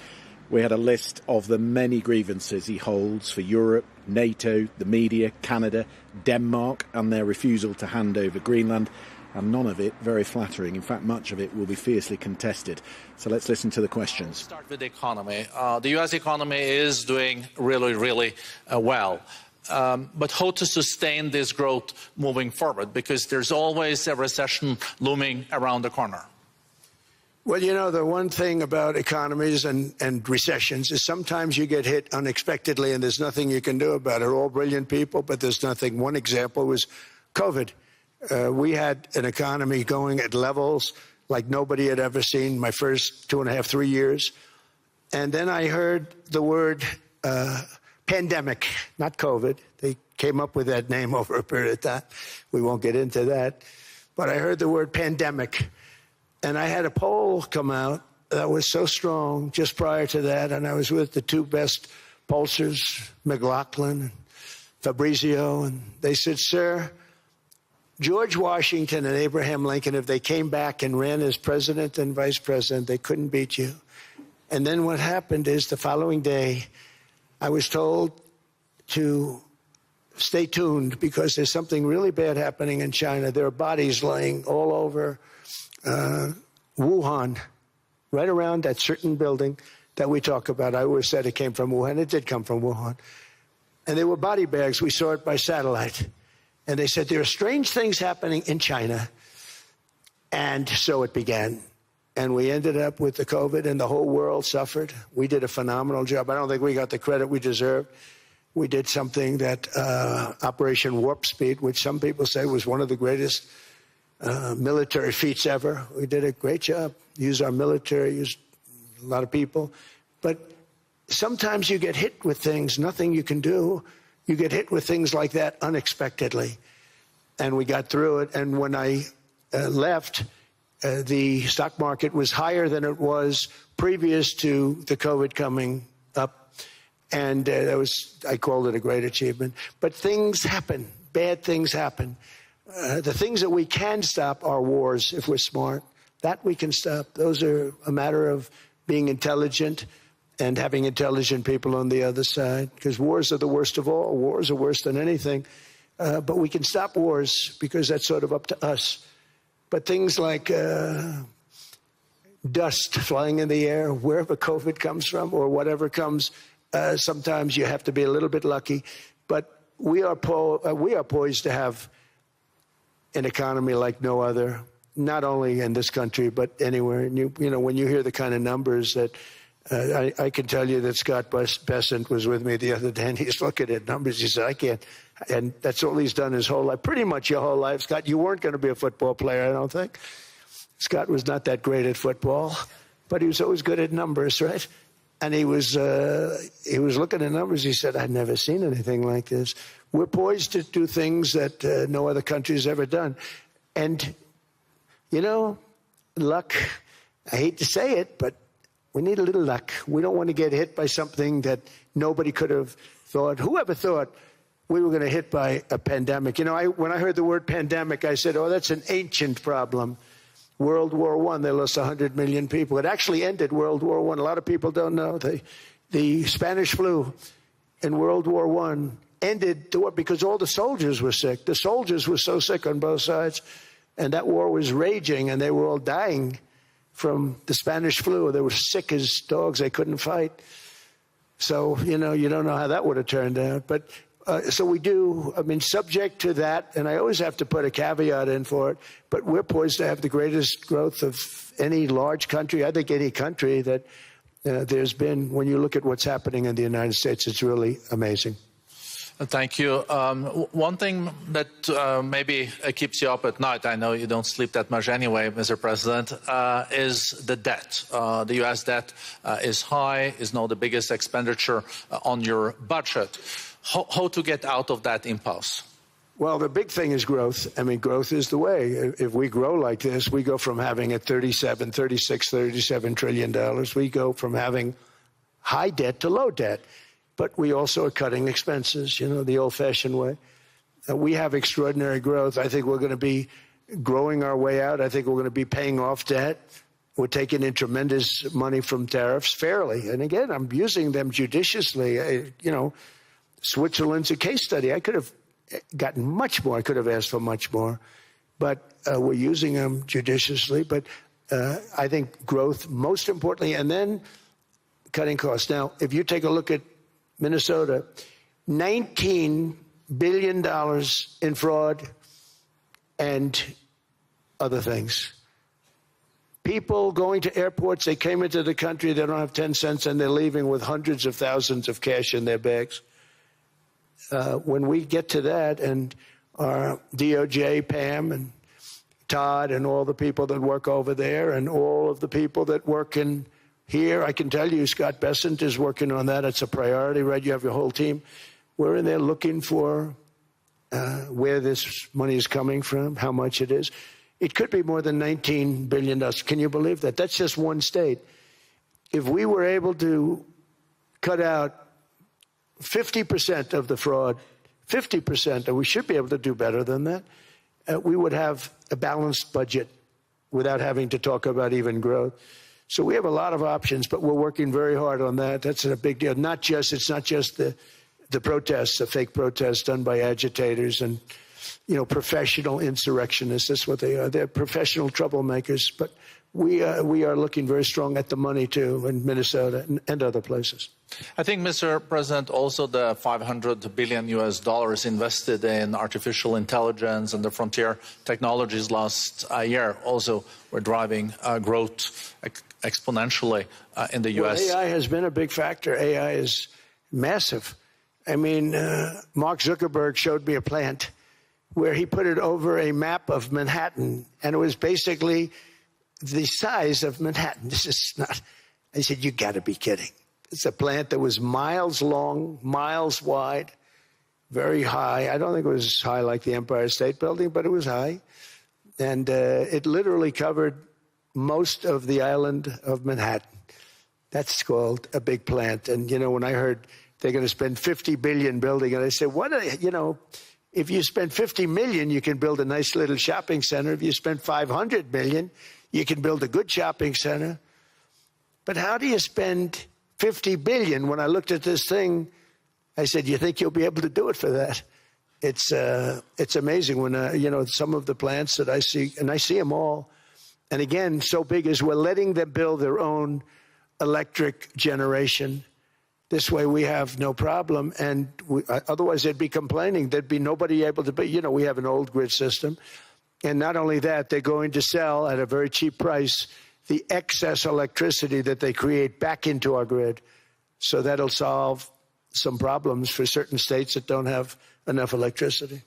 we had a list of the many grievances he holds for Europe, NATO, the media, Canada, Denmark, and their refusal to hand over Greenland. And none of it very flattering. In fact, much of it will be fiercely contested. So let's listen to the questions. Start with the economy. The U.S. economy is doing really, really well. But how to sustain this growth moving forward? Because there's always a recession looming around the corner. Well, you know, the one thing about economies and recessions is sometimes you get hit unexpectedly and there's nothing you can do about it. All brilliant people, but there's nothing. One example was COVID. We had an economy going at levels like nobody had ever seen my first 2.5, 3 years. And then I heard the word pandemic, not COVID. They came up with that name over a period of time. We won't get into that. But I heard the word pandemic. And I had a poll come out that was so strong just prior to that. And I was with the two best pollsters, McLaughlin and Fabrizio. And they said, sir, George Washington and Abraham Lincoln, if they came back and ran as president and vice president, they couldn't beat you. And then what happened is the following day, I was told to stay tuned because there's something really bad happening in China. There are bodies laying all over Wuhan, right around that certain building that we talk about. I always said it came from Wuhan. It did come from Wuhan. And they were body bags. We saw it by satellite. And they said, there are strange things happening in China. And so it began. And we ended up with the COVID, and the whole world suffered. We did a phenomenal job. I don't think we got the credit we deserved. We did something that Operation Warp Speed, which some people say was one of the greatest military feats ever. We did a great job. Used our military, used a lot of people. But sometimes you get hit with things, nothing you can do. You get hit with things like that unexpectedly. And we got through it. And when I left, the stock market was higher than it was previous to the COVID coming up. And that was, I called it a great achievement. But things happen. Bad things happen. The things that we can stop are wars if we're smart. That we can stop. Those are a matter of being intelligent and having intelligent people on the other side, because wars are the worst of all. Wars are worse than anything. But we can stop wars because that's sort of up to us. But things like dust flying in the air, wherever COVID comes from or whatever comes, sometimes you have to be a little bit lucky. But we are poised to have an economy like no other, not only in this country, but anywhere. And you know, when you hear the kind of numbers that I can tell you that Scott Bessent was with me the other day, and he's looking at numbers. He said, I can't. And that's all he's done his whole life, pretty much your whole life. Scott, you weren't going to be a football player, I don't think. Scott was not that great at football, but he was always good at numbers, right? And he was looking at numbers. He said, I've never seen anything like this. We're poised to do things that no other country has ever done. And, you know, luck, I hate to say it, but we need a little luck. We don't want to get hit by something that nobody could have thought. Whoever thought we were going to hit by a pandemic? You know, when I heard the word pandemic, I said, oh, that's an ancient problem. World War I, they lost 100 million people. It actually ended World War I. A lot of people don't know. The Spanish flu in World War I ended the war because all the soldiers were sick. The soldiers were so sick on both sides, and that war was raging, and they were all dying from the Spanish flu. They were sick as dogs. They couldn't fight. So, you know, you don't know how that would have turned out. But so we do, I mean, subject to that, and I always have to put a caveat in for it, but we're poised to have the greatest growth of any large country, I think any country that there's been. When you look at what's happening in the United States, it's really amazing. Thank you. One thing that maybe keeps you up at night, I know you don't sleep that much anyway, Mr. President, is the debt. The U.S. debt is high, is now the biggest expenditure on your budget. How to get out of that impasse? Well, the big thing is growth. I mean, growth is the way. If we grow like this, we go from having at $37 trillion. We go from having high debt to low debt. But we also are cutting expenses, the old-fashioned way. We have extraordinary growth. I think we're going to be growing our way out. I think we're going to be paying off debt. We're taking in tremendous money from tariffs fairly. And again, I'm using them judiciously. Switzerland's a case study. I could have gotten much more. I could have asked for much more. But we're using them judiciously. But I think growth, most importantly, and then cutting costs. Now, if you take a look at Minnesota, $19 billion in fraud and other things. People going to airports, they came into the country, they don't have 10 cents, and they're leaving with hundreds of thousands of cash in their bags. When we get to that, and our DOJ, Pam, and Todd, and all the people that work over there, and all of the people that work in here, I can tell you, Scott Bessent is working on that. It's a priority, right? You have your whole team. We're in there looking for where this money is coming from, how much it is. It could be more than $19 billion. Can you believe that? That's just one state. If we were able to cut out 50% of the fraud, 50%, and we should be able to do better than that, we would have a balanced budget without having to talk about even growth. So we have a lot of options, but we're working very hard on that. That's a big deal. It's not just the protests, the fake protests done by agitators and, professional insurrectionists. That's what they are. They're professional troublemakers. But we are looking very strong at the money, too, in Minnesota and other places. I think, Mr. President, also the $500 billion invested in artificial intelligence and the frontier technologies last year also were driving growth exponentially in the U.S. Well, AI has been a big factor. AI is massive. I mean, Mark Zuckerberg showed me a plant where he put it over a map of Manhattan, and it was basically the size of Manhattan. This is not, I said, you got to be kidding. It's a plant that was miles long, miles wide, very high. I don't think it was high like the Empire State Building, but it was high. And it literally covered most of the island of Manhattan. That's called a big plant. And, when I heard they're going to spend $50 billion building it, I said, if you spend $50 million, you can build a nice little shopping center. If you spend $500 million, you can build a good shopping center. But how do you spend $50 billion? When I looked at this thing, I said, you think you'll be able to do it for that? It's amazing when, some of the plants that I see, and I see them all, and again, so big is we're letting them build their own electric generation. This way we have no problem, and otherwise they'd be complaining. There'd be nobody able to be, we have an old grid system. And not only that, they're going to sell at a very cheap price the excess electricity that they create back into our grid. So that'll solve some problems for certain states that don't have enough electricity.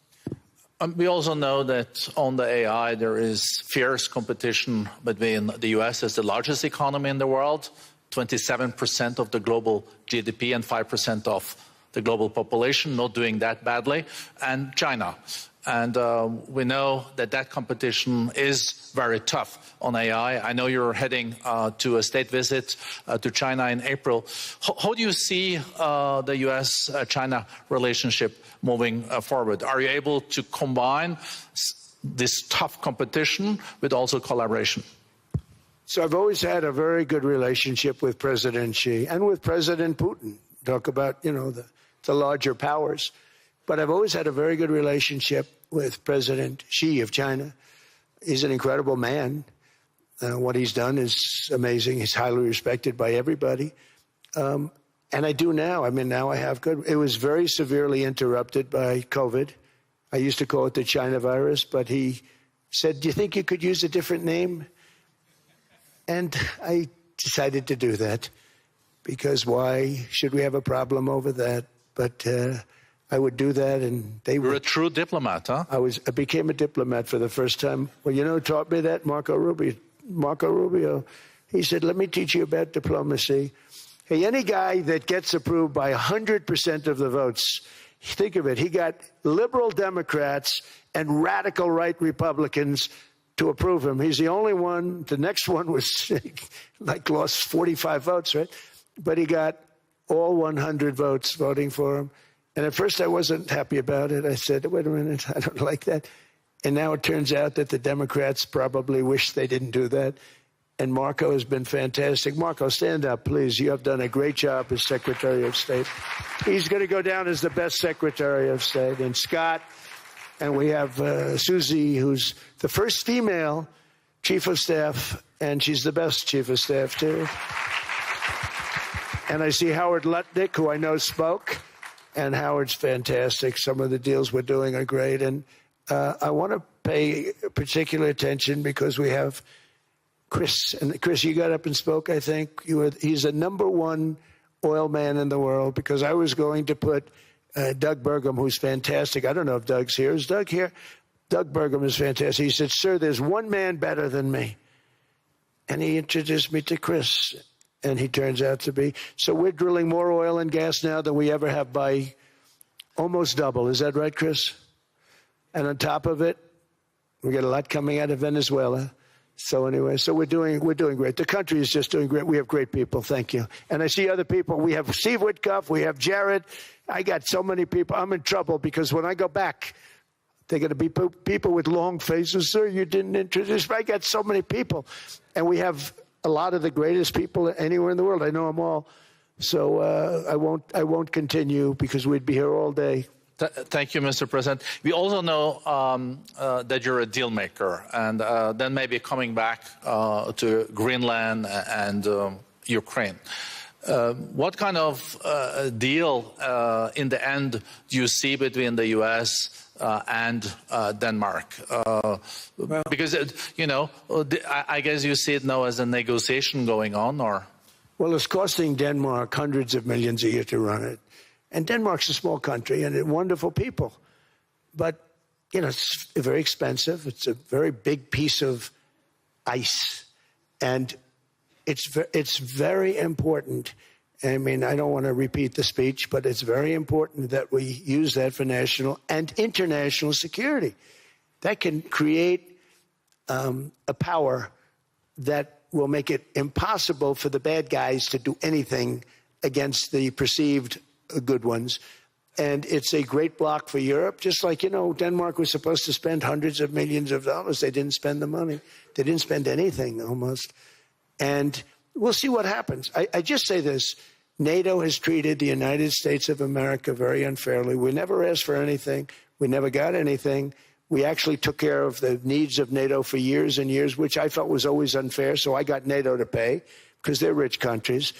We also know that on the AI, there is fierce competition between the U.S. as the largest economy in the world, 27% of the global GDP and 5% of the global population, not doing that badly, and China. And we know that competition is very tough on AI. I know you're heading to a state visit to China in April. How do you see the U.S.-China relationship moving forward? Are you able to combine this tough competition with also collaboration? So I've always had a very good relationship with President Xi and with President Putin. Talk about, the larger powers. But I've always had a very good relationship with President Xi of China. He's an incredible man. What he's done is amazing. He's highly respected by everybody. And I do now. Now I have good. It was very severely interrupted by COVID. I used to call it the China virus, but he said, do you think you could use a different name? And I decided to do that because why should we have a problem over that? But I would do that, and they were. You're a true diplomat, huh? I became a diplomat for the first time. Well, you know who taught me that? Marco Rubio. He said, let me teach you about diplomacy. Hey, any guy that gets approved by 100% of the votes, think of it, he got liberal Democrats and radical right Republicans to approve him. He's the only one. The next one was like lost 45 votes, right? But he got all 100 votes voting for him. And at first I wasn't happy about it. I said, wait a minute, I don't like that. And now it turns out that the Democrats probably wish they didn't do that. And Marco has been fantastic. Marco, stand up, please. You have done a great job as Secretary of State. He's going to go down as the best Secretary of State. And Scott, and we have Susie, who's the first female Chief of Staff, and she's the best Chief of Staff, too. And I see Howard Lutnick, who I know spoke. And Howard's fantastic. Some of the deals we're doing are great. And I want to pay particular attention because we have Chris. And Chris, you got up and spoke, I think. He's the #1 oil man in the world because I was going to put Doug Burgum, who's fantastic. I don't know if Doug's here. Is Doug here? Doug Burgum is fantastic. He said, sir, there's one man better than me. And he introduced me to Chris. And he turns out to be. So we're drilling more oil and gas now than we ever have by almost double. Is that right, Chris? And on top of it, we get a lot coming out of Venezuela. So anyway, so we're doing great. The country is just doing great. We have great people. Thank you. And I see other people. We have Steve Witkoff. We have Jared. I got so many people. I'm in trouble because when I go back, they're going to be people with long faces. Sir, you didn't introduce me. I got so many people. And we have a lot of the greatest people anywhere in the world. I know them all. So I won't continue because we'd be here all day. Thank you, Mr. President. We also know that you're a deal maker, and then maybe coming back to Greenland and Ukraine. What kind of deal in the end do you see between the U.S. And Denmark? Because, I guess you see it now as a negotiation going on, or? Well, it's costing Denmark hundreds of millions a year to run it. And Denmark's a small country and wonderful people. But, it's very expensive. It's a very big piece of ice. And it's very important. I mean, I don't want to repeat the speech, but it's very important that we use that for national and international security. That can create a power that will make it impossible for the bad guys to do anything against the perceived good ones. And it's a great block for Europe, just like, Denmark was supposed to spend hundreds of millions of dollars. They didn't spend the money. They didn't spend anything almost. And we'll see what happens. I just say this. NATO has treated the United States of America very unfairly. We never asked for anything. We never got anything. We actually took care of the needs of NATO for years and years, which I felt was always unfair. So I got NATO to pay because they're rich countries.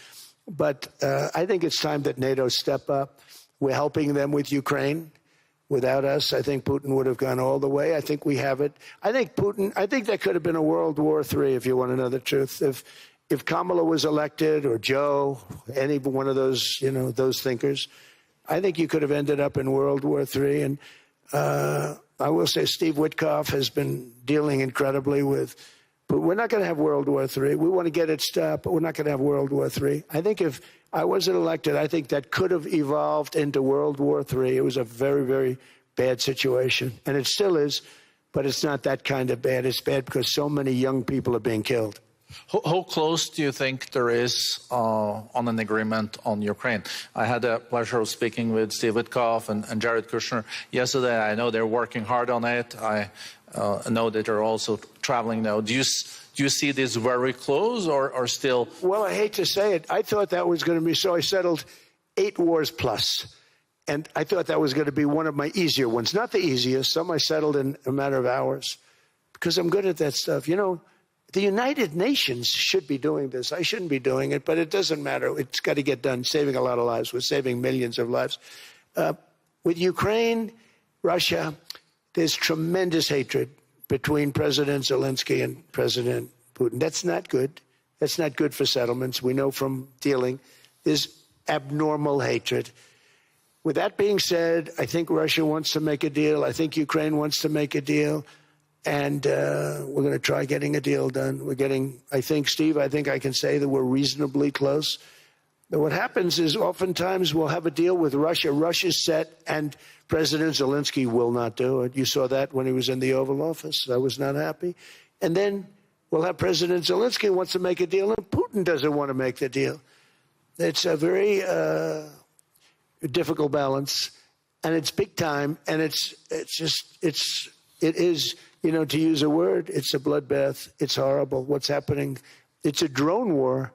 But I think it's time that NATO step up. We're helping them with Ukraine. Without us, I think Putin would have gone all the way. I think we have it. I think that could have been a World War III, if you want to know the truth. If Kamala was elected, or Joe, any one of those, those thinkers, I think you could have ended up in World War III. And I will say Steve Witkoff has been dealing incredibly with, but we're not going to have World War III. We want to get it stopped, but we're not going to have World War III. I think if I wasn't elected, I think that could have evolved into World War III. It was a very, very bad situation, and it still is, but it's not that kind of bad. It's bad because so many young people are being killed. How close do you think there is on an agreement on Ukraine? I had the pleasure of speaking with Steve Witkoff and Jared Kushner yesterday. I know they're working hard on it. I know that they're also traveling now. Do you see this very close or still? Well, I hate to say it. I thought that was going to be so. I settled 8 wars plus. And I thought that was going to be one of my easier ones. Not the easiest. Some I settled in a matter of hours because I'm good at that stuff. The United Nations should be doing this. I shouldn't be doing it, but it doesn't matter. It's got to get done, saving a lot of lives. We're saving millions of lives. With Ukraine, Russia, there's tremendous hatred between President Zelensky and President Putin. That's not good. That's not good for settlements. We know from dealing. There's abnormal hatred. With that being said, I think Russia wants to make a deal. I think Ukraine wants to make a deal. And we're going to try getting a deal done. I think, Steve, I can say that we're reasonably close. But what happens is oftentimes we'll have a deal with Russia. Russia's set, and President Zelensky will not do it. You saw that when he was in the Oval Office. I was not happy. And then we'll have President Zelensky wants to make a deal, and Putin doesn't want to make the deal. It's a very difficult balance, and it's big time, and it is, to use a word, it's a bloodbath. It's horrible what's happening. It's a drone war.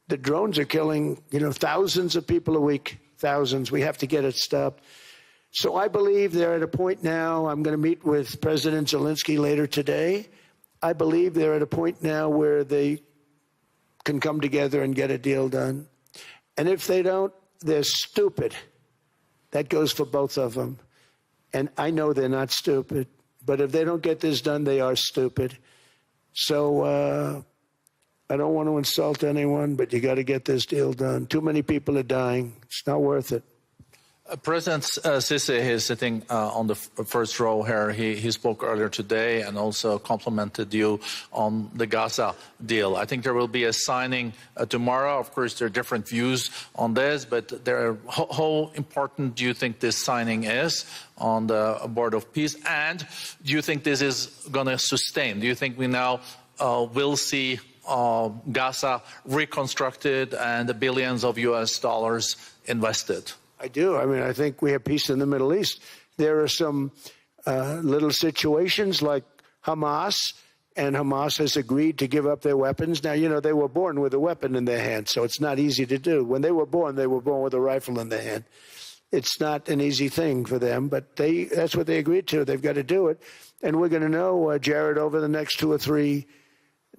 The drones are killing, thousands of people a week, thousands. We have to get it stopped. So I believe they're at a point now. I'm going to meet with President Zelensky later today. I believe they're at a point now where they can come together and get a deal done. And if they don't, they're stupid. That goes for both of them. And I know they're not stupid. But if they don't get this done, they are stupid. So I don't want to insult anyone, but you got to get this deal done. Too many people are dying. It's not worth it. President Sisi is sitting on the first row here. He spoke earlier today and also complimented you on the Gaza deal. I think there will be a signing tomorrow. Of course, there are different views on this, but how important do you think this signing is on the Board of Peace? And do you think this is going to sustain? Do you think we now will see Gaza reconstructed and the billions of US dollars invested? I do. I think we have peace in the Middle East. There are some little situations like Hamas, and Hamas has agreed to give up their weapons. Now, they were born with a weapon in their hand, so it's not easy to do. When they were born with a rifle in their hand. It's not an easy thing for them, but that's what they agreed to. They've got to do it. And we're going to know, Jared, over the next 2 or 3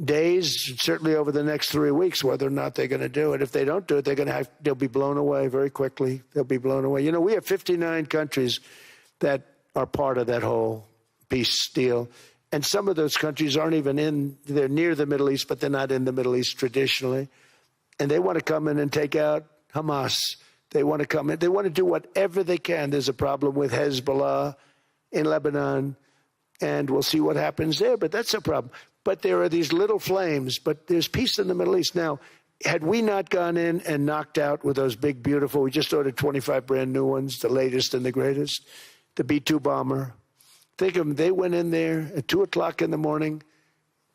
days, certainly over the next 3 weeks, whether or not they're going to do it. If they don't do it, they'll be blown away very quickly. They'll be blown away. We have 59 countries that are part of that whole peace deal. And some of those countries aren't even they're near the Middle East, but they're not in the Middle East traditionally. And they want to come in and take out Hamas. They want to come in. They want to do whatever they can. There's a problem with Hezbollah in Lebanon, and we'll see what happens there. But that's a problem. But there are these little flames, but there's peace in the Middle East. Now, had we not gone in and knocked out with those big, beautiful, we just ordered 25 brand new ones, the latest and the greatest, the B-2 bomber. Think of them, they went in there at 2 o'clock in the morning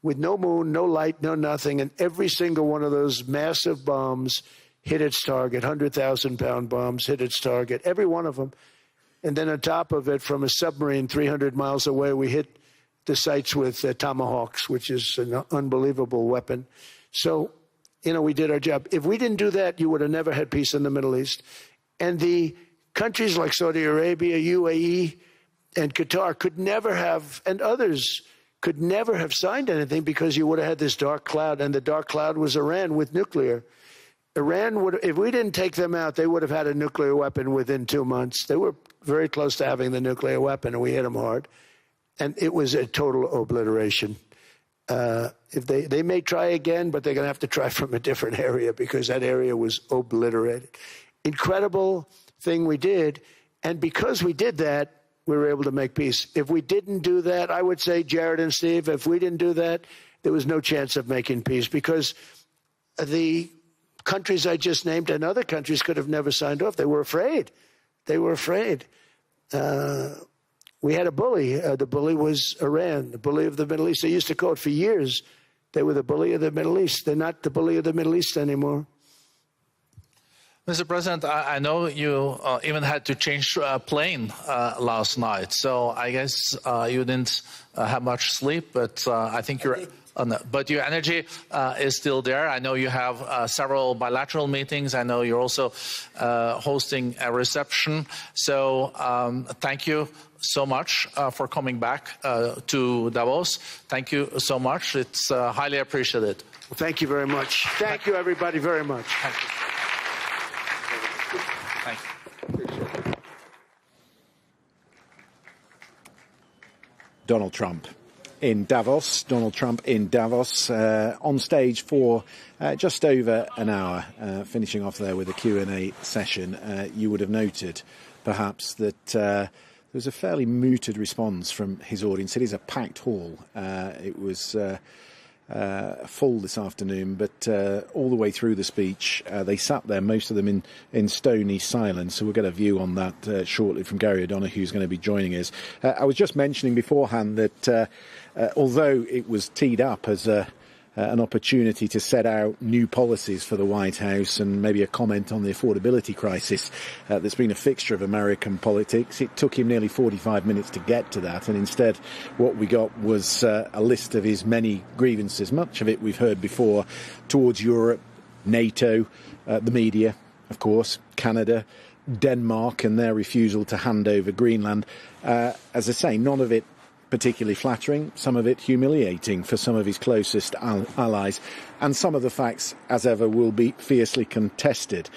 with no moon, no light, no nothing, and every single one of those massive bombs hit its target, 100,000-pound bombs hit its target, every one of them. And then on top of it, from a submarine 300 miles away, we hit the sites with tomahawks, which is an unbelievable weapon. So, we did our job. If we didn't do that, you would have never had peace in the Middle East. And the countries like Saudi Arabia, UAE, and Qatar could never have, and others could never have signed anything because you would have had this dark cloud, and the dark cloud was Iran with nuclear. Iran would, if we didn't take them out, they would have had a nuclear weapon within 2 months. They were very close to having the nuclear weapon, and we hit them hard. And it was a total obliteration. If they may try again, but they're going to have to try from a different area because that area was obliterated. Incredible thing we did. And because we did that, we were able to make peace. If we didn't do that, I would say, Jared and Steve, if we didn't do that, there was no chance of making peace because the countries I just named and other countries could have never signed off. They were afraid. They were afraid. We had a bully. The bully was Iran, the bully of the Middle East. They used to call it for years. They were the bully of the Middle East. They're not the bully of the Middle East anymore. Mr. President, I know you even had to change a plane last night. So I guess you didn't have much sleep, but I think you're... But your energy is still there. I know you have several bilateral meetings. I know you're also hosting a reception. So thank you so much for coming back to Davos. Thank you so much. It's highly appreciated. Well, thank you very much. Thank you, everybody, very much. Thank you. Thank you. Appreciate it. Donald Trump. in Davos, Donald Trump in Davos, on stage for just over an hour, finishing off there with a Q&A session. You would have noted, perhaps, that there was a fairly muted response from his audience. It is a packed hall. It was full this afternoon, but all the way through the speech, they sat there, most of them in stony silence. So we'll get a view on that shortly from Gary O'Donoghue, who's going to be joining us. I was just mentioning beforehand that although it was teed up as an opportunity to set out new policies for the White House and maybe a comment on the affordability crisis that's been a fixture of American politics, it took him nearly 45 minutes to get to that, and instead what we got was a list of his many grievances, much of it we've heard before, towards Europe, NATO, the media, of course, Canada, Denmark and their refusal to hand over Greenland. As I say, none of it particularly flattering, some of it humiliating for some of his closest allies, and some of the facts, as ever, will be fiercely contested.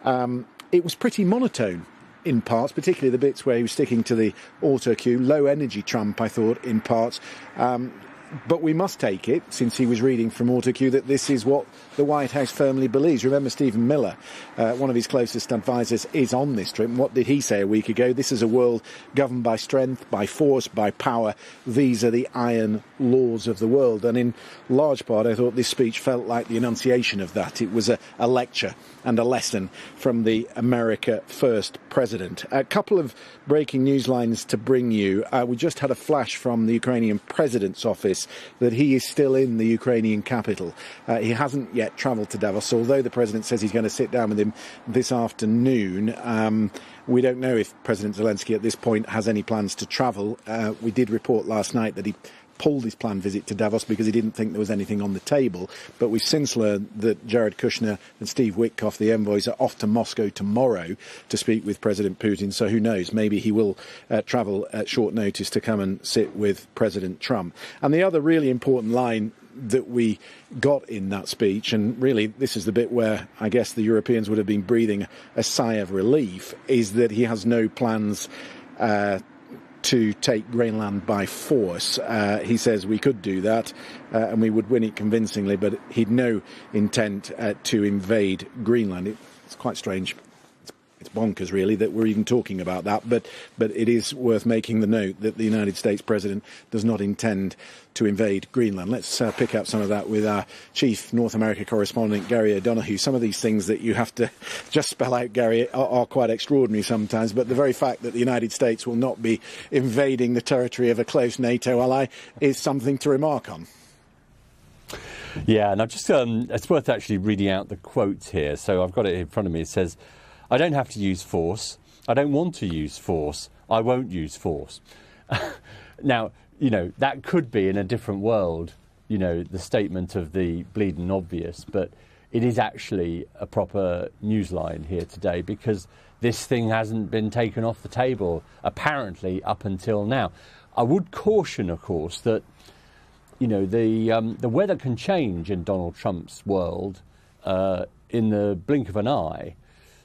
It was pretty monotone in parts, particularly the bits where he was sticking to the auto cue. Low energy Trump, I thought, in parts. But we must take it, since he was reading from auto cue, that this is what the White House firmly believes. Remember, Stephen Miller, one of his closest advisors, is on this trip. And what did he say a week ago? This is a world governed by strength, by force, by power. These are the iron laws of the world. And in large part, I thought this speech felt like the enunciation of that. It was a lecture and a lesson from the America First president. A couple of breaking news lines to bring you. We just had a flash from the Ukrainian president's office that he is still in the Ukrainian capital. He hasn't yet travelled to Davos, although the president says he's going to sit down with him this afternoon. We don't know if President Zelensky at this point has any plans to travel. We did report last night that he pulled his planned visit to Davos because he didn't think there was anything on the table. But we've since learned that Jared Kushner and Steve Witkoff, the envoys, are off to Moscow tomorrow to speak with President Putin. So who knows, maybe he will travel at short notice to come and sit with President Trump. And the other really important line that we got in that speech, and really this is the bit where I guess the Europeans would have been breathing a sigh of relief, is that he has no plans to take Greenland by force. He says we could do that and we would win it convincingly, but he'd no intent to invade Greenland. It's quite strange. It's bonkers, really, that we're even talking about that, but it is worth making the note that the United States president does not intend to invade Greenland. Let's pick up some of that with our chief North America correspondent, Gary O'Donoghue. Some of these things that you have to just spell out, Gary, are quite extraordinary sometimes, but the very fact that the United States will not be invading the territory of a close NATO ally is something to remark on. Yeah, and I've just, it's worth actually reading out the quote here. So I've got it in front of me. It says, "I don't have to use force. I don't want to use force. I won't use force." Now, you know, that could be in a different world, you know, the statement of the bleeding obvious, but it is actually a proper newsline here today because this thing hasn't been taken off the table, apparently, up until now. I would caution, of course, that, you know, the weather can change in Donald Trump's world in the blink of an eye.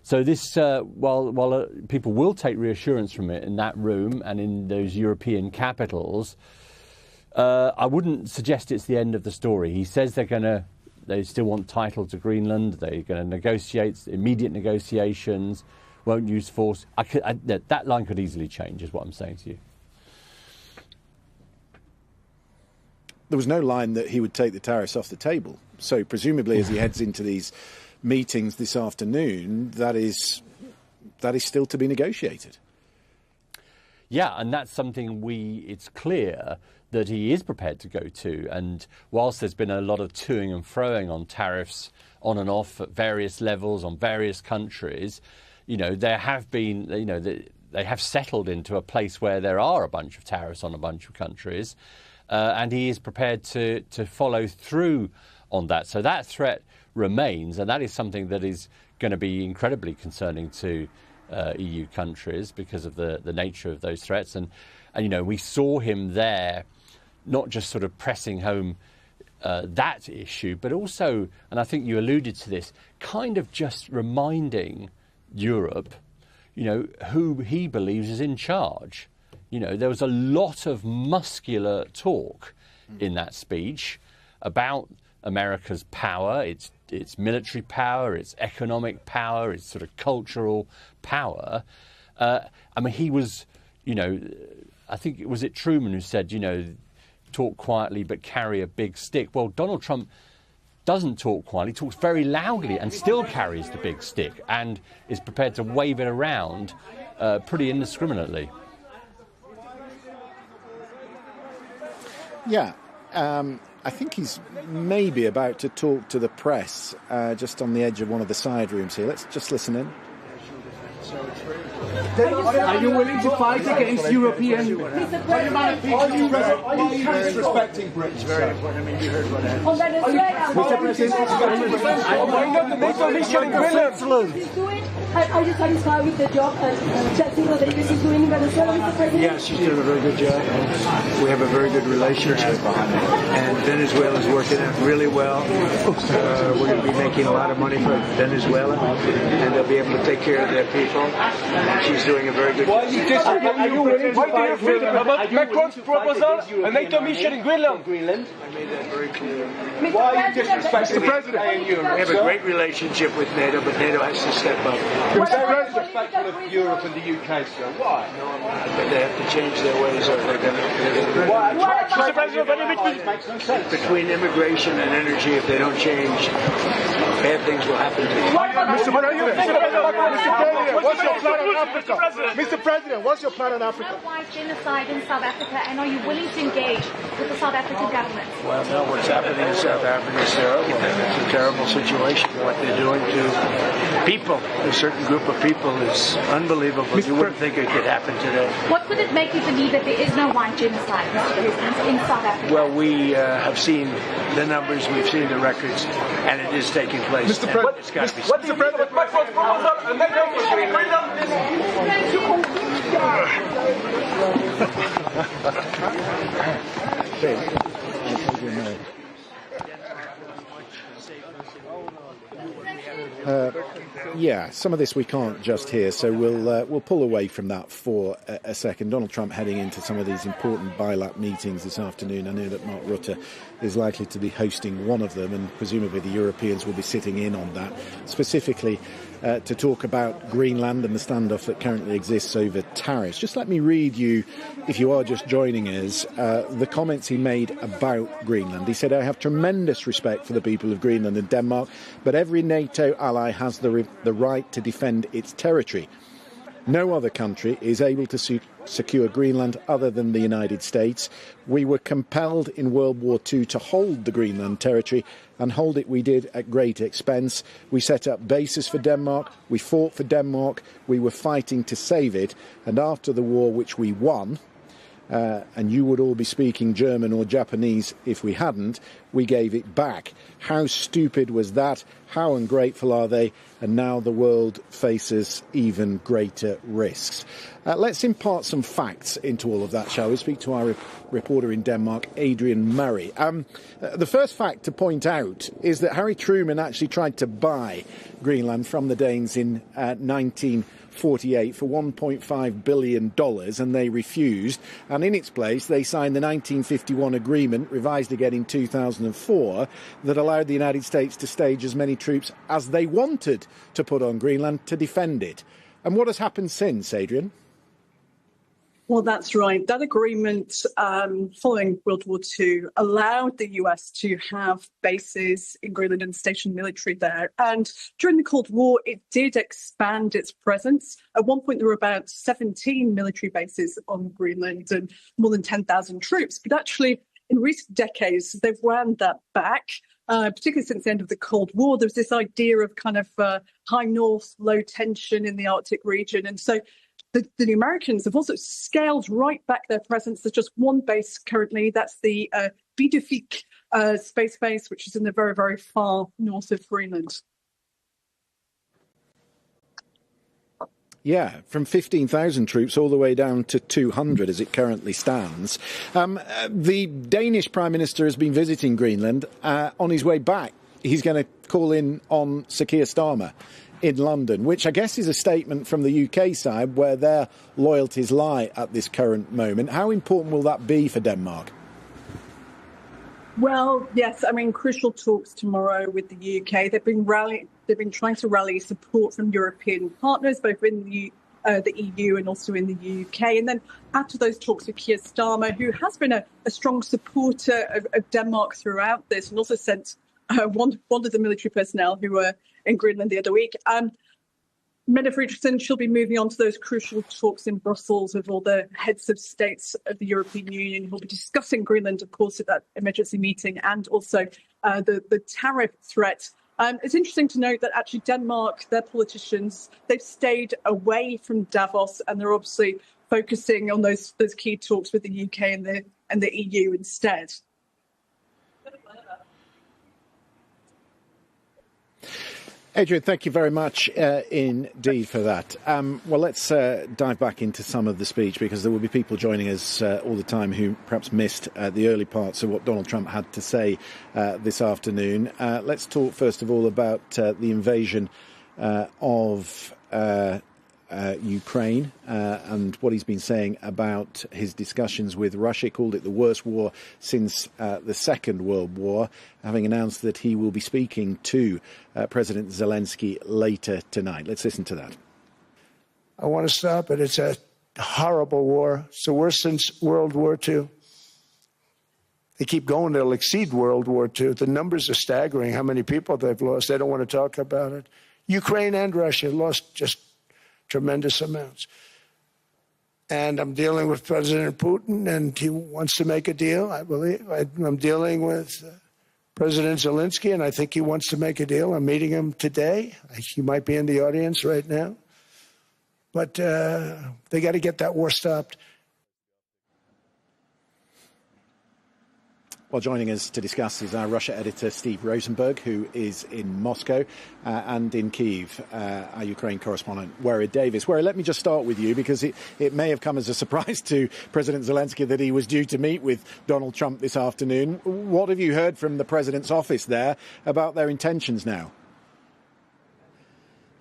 So this, while people will take reassurance from it in that room and in those European capitals, I wouldn't suggest it's the end of the story. He says they still want title to Greenland. They're going to negotiate, immediate negotiations, won't use force. That line could easily change, is what I'm saying to you. There was no line that he would take the tariffs off the table. So presumably as he heads into these meetings this afternoon, that is still to be negotiated. Yeah, and that's something it's clear that he is prepared to go to. And whilst there's been a lot of toing and froing on tariffs on and off at various levels on various countries, you know, there have been, you know, they have settled into a place where there are a bunch of tariffs on a bunch of countries. And he is prepared to follow through on that. So that threat remains, and that is something that is going to be incredibly concerning to EU countries because of the nature of those threats. And you know, we saw him there not just sort of pressing home that issue, but also, and I think you alluded to this, kind of just reminding Europe, you know, who he believes is in charge. You know, there was a lot of muscular talk in that speech about America's power, its military power, its economic power, its sort of cultural power. I mean, he was, I think, was it Truman who said, talk quietly but carry a big stick? Well, Donald Trump doesn't talk quietly, talks very loudly and still carries the big stick and is prepared to wave it around pretty indiscriminately. Yeah. I think he's maybe about to talk to the press just on the edge of one of the side rooms here. Let's just listen in. Are you willing to fight against European? Are you disrespecting Britain? It's very important. I mean, you heard what happened. Mr. President, why not the NATO mission in Greenland? Are you satisfied with the job Jesse Rodriguez is doing in Venezuela, Mr. President? Yes, she's doing a very good job. We have a very good relationship. And Venezuela is working out really well. We're going to be making a lot of money for Venezuela. And they'll be able to take care of their people. And she's doing a very good job. Why do you feel about Macron's proposal, a NATO mission in Greenland? I made that very clear. Why are you disrespecting Mr. President? We have a great relationship with NATO, but NATO has to step up. You're very disrespectful of Europe and the UK, sir. Why? No, I'm not. But they have to change their ways or they're going to... Why? Mr. President, between immigration and energy, if they don't change, bad things will happen to you. Mr. President, what's your plan on Africa? Mr. President, what's your plan on Africa? Why genocide in South Africa, and are you willing to engage with the South African government? Well, no, what's happening in South Africa is terrible. It's a terrible situation. What they're doing to people, a certain group of people, is unbelievable. You wouldn't think it could happen today. What would it make you believe that there is no white genocide, Mr. President, in South Africa? Well, we have seen the numbers, we've seen the records, and it is taking place. Mr. President, it's got to be. what do you think about Macron's proposal? A NATO mission in Greenland? Yeah, some of this we can't just hear, so we'll pull away from that for a second. Donald Trump heading into some of these important bilat meetings this afternoon. I know that Mark Rutte is likely to be hosting one of them, and presumably the Europeans will be sitting in on that, specifically to talk about Greenland and the standoff that currently exists over tariffs. Just let me read you, if you are just joining us, the comments he made about Greenland. He said, "I have tremendous respect for the people of Greenland and Denmark, but every NATO ally has the right to defend its territory. No other country is able to secure Greenland other than the United States. We were compelled in World War II to hold the Greenland territory, and hold it we did at great expense. We set up bases for Denmark, we fought for Denmark, we were fighting to save it, and after the war, which we won, and you would all be speaking German or Japanese if we hadn't, we gave it back. How stupid was that? How ungrateful are they? And now the world faces even greater risks." Let's impart some facts into all of that, shall we? Speak to our reporter in Denmark, Adrian Murray. The first fact to point out is that Harry Truman actually tried to buy Greenland from the Danes in 1948 for $1.5 billion, and they refused. And in its place, they signed the 1951 agreement, revised again in 2004, that allowed the United States to stage as many troops as they wanted to put on Greenland to defend it. And what has happened since, Adrian? Well, that's right. That agreement, following World War II, allowed the US to have bases in Greenland and station military there. And during the Cold War, it did expand its presence. At one point, there were about 17 military bases on Greenland and more than 10,000 troops. But actually, in recent decades, they've wound that back. Particularly since the end of the Cold War, there's this idea of kind of high north, low tension in the Arctic region. And so the Americans have also scaled right back their presence. There's just one base currently. That's the Bidefik space base, which is in the very, very far north of Greenland. Yeah, from 15,000 troops all the way down to 200 as it currently stands. The Danish Prime Minister has been visiting Greenland. On his way back, he's going to call in on Sir Keir Starmer in London, which I guess is a statement from the UK side where their loyalties lie at this current moment. How important will that be for Denmark? Well, yes. I mean, crucial talks tomorrow with the UK. They've been trying to rally support from European partners, both in the EU and also in the UK. And then after those talks with Keir Starmer, who has been a strong supporter of Denmark throughout this, and also sent one of the military personnel who were in Greenland the other week. Mette Frederiksen, she'll be moving on to those crucial talks in Brussels with all the heads of states of the European Union who'll be discussing Greenland, of course, at that emergency meeting, and also the tariff threat. It's interesting to note that actually Denmark, their politicians, they've stayed away from Davos, and they're obviously focusing on those key talks with the UK and the EU instead. Adrian, thank you very much indeed for that. Well, let's dive back into some of the speech, because there will be people joining us all the time who perhaps missed the early parts of what Donald Trump had to say this afternoon. Let's talk first of all about the invasion of Ukraine and what he's been saying about his discussions with Russia. He called it the worst war since the Second World War, having announced that he will be speaking to President Zelensky later tonight. Let's listen to that. I want to stop it. It's a horrible war. It's the worst since World War II. They keep going. They'll exceed World War II. The numbers are staggering, how many people they've lost. They don't want to talk about it. Ukraine and Russia lost just tremendous amounts. And I'm dealing with President Putin, and he wants to make a deal, I believe. I'm dealing with President Zelensky, and I think he wants to make a deal. I'm meeting him today. He might be in the audience right now. But they got to get that war stopped. Well, joining us to discuss is our Russia editor, Steve Rosenberg, who is in Moscow, and in Kyiv, our Ukraine correspondent, Warren Davis. Warren, let me just start with you, because it may have come as a surprise to President Zelensky that he was due to meet with Donald Trump this afternoon. What have you heard from the president's office there about their intentions now?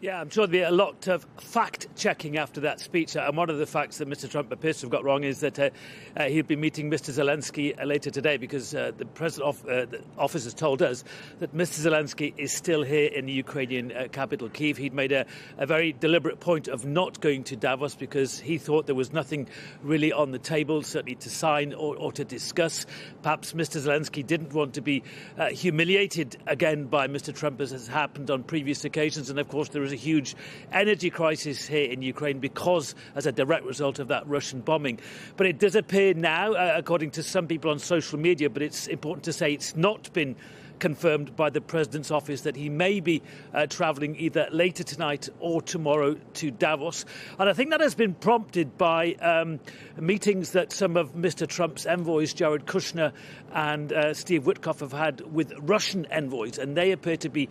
Yeah, I'm sure there'll be a lot of fact-checking after that speech. And one of the facts that Mr. Trump appears to have got wrong is that he'll be meeting Mr. Zelensky later today, because the the office has told us that Mr. Zelensky is still here in the Ukrainian capital, Kyiv. He'd made a very deliberate point of not going to Davos because he thought there was nothing really on the table, certainly to sign or to discuss. Perhaps Mr. Zelensky didn't want to be humiliated again by Mr. Trump, as has happened on previous occasions. And, of course, there is a huge energy crisis here in Ukraine because as a direct result of that Russian bombing. But it does appear now, according to some people on social media, but it's important to say it's not been confirmed by the President's office, that he may be travelling either later tonight or tomorrow to Davos. And I think that has been prompted by meetings that some of Mr. Trump's envoys, Jared Kushner and Steve Witkoff, have had with Russian envoys, and they appear to be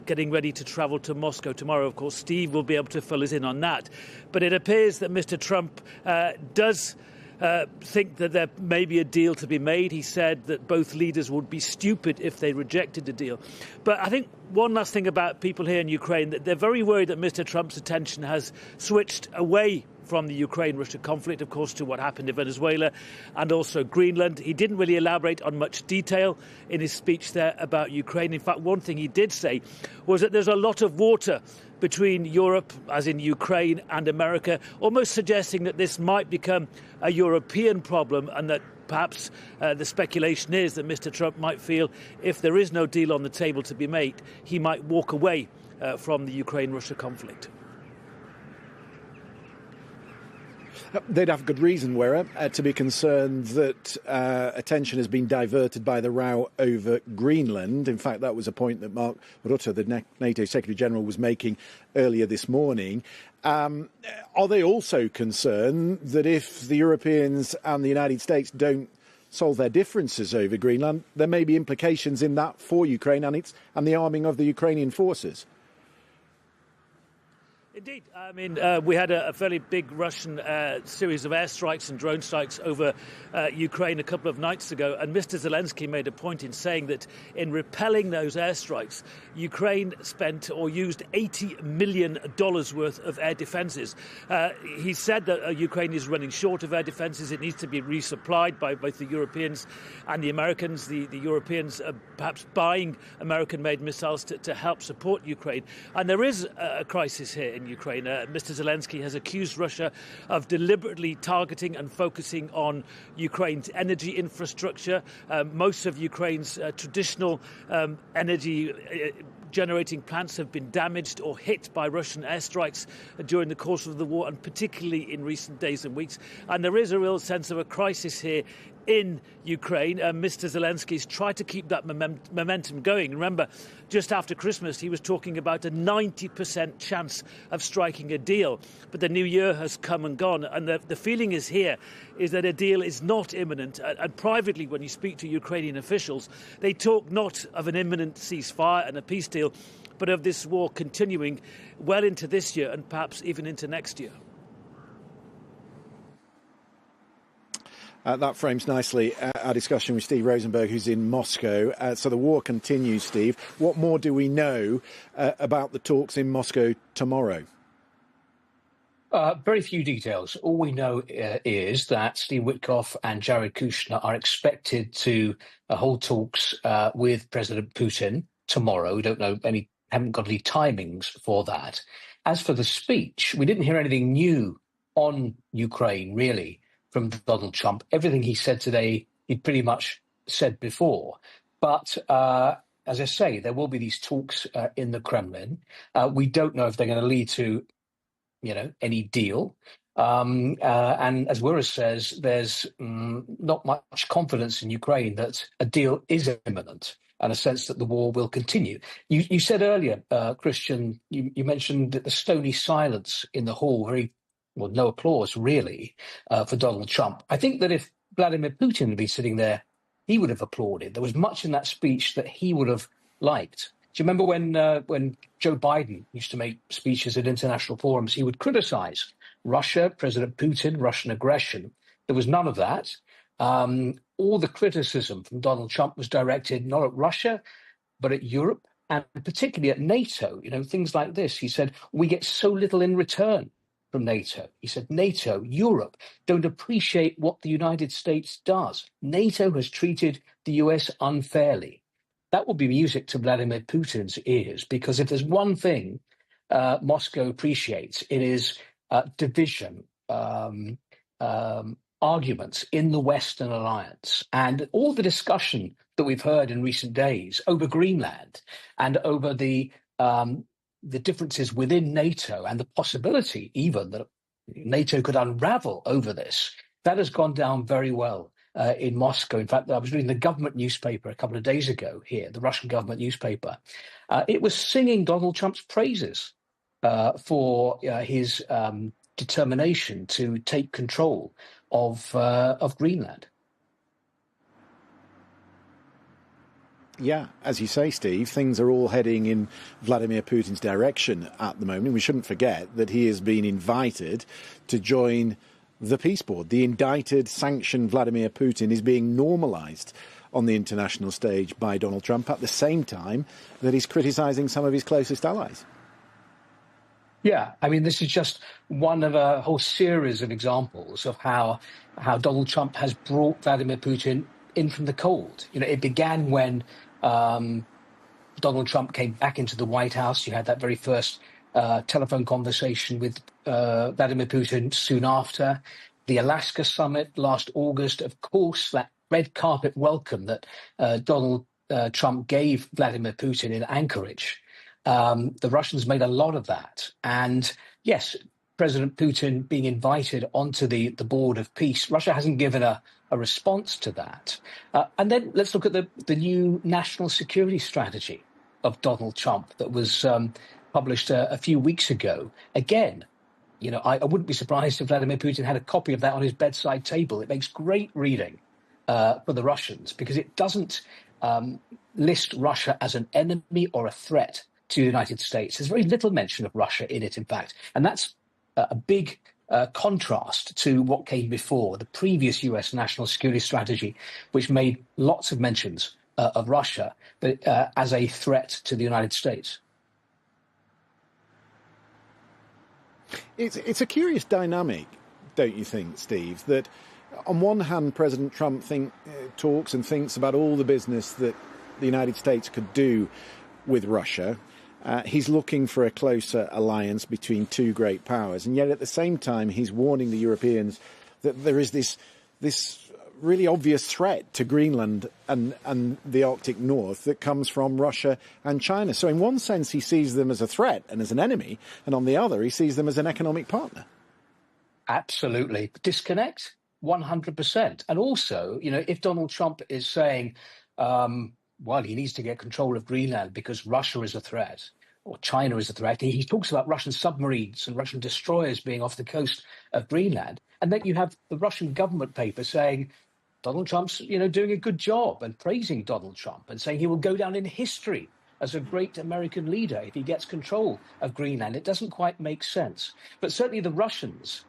getting ready to travel to Moscow tomorrow. Of course, Steve will be able to fill us in on that. But it appears that Mr. Trump does think that there may be a deal to be made. He said that both leaders would be stupid if they rejected the deal. But I think one last thing about people here in Ukraine, that they're very worried that Mr. Trump's attention has switched away from the Ukraine-Russia conflict, of course, to what happened in Venezuela and also Greenland. He didn't really elaborate on much detail in his speech there about Ukraine. In fact, one thing he did say was that there's a lot of water between Europe, as in Ukraine, and America, almost suggesting that this might become a European problem, and that perhaps the speculation is that Mr. Trump might feel if there is no deal on the table to be made, he might walk away from the Ukraine-Russia conflict. They'd have good reason, Wera, to be concerned that attention has been diverted by the row over Greenland. In fact, that was a point that Mark Rutte, the NATO Secretary-General, was making earlier this morning. Are they also concerned that if the Europeans and the United States don't solve their differences over Greenland, there may be implications in that for Ukraine and the arming of the Ukrainian forces? Indeed. I mean, we had a fairly big Russian series of airstrikes and drone strikes over Ukraine a couple of nights ago. And Mr. Zelensky made a point in saying that in repelling those airstrikes, Ukraine spent or used $80 million worth of air defences. He said that Ukraine is running short of air defences. It needs to be resupplied by both the Europeans and the Americans. The Europeans are perhaps buying American-made missiles to help support Ukraine. And there is a crisis here in Ukraine. Mr. Zelensky has accused Russia of deliberately targeting and focusing on Ukraine's energy infrastructure. Most of Ukraine's traditional energy generating plants have been damaged or hit by Russian airstrikes during the course of the war, and particularly in recent days and weeks. And there is a real sense of a crisis here in Ukraine. Mr. Zelensky's tried to keep that momentum going. Remember, just after Christmas, he was talking about a 90% chance of striking a deal. But the new year has come and gone, and the feeling is that a deal is not imminent. And privately, when you speak to Ukrainian officials, they talk not of an imminent ceasefire and a peace deal, but of this war continuing well into this year and perhaps even into next year. That frames nicely our discussion with Steve Rosenberg, who's in Moscow. So the war continues, Steve. What more do we know about the talks in Moscow tomorrow? Very few details. All we know is that Steve Witkoff and Jared Kushner are expected to hold talks with President Putin tomorrow. We don't know haven't got any timings for that. As for the speech, we didn't hear anything new on Ukraine, really, from Donald Trump. Everything he said today, he'd pretty much said before. But as I say, there will be these talks in the Kremlin. We don't know if they're going to lead to, any deal. And as Wirras says, there's not much confidence in Ukraine that a deal is imminent, and a sense that the war will continue. You said earlier, Christian, you mentioned that the stony silence in the hall, no applause, really, for Donald Trump. I think that if Vladimir Putin had been sitting there, he would have applauded. There was much in that speech that he would have liked. Do you remember when Joe Biden used to make speeches at international forums, he would criticize Russia, President Putin, Russian aggression? There was none of that. All the criticism from Donald Trump was directed not at Russia, but at Europe, and particularly at NATO. Things like this. He said, we get so little in return from NATO. He said, NATO, Europe don't appreciate what the United States does. NATO has treated the US unfairly. That will be music to Vladimir Putin's ears, because if there's one thing Moscow appreciates, it is division, arguments in the Western alliance. And all the discussion that we've heard in recent days over Greenland and over the differences within NATO and the possibility even that NATO could unravel over this, that has gone down very well in Moscow. In fact, I was reading the government newspaper a couple of days ago here, the Russian government newspaper. It was singing Donald Trump's praises for his determination to take control of Greenland. Yeah, as you say, Steve, things are all heading in Vladimir Putin's direction at the moment. We shouldn't forget that he has been invited to join the peace board. The indicted, sanctioned Vladimir Putin is being normalised on the international stage by Donald Trump at the same time that he's criticising some of his closest allies. Yeah, I mean, this is just one of a whole series of examples of how Donald Trump has brought Vladimir Putin in from the cold. It began when Donald Trump came back into the White House. You had that very first telephone conversation with Vladimir Putin soon after. The Alaska summit last August, of course, that red carpet welcome that Donald Trump gave Vladimir Putin in Anchorage. The Russians made a lot of that. And yes, President Putin being invited onto the board of peace, Russia hasn't given a response to that. And then let's look at the new national security strategy of Donald Trump that was published a few weeks ago. Again, I wouldn't be surprised if Vladimir Putin had a copy of that on his bedside table. It makes great reading for the Russians because it doesn't list Russia as an enemy or a threat to the United States. There's very little mention of Russia in it, in fact. And that's a big contrast to what came before, the previous US national security strategy, which made lots of mentions of Russia but, as a threat to the United States. It's a curious dynamic, don't you think, Steve, that on one hand, President Trump talks and thinks about all the business that the United States could do with Russia. He's looking for a closer alliance between two great powers. And yet at the same time, he's warning the Europeans that there is this really obvious threat to Greenland and the Arctic North that comes from Russia and China. So in one sense, he sees them as a threat and as an enemy. And on the other, he sees them as an economic partner. Absolutely. Disconnect 100%. And also, if Donald Trump is saying, well, he needs to get control of Greenland because Russia is a threat or China is a threat. He talks about Russian submarines and Russian destroyers being off the coast of Greenland. And then you have the Russian government paper saying Donald Trump's, doing a good job and praising Donald Trump and saying he will go down in history as a great American leader if he gets control of Greenland. It doesn't quite make sense. But certainly the Russians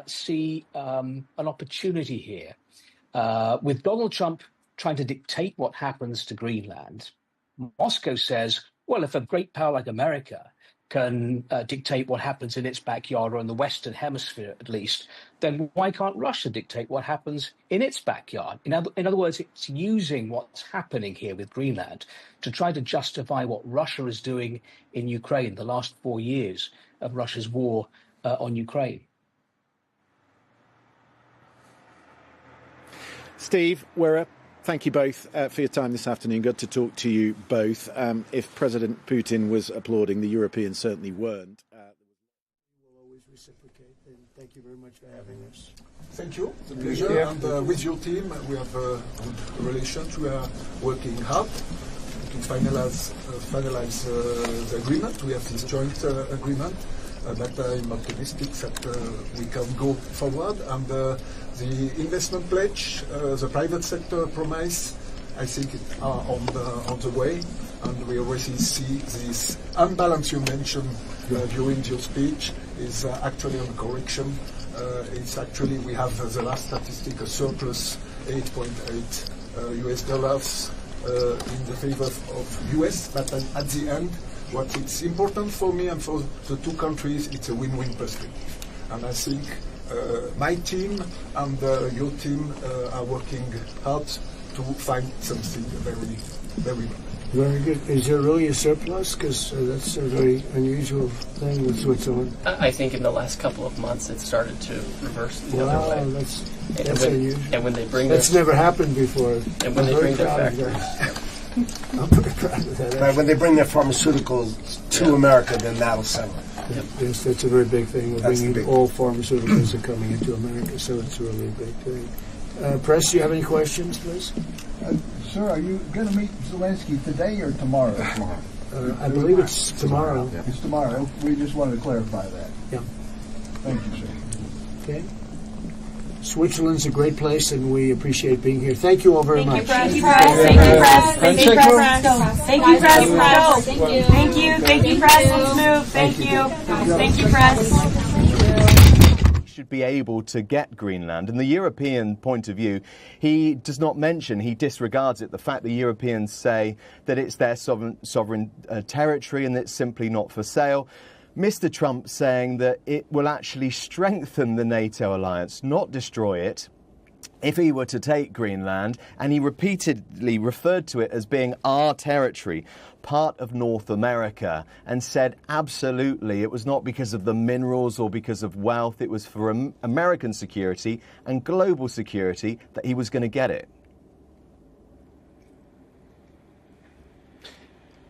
see an opportunity here with Donald Trump trying to dictate what happens to Greenland. Moscow says, well, if a great power like America can dictate what happens in its backyard or in the Western Hemisphere, at least, then why can't Russia dictate what happens in its backyard? In other words, it's using what's happening here with Greenland to try to justify what Russia is doing in Ukraine, the last 4 years of Russia's war on Ukraine. Steve, thank you both for your time this afternoon. Good to talk to you both. If President Putin was applauding, the Europeans certainly weren't. We'll always reciprocate, and thank you very much for having us. Thank you. It's a pleasure. Yeah. And with your team, we have a good relation. We are working hard to finalize the agreement. We have this joint agreement. But I'm optimistic that we can go forward. And the investment pledge, the private sector promise, I think are on the way. And we already see this unbalance you mentioned during your speech is actually on correction. It's actually, we have the last statistic, a surplus $8.8 US dollars in the favor of US. But at the end, what is important for me and for the two countries, it's a win-win perspective. And I think my team and your team are working hard to find something very, very good. Very good. Is there really a surplus? Because that's a very unusual thing with Switzerland. I think in the last couple of months it started to reverse the other way. That's unusual. And when they bring that's never happened before. And when they bring their factories. I'm very proud of that. Right, when they bring their pharmaceuticals to America, then that'll settle. Yeah. Yes, that's a very big thing. We're bringing all pharmaceuticals are coming into America, so it's really a big thing. Press, do you have any questions, please? Sir, are you going to meet Zelensky today or tomorrow? I believe it's tomorrow. Yeah. It's tomorrow. We just wanted to clarify that. Yeah. Thank you, sir. Okay. Switzerland's a great place, and we appreciate being here. Thank you all very much. Thank you, press. Thank you, press. Thank you, press. Thank you, press. Thank you. Thank you. Thank you, press. Let's move. Thank you. Thank you, press. Should be able to get Greenland. In the European point of view, he does not mention, he disregards it, the fact the Europeans say that it's their sovereign territory and it's simply not for sale. Mr. Trump saying that it will actually strengthen the NATO alliance, not destroy it, if he were to take Greenland, and he repeatedly referred to it as being our territory, part of North America, and said absolutely it was not because of the minerals or because of wealth, it was for American security and global security that he was going to get it.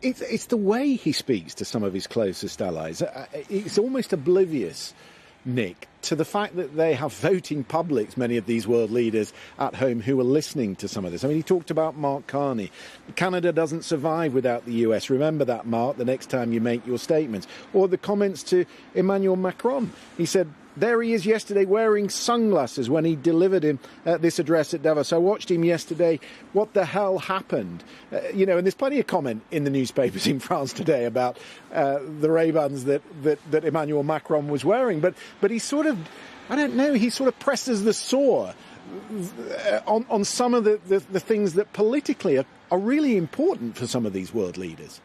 It's the way he speaks to some of his closest allies. It's almost oblivious, Nick, to the fact that they have voting publics, many of these world leaders at home, who are listening to some of this. I mean, he talked about Mark Carney. Canada doesn't survive without the US. Remember that, Mark, the next time you make your statements. Or the comments to Emmanuel Macron. He said there he is yesterday wearing sunglasses when he delivered this address at Davos. I watched him yesterday. What the hell happened? And there's plenty of comment in the newspapers in France today about the Ray-Bans that Emmanuel Macron was wearing. But he sort of, I don't know, he sort of presses the sore on some of the things that politically are really important for some of these world leaders.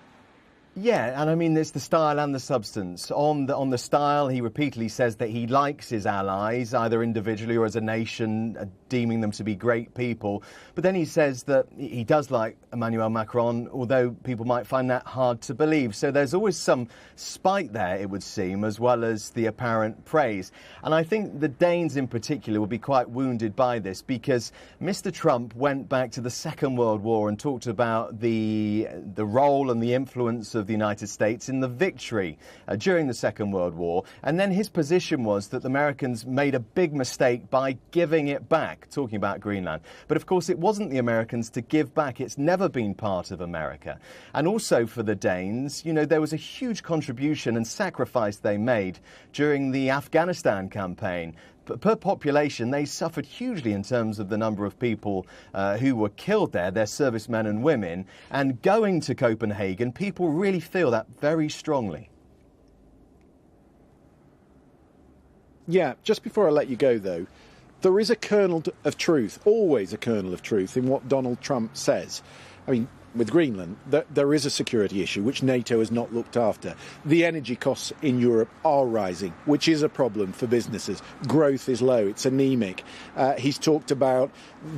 Yeah, and I mean, it's the style and the substance. On the style, he repeatedly says that he likes his allies, either individually or as a nation, deeming them to be great people. But then he says that he does like Emmanuel Macron, although people might find that hard to believe. So there's always some spite there, it would seem, as well as the apparent praise. And I think the Danes in particular will be quite wounded by this, because Mr. Trump went back to the Second World War and talked about the role and the influence of the United States in the victory during the Second World War. And then his position was that the Americans made a big mistake by giving it back, talking about Greenland. But of course, it wasn't the Americans to give back. It's never been part of America. And also for the Danes, there was a huge contribution and sacrifice they made during the Afghanistan campaign. Per population, they suffered hugely in terms of the number of people who were killed there, their servicemen and women. And going to Copenhagen, people really feel that very strongly. Yeah, just before I let you go, though, there is a kernel of truth, always a kernel of truth, in what Donald Trump says. I mean, with Greenland, there is a security issue which NATO has not looked after. The energy costs in Europe are rising, which is a problem for businesses. Growth is low, it's anemic. He's talked about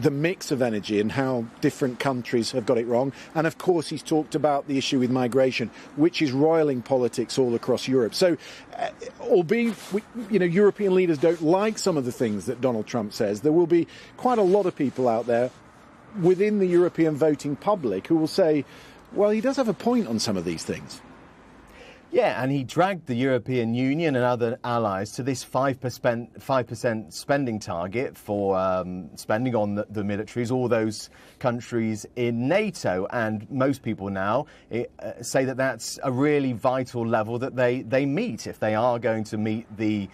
the mix of energy and how different countries have got it wrong. And of course, he's talked about the issue with migration, which is roiling politics all across Europe. So, albeit, European leaders don't like some of the things that Donald Trump says, there will be quite a lot of people out there within the European voting public who will say, well, he does have a point on some of these things. Yeah, and he dragged the European Union and other allies to this 5% spending target for spending on the militaries, all those countries in NATO. And most people now say that that's a really vital level that they meet if they are going to meet the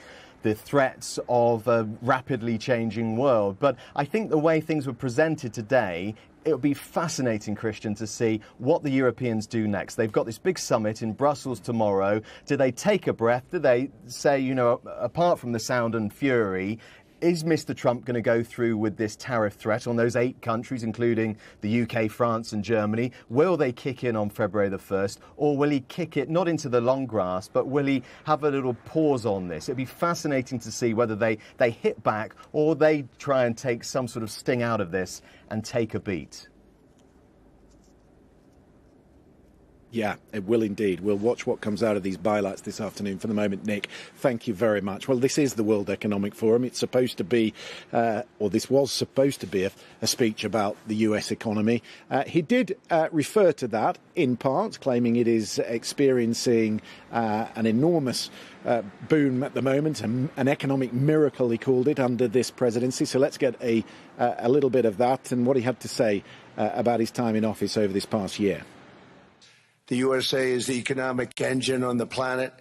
threats of a rapidly changing world. But I think the way things were presented today, it would be fascinating, Christian, to see what the Europeans do next. They've got this big summit in Brussels tomorrow. Do they take a breath? Do they say, apart from the sound and fury, is Mr. Trump going to go through with this tariff threat on those 8 countries, including the UK, France and Germany? Will they kick in on February the 1st? Or will he kick it not into the long grass, but will he have a little pause on this? It'd be fascinating to see whether they hit back or they try and take some sort of sting out of this and take a beat. Yeah, it will indeed. We'll watch what comes out of these bylaws this afternoon. For the moment, Nick, thank you very much. Well, this is the World Economic Forum. It's supposed to be, or this was supposed to be, a speech about the US economy. He did refer to that in part, claiming it is experiencing an enormous boom at the moment, an economic miracle, he called it, under this presidency. So let's get a little bit of that and what he had to say about his time in office over this past year. The USA is the economic engine on the planet,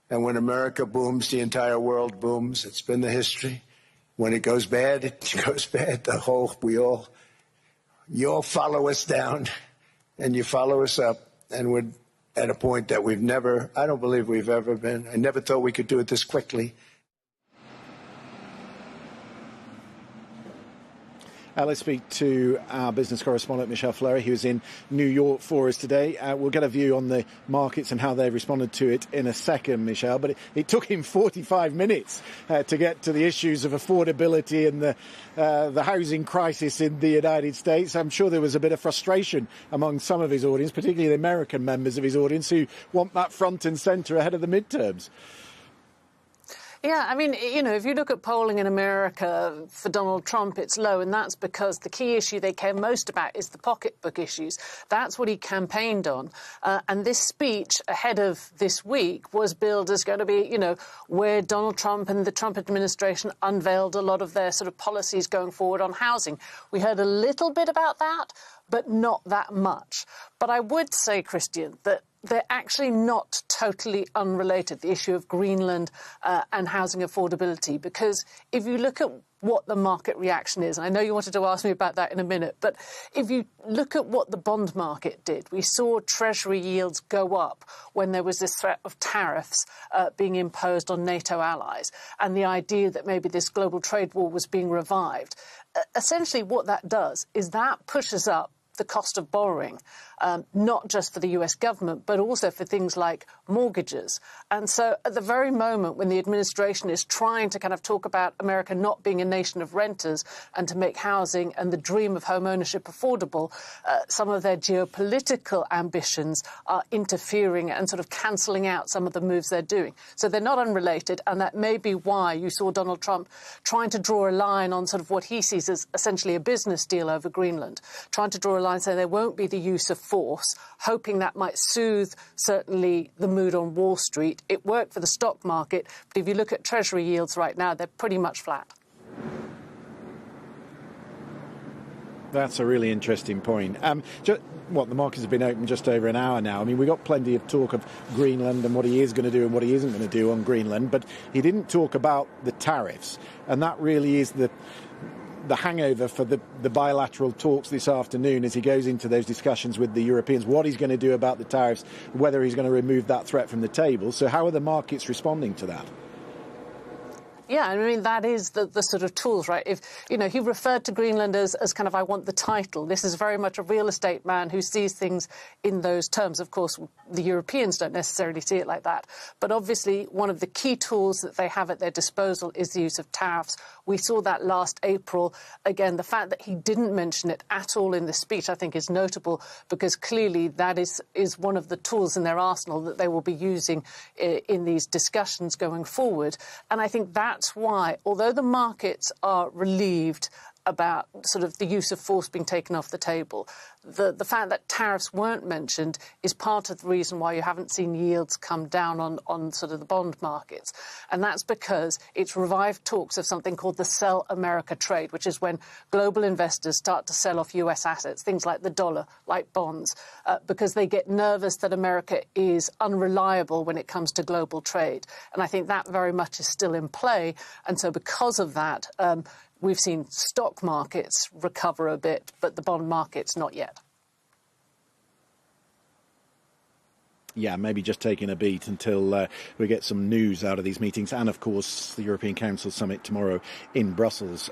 and when America booms, the entire world booms. It's been the history. When it goes bad, it goes bad. You all follow us down, and you follow us up, and we're at a point that I don't believe we've ever been. I never thought we could do it this quickly. Let's speak to our business correspondent, Michelle Fleury, who's in New York for us today. We'll get a view on the markets and how they've responded to it in a second, Michelle. But it took him 45 minutes to get to the issues of affordability and the housing crisis in the United States. I'm sure there was a bit of frustration among some of his audience, particularly the American members of his audience, who want that front and centre ahead of the midterms. Yeah, I mean, if you look at polling in America for Donald Trump, it's low, and that's because the key issue they care most about is the pocketbook issues. That's what he campaigned on. And this speech ahead of this week was billed as going to be, where Donald Trump and the Trump administration unveiled a lot of their sort of policies going forward on housing. We heard a little bit about that, but not that much. But I would say, Christian, that they're actually not totally unrelated, the issue of Greenland and housing affordability, because if you look at what the market reaction is, and I know you wanted to ask me about that in a minute, but if you look at what the bond market did, we saw Treasury yields go up when there was this threat of tariffs being imposed on NATO allies, and the idea that maybe this global trade war was being revived. Essentially what that does is that pushes up the cost of borrowing, not just for the US government, but also for things like mortgages. And so at the very moment when the administration is trying to kind of talk about America not being a nation of renters and to make housing and the dream of home ownership affordable, some of their geopolitical ambitions are interfering and sort of cancelling out some of the moves they're doing. So they're not unrelated, and that may be why you saw Donald Trump trying to draw a line on sort of what he sees as essentially a business deal over Greenland, trying to draw a line saying there won't be the use of force, hoping that might soothe certainly the mood on Wall Street. It worked for the stock market, but if you look at Treasury yields right now, they're pretty much flat. That's a really interesting point. The markets have been open just over an hour now. I mean, we got plenty of talk of Greenland and what he is going to do and what he isn't going to do on Greenland, but he didn't talk about the tariffs, and that really is the hangover for the bilateral talks this afternoon as he goes into those discussions with the Europeans, what he's going to do about the tariffs, whether he's going to remove that threat from the table. So how are the markets responding to that? Yeah, I mean, that is the sort of tools, right? If, he referred to Greenland as kind of, I want the title. This is very much a real estate man who sees things in those terms. Of course, the Europeans don't necessarily see it like that. But obviously, one of the key tools that they have at their disposal is the use of tariffs. We saw that last April. Again, the fact that he didn't mention it at all in the speech, I think, is notable, because clearly that is one of the tools in their arsenal that they will be using in these discussions going forward. And I think that's why, although the markets are relieved about sort of the use of force being taken off the table, the fact that tariffs weren't mentioned is part of the reason why you haven't seen yields come down on sort of the bond markets. And that's because it's revived talks of something called the Sell America trade, which is when global investors start to sell off US assets, things like the dollar, like bonds, because they get nervous that America is unreliable when it comes to global trade. And I think that very much is still in play. And so because of that, we've seen stock markets recover a bit, but the bond markets not yet. Yeah, maybe just taking a beat until we get some news out of these meetings. And, of course, the European Council summit tomorrow in Brussels,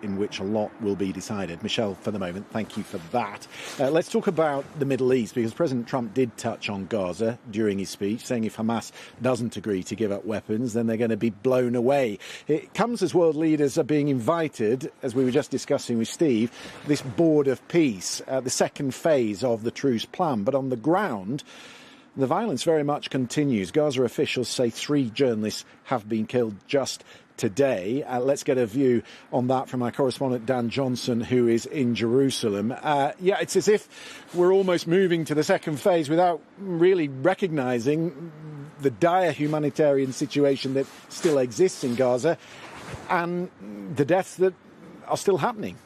in which a lot will be decided. Michelle, for the moment, thank you for that. Let's talk about the Middle East, because President Trump did touch on Gaza during his speech, saying if Hamas doesn't agree to give up weapons, then they're going to be blown away. It comes as world leaders are being invited, as we were just discussing with Steve, this board of peace, the second phase of the truce plan. But on the ground, the violence very much continues. Gaza officials say 3 journalists have been killed just today. Let's get a view on that from our correspondent Dan Johnson, who is in Jerusalem. It's as if we're almost moving to the second phase without really recognising the dire humanitarian situation that still exists in Gaza and the deaths that are still happening.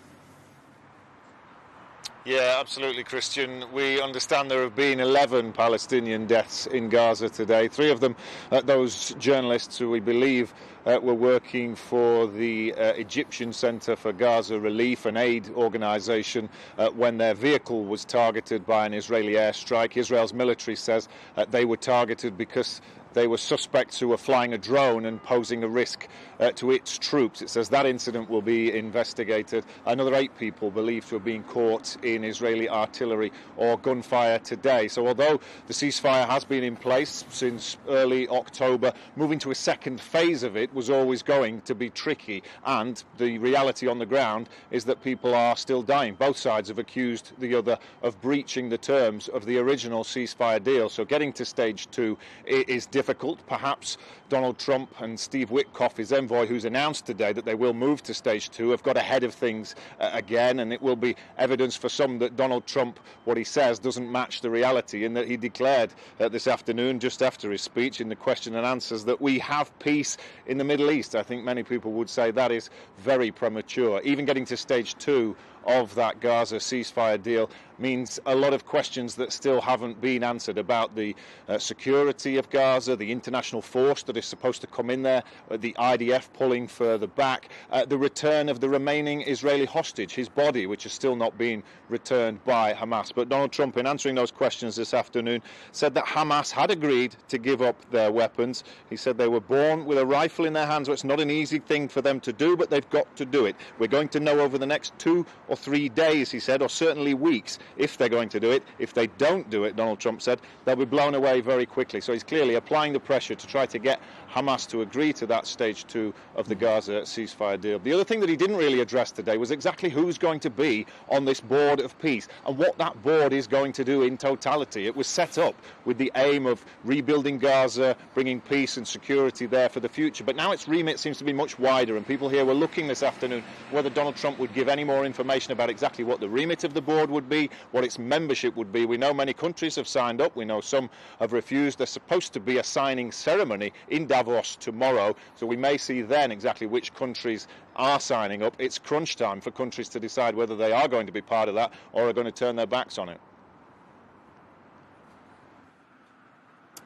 Yeah, absolutely, Christian. We understand there have been 11 Palestinian deaths in Gaza today. 3 of them, those journalists who we believe were working for the Egyptian Centre for Gaza Relief, an aid organisation, when their vehicle was targeted by an Israeli airstrike. Israel's military says they were targeted because they were suspects who were flying a drone and posing a risk to its troops. It says that incident will be investigated. Another 8 people believed to have been caught in Israeli artillery or gunfire today. So although the ceasefire has been in place since early October, moving to a second phase of it was always going to be tricky. And the reality on the ground is that people are still dying. Both sides have accused the other of breaching the terms of the original ceasefire deal. So getting to stage 2 is difficult. Perhaps Donald Trump and Steve Witkoff, his envoy, who's announced today that they will move to stage 2, have got ahead of things again, and it will be evidence for some that Donald Trump, what he says, doesn't match the reality, in that he declared this afternoon, just after his speech in the question and answers, that we have peace in the Middle East. I think many people would say that is very premature. Even getting to stage 2 of that Gaza ceasefire deal means a lot of questions that still haven't been answered about the security of Gaza, the international force that is supposed to come in there, the IDF pulling further back, the return of the remaining Israeli hostage, his body, which has still not been returned by Hamas. But Donald Trump, in answering those questions this afternoon, said that Hamas had agreed to give up their weapons. He said they were born with a rifle in their hands. It's not an easy thing for them to do, but they've got to do it. We're going to know over the next 2 or 3 days, he said, or certainly weeks, if they're going to do it. If they don't do it, Donald Trump said, they'll be blown away very quickly. So he's clearly applying the pressure to try to get Hamas to agree to that stage 2 of the Gaza ceasefire deal. The other thing that he didn't really address today was exactly who's going to be on this board of peace and what that board is going to do in totality. It was set up with the aim of rebuilding Gaza, bringing peace and security there for the future. But now its remit seems to be much wider, and people here were looking this afternoon whether Donald Trump would give any more information about exactly what the remit of the board would be, what its membership would be. We know many countries have signed up. We know some have refused. There's supposed to be a signing ceremony in Davos tomorrow, so we may see then exactly which countries are signing up. It's crunch time for countries to decide whether they are going to be part of that or are going to turn their backs on it.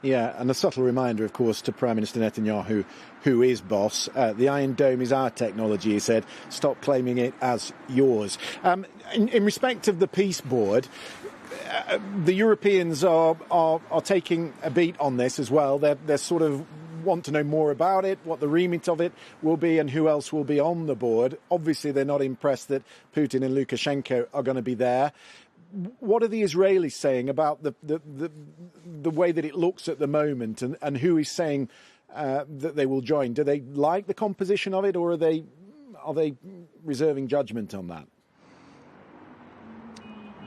Yeah, and a subtle reminder, of course, to Prime Minister Netanyahu, who is boss. The Iron Dome is our technology, he said. Stop claiming it as yours. In respect of the peace board, the Europeans are taking a beat on this as well. They're sort of want to know more about it, what the remit of it will be, and who else will be on the board. Obviously, they're not impressed that Putin and Lukashenko are going to be there. What are the Israelis saying about the way that it looks at the moment, and who is saying that they will join? Do they like the composition of it, or are they reserving judgment on that?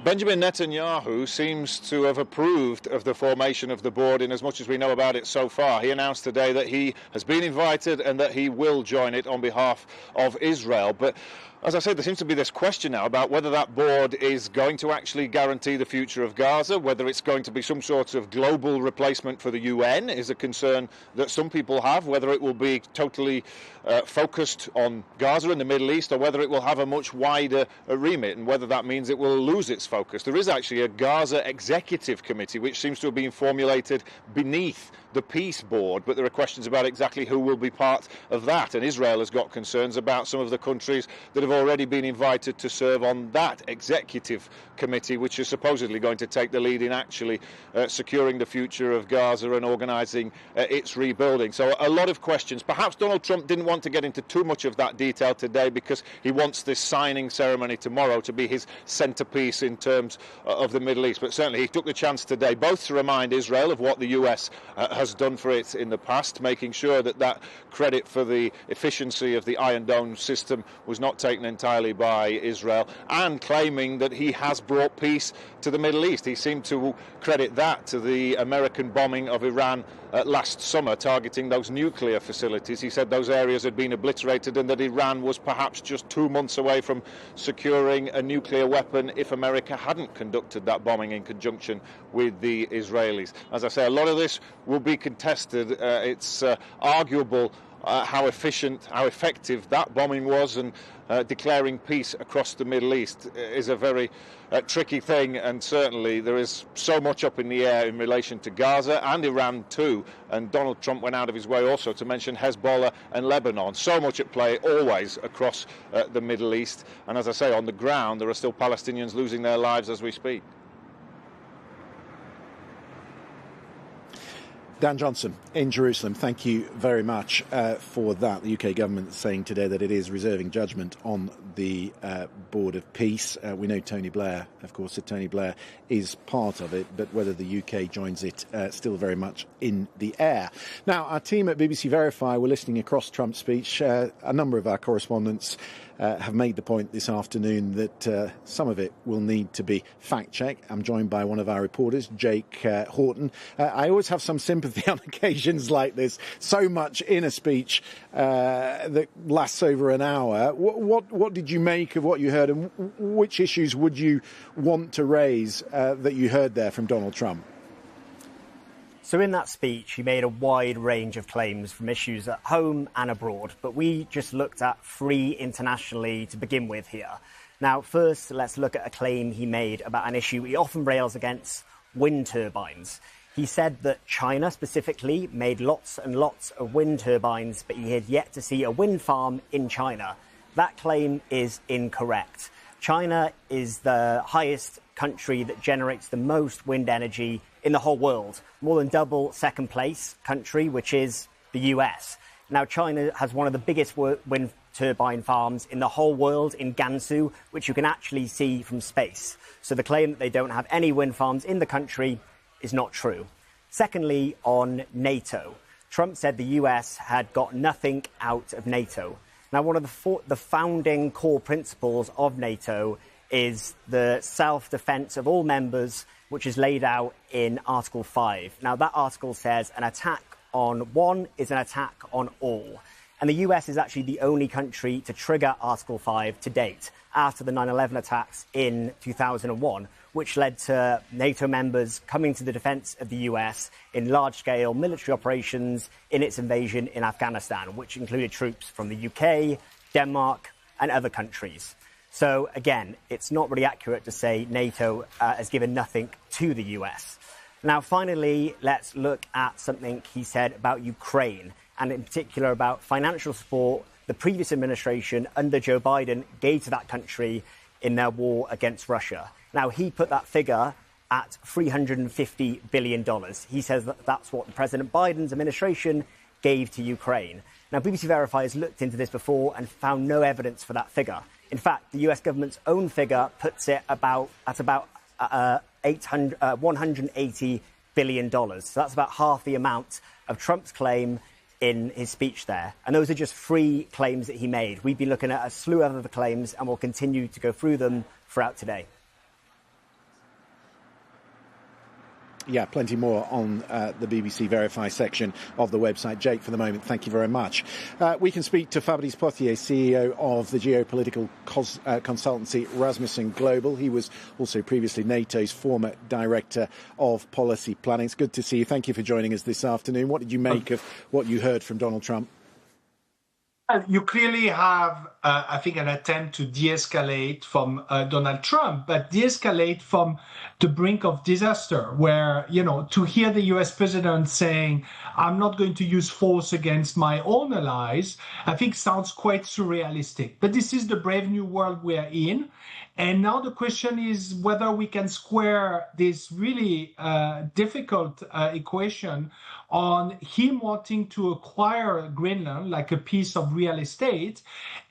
Benjamin Netanyahu seems to have approved of the formation of the board in as much as we know about it so far. He announced today that he has been invited and that he will join it on behalf of Israel. But as I said, there seems to be this question now about whether that board is going to actually guarantee the future of Gaza, whether it's going to be some sort of global replacement for the UN is a concern that some people have, whether it will be totally focused on Gaza and the Middle East, or whether it will have a much wider remit, and whether that means it will lose its focus. There is actually a Gaza Executive Committee which seems to have been formulated beneath the peace board, but there are questions about exactly who will be part of that, and Israel has got concerns about some of the countries that have already been invited to serve on that executive committee, which is supposedly going to take the lead in actually securing the future of Gaza and organising its rebuilding. So a lot of questions. Perhaps Donald Trump didn't want to get into too much of that detail today because he wants this signing ceremony tomorrow to be his centrepiece in terms of the Middle East, but certainly he took the chance today both to remind Israel of what the US has done for it in the past, making sure that that credit for the efficiency of the Iron Dome system was not taken entirely by Israel, and claiming that he has brought peace to the Middle East. He seemed to credit that to the American bombing of Iran last summer, targeting those nuclear facilities. He said those areas had been obliterated and that Iran was perhaps just 2 months away from securing a nuclear weapon if America hadn't conducted that bombing in conjunction with the Israelis. As I say, a lot of this will be contested. It's arguable how efficient, how effective that bombing was, and declaring peace across the Middle East is a very tricky thing, and certainly there is so much up in the air in relation to Gaza and Iran too, and Donald Trump went out of his way also to mention Hezbollah and Lebanon. So much at play always across the Middle East, and as I say, on the ground there are still Palestinians losing their lives as we speak. Dan Johnson in Jerusalem, thank you very much for that. The UK government is saying today that it is reserving judgment on the Board of Peace. We know Tony Blair, of course, that Tony Blair is part of it, but whether the UK joins it still very much in the air. Now, our team at BBC Verify were listening across Trump's speech. A number of our correspondents have made the point this afternoon that some of it will need to be fact-checked. I'm joined by one of our reporters, Jake Horton. I always have some sympathy sympathy on occasions like this. So much in a speech that lasts over an hour. What did you make of what you heard, and which issues would you want to raise that you heard there from Donald Trump? So in that speech, he made a wide range of claims from issues at home and abroad, but we just looked at 3 internationally to begin with here. Now, first, let's look at a claim he made about an issue he often rails against, wind turbines. He said that China specifically made lots and lots of wind turbines, but he had yet to see a wind farm in China. That claim is incorrect. China is the highest country that generates the most wind energy in the whole world, more than double second place country, which is the US. Now, China has one of the biggest wind turbine farms in the whole world in Gansu, which you can actually see from space. So the claim that they don't have any wind farms in the country is not true. Secondly, on NATO, Trump said the US had got nothing out of NATO. Now, one of the founding core principles of NATO is the self-defense of all members, which is laid out in Article 5. Now, that article says an attack on one is an attack on all. And the US is actually the only country to trigger Article 5 to date, after the 9/11 attacks in 2001, which led to NATO members coming to the defence of the US in large-scale military operations in its invasion in Afghanistan, which included troops from the UK, Denmark, and other countries. So, again, it's not really accurate to say NATO has given nothing to the US. Now, finally, let's look at something he said about Ukraine, and in particular about financial support the previous administration under Joe Biden gave to that country in their war against Russia. Now, he put that figure at $350 billion. He says that that's what President Biden's administration gave to Ukraine. Now, BBC Verify has looked into this before and found no evidence for that figure. In fact, the US government's own figure puts it at about $180 billion. So that's about half the amount of Trump's claim in his speech there. And those are just 3 claims that he made. We've been looking at a slew of other claims, and we'll continue to go through them throughout today. Yeah, plenty more on the BBC Verify section of the website. Jake, for the moment, thank you very much. We can speak to Fabrice Pothier, CEO of the geopolitical consultancy Rasmussen Global. He was also previously NATO's former director of policy planning. It's good to see you. Thank you for joining us this afternoon. What did you make of what you heard from Donald Trump? You clearly have, I think, an attempt to de-escalate from Donald Trump, but de-escalate from the brink of disaster, where, to hear the US president saying, I'm not going to use force against my own allies, I think sounds quite surrealistic. But this is the brave new world we are in. And now the question is whether we can square this really difficult equation on him wanting to acquire Greenland like a piece of real estate,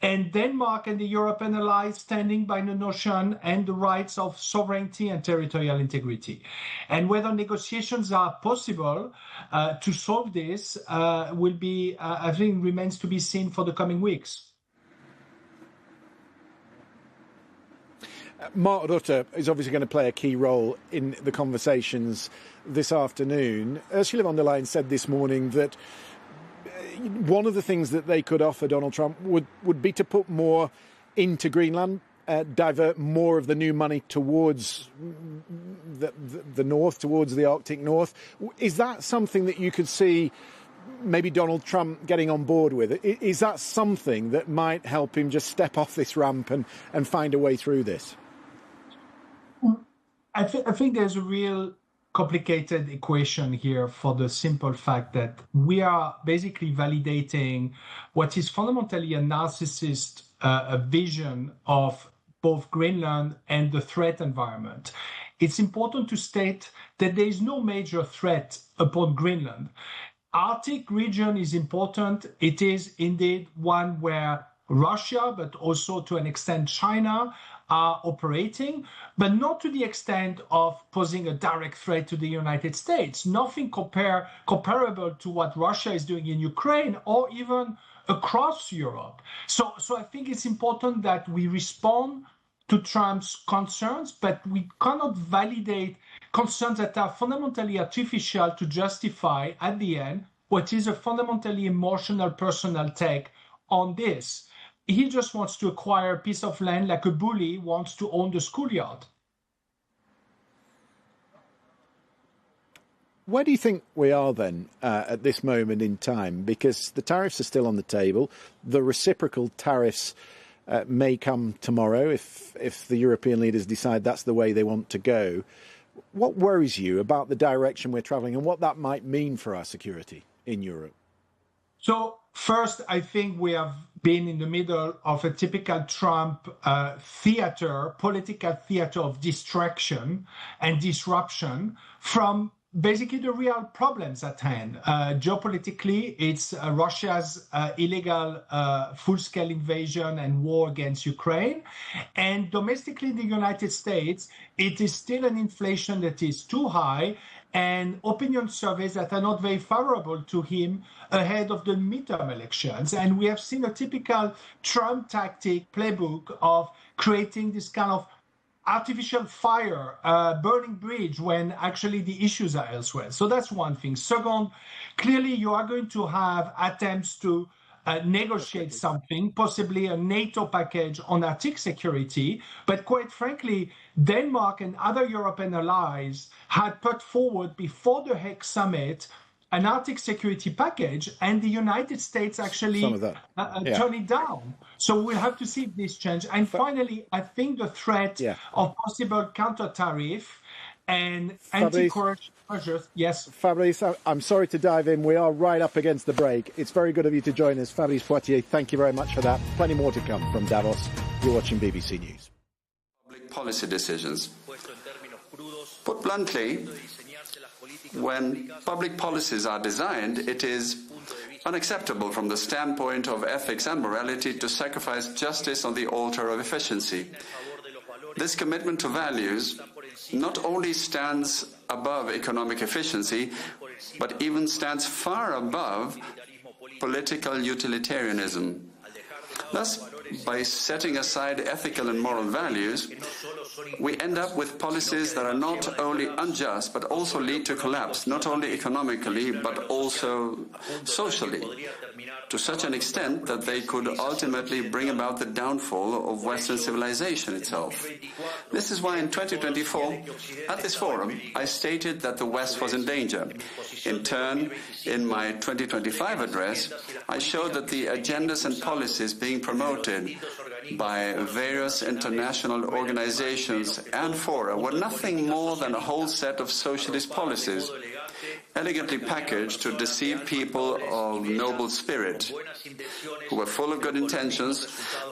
and Denmark and the European allies standing by the notion and the rights of sovereignty and territorial integrity. And whether negotiations are possible to solve this will be, I think, remains to be seen for the coming weeks. Mark Rutte is obviously going to play a key role in the conversations this afternoon. Ursula von der Leyen said this morning that one of the things that they could offer Donald Trump would be to put more into Greenland, divert more of the new money towards the north, towards the Arctic North. Is that something that you could see maybe Donald Trump getting on board with? Is that something that might help him just step off this ramp and find a way through this? I think there's a real complicated equation here for the simple fact that we are basically validating what is fundamentally a narcissist vision of both Greenland and the threat environment. It's important to state that there is no major threat upon Greenland. Arctic region is important. It is indeed one where Russia, but also to an extent China, are operating, but not to the extent of posing a direct threat to the United States. Nothing comparable to what Russia is doing in Ukraine or even across Europe. So I think it's important that we respond to Trump's concerns, but we cannot validate concerns that are fundamentally artificial to justify, at the end, what is a fundamentally emotional, personal take on this. He just wants to acquire a piece of land like a bully wants to own the schoolyard. Where do you think we are then at this moment in time? Because the tariffs are still on the table. The reciprocal tariffs may come tomorrow if the European leaders decide that's the way they want to go. What worries you about the direction we're travelling and what that might mean for our security in Europe? So first, I think we have been in the middle of a typical Trump political theater of distraction and disruption from basically the real problems at hand. Geopolitically, it's Russia's illegal full-scale invasion and war against Ukraine. And domestically in the United States, it is still an inflation that is too high and opinion surveys that are not very favorable to him ahead of the midterm elections. And we have seen a typical Trump tactic playbook of creating this kind of artificial fire, burning bridge when actually the issues are elsewhere. So that's one thing. Second, clearly you are going to have attempts to negotiate something, possibly a NATO package on Arctic security. But quite frankly, Denmark and other European allies had put forward before the Hague summit an Arctic security package, and the United States actually turned it down. So we'll have to see if this changes. And finally, I think the threat of possible counter tariff and anti-corruption measures. Yes. Fabrice, I'm sorry to dive in. We are right up against the break. It's very good of you to join us. Fabrice Poitier, thank you very much for that. Plenty more to come from Davos. You're watching BBC News. Public policy decisions. Put bluntly, when public policies are designed, it is unacceptable from the standpoint of ethics and morality to sacrifice justice on the altar of efficiency. This commitment to values not only stands above economic efficiency, but even stands far above political utilitarianism. Thus, by setting aside ethical and moral values, we end up with policies that are not only unjust, but also lead to collapse, not only economically, but also socially, to such an extent that they could ultimately bring about the downfall of Western civilization itself. This is why in 2024, at this forum, I stated that the West was in danger. In turn, in my 2025 address, I showed that the agendas and policies being promoted by various international organizations and fora were nothing more than a whole set of socialist policies, elegantly packaged to deceive people of noble spirit, who were full of good intentions,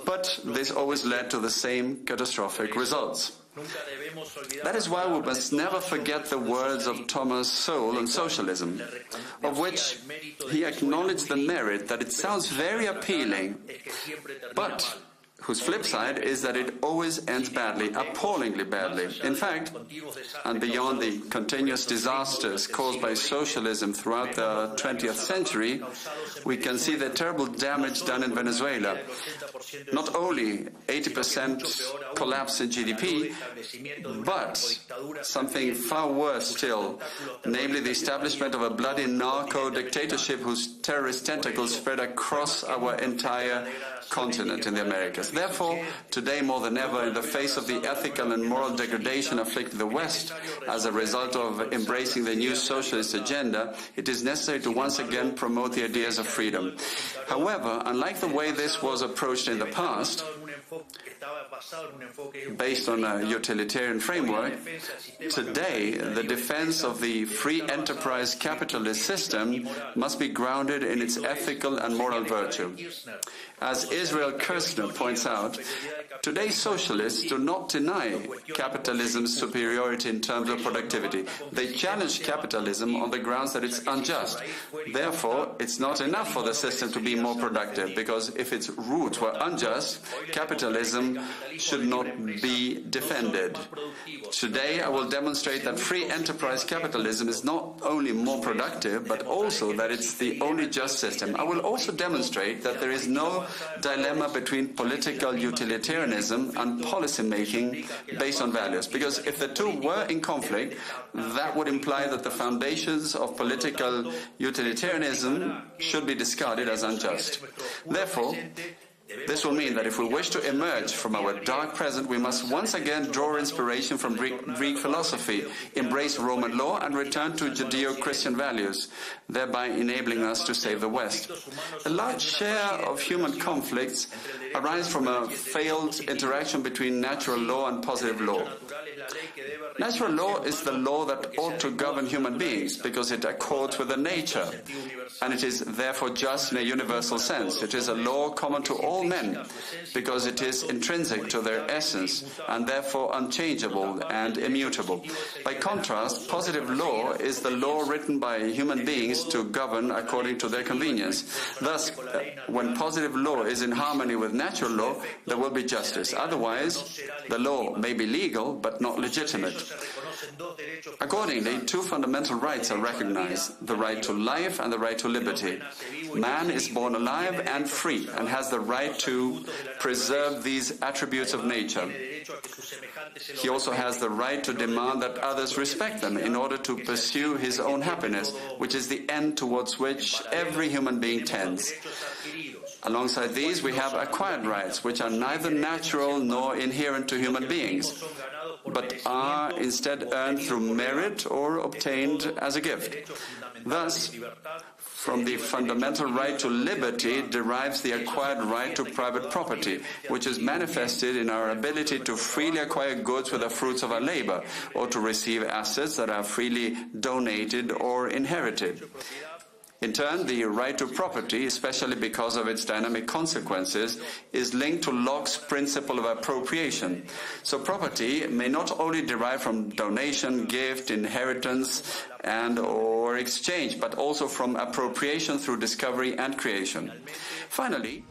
but this always led to the same catastrophic results. That is why we must never forget the words of Thomas Sowell on socialism, of which he acknowledged the merit that it sounds very appealing, but whose flip side is that it always ends badly, appallingly badly. In fact, and beyond the continuous disasters caused by socialism throughout the 20th century, we can see the terrible damage done in Venezuela. Not only 80% collapse in GDP, but something far worse still, namely the establishment of a bloody narco-dictatorship whose terrorist tentacles spread across our entire continent in the Americas. Therefore, today more than ever, in the face of the ethical and moral degradation afflicting the West as a result of embracing the new socialist agenda, it is necessary to once again promote the ideas of freedom. However, unlike the way this was approached in the past, based on a utilitarian framework, today the defense of the free enterprise capitalist system must be grounded in its ethical and moral virtue. As Israel Kirzner points out, today's socialists do not deny capitalism's superiority in terms of productivity. They challenge capitalism on the grounds that it's unjust. Therefore, it's not enough for the system to be more productive, because if its roots were unjust, capitalism should not be defended. Today, I will demonstrate that free enterprise capitalism is not only more productive, but also that it's the only just system. I will also demonstrate that there is no dilemma between political utilitarianism and policy making based on values, because if the two were in conflict, that would imply that the foundations of political utilitarianism should be discarded as unjust. Therefore, this will mean that if we wish to emerge from our dark present, we must once again draw inspiration from Greek philosophy, embrace Roman law, and return to Judeo-Christian values, thereby enabling us to save the West. A large share of human conflicts arise from a failed interaction between natural law and positive law. Natural law is the law that ought to govern human beings because it accords with their nature, and it is therefore just in a universal sense. It is a law common to all men because it is intrinsic to their essence and therefore unchangeable and immutable. By contrast, positive law is the law written by human beings to govern according to their convenience. Thus, when positive law is in harmony with natural law, there will be justice. Otherwise, the law may be legal but not legitimate. Accordingly, two fundamental rights are recognized: the right to life and the right to liberty. Man is born alive and free and has the right to preserve these attributes of nature. He also has the right to demand that others respect them in order to pursue his own happiness, which is the end towards which every human being tends. Alongside these, we have acquired rights, which are neither natural nor inherent to human beings, but are instead earned through merit or obtained as a gift. Thus, from the fundamental right to liberty derives the acquired right to private property, which is manifested in our ability to freely acquire goods with the fruits of our labor, or to receive assets that are freely donated or inherited. In turn, the right to property, especially because of its dynamic consequences, is linked to Locke's principle of appropriation. So property may not only derive from donation, gift, inheritance, and/or exchange, but also from appropriation through discovery and creation. Finally,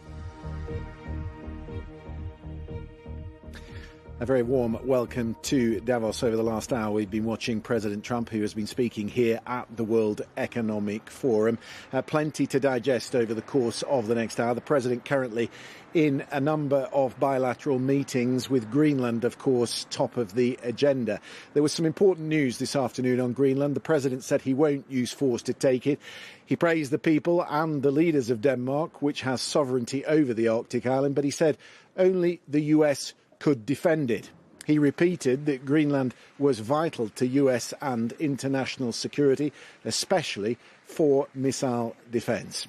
a very warm welcome to Davos. Over the last hour, we've been watching President Trump, who has been speaking here at the World Economic Forum. Plenty to digest over the course of the next hour. The President currently in a number of bilateral meetings with Greenland, of course, top of the agenda. There was some important news this afternoon on Greenland. The President said he won't use force to take it. He praised the people and the leaders of Denmark, which has sovereignty over the Arctic island, but he said only the US could defend it. He repeated that Greenland was vital to US and international security, especially for missile defence.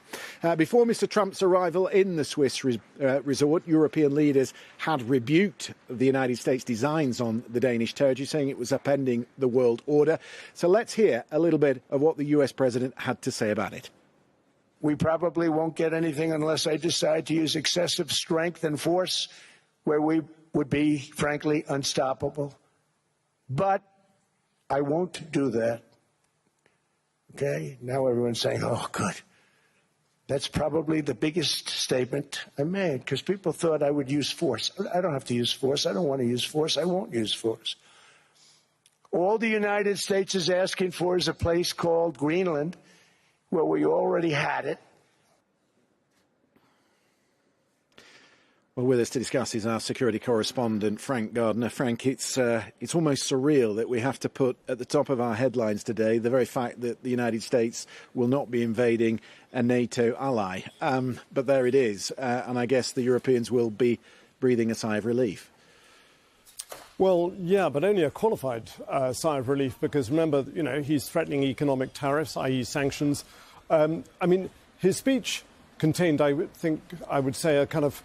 Before Mr. Trump's arrival in the Swiss resort, European leaders had rebuked the United States' designs on the Danish territory, saying it was upending the world order. So let's hear a little bit of what the US president had to say about it. We probably won't get anything unless I decide to use excessive strength and force where we would be, frankly, unstoppable. But I won't do that. Okay? Now everyone's saying, oh, good. That's probably the biggest statement I made, because people thought I would use force. I don't have to use force. I don't want to use force. I won't use force. All the United States is asking for is a place called Greenland, where we already had it. Well, with us to discuss is our security correspondent, Frank Gardner. Frank, it's almost surreal that we have to put at the top of our headlines today the very fact that the United States will not be invading a NATO ally. But there it is. And I guess the Europeans will be breathing a sigh of relief. Well, yeah, but only a qualified sigh of relief, because remember, he's threatening economic tariffs, i.e. sanctions. His speech contained, I would say, a kind of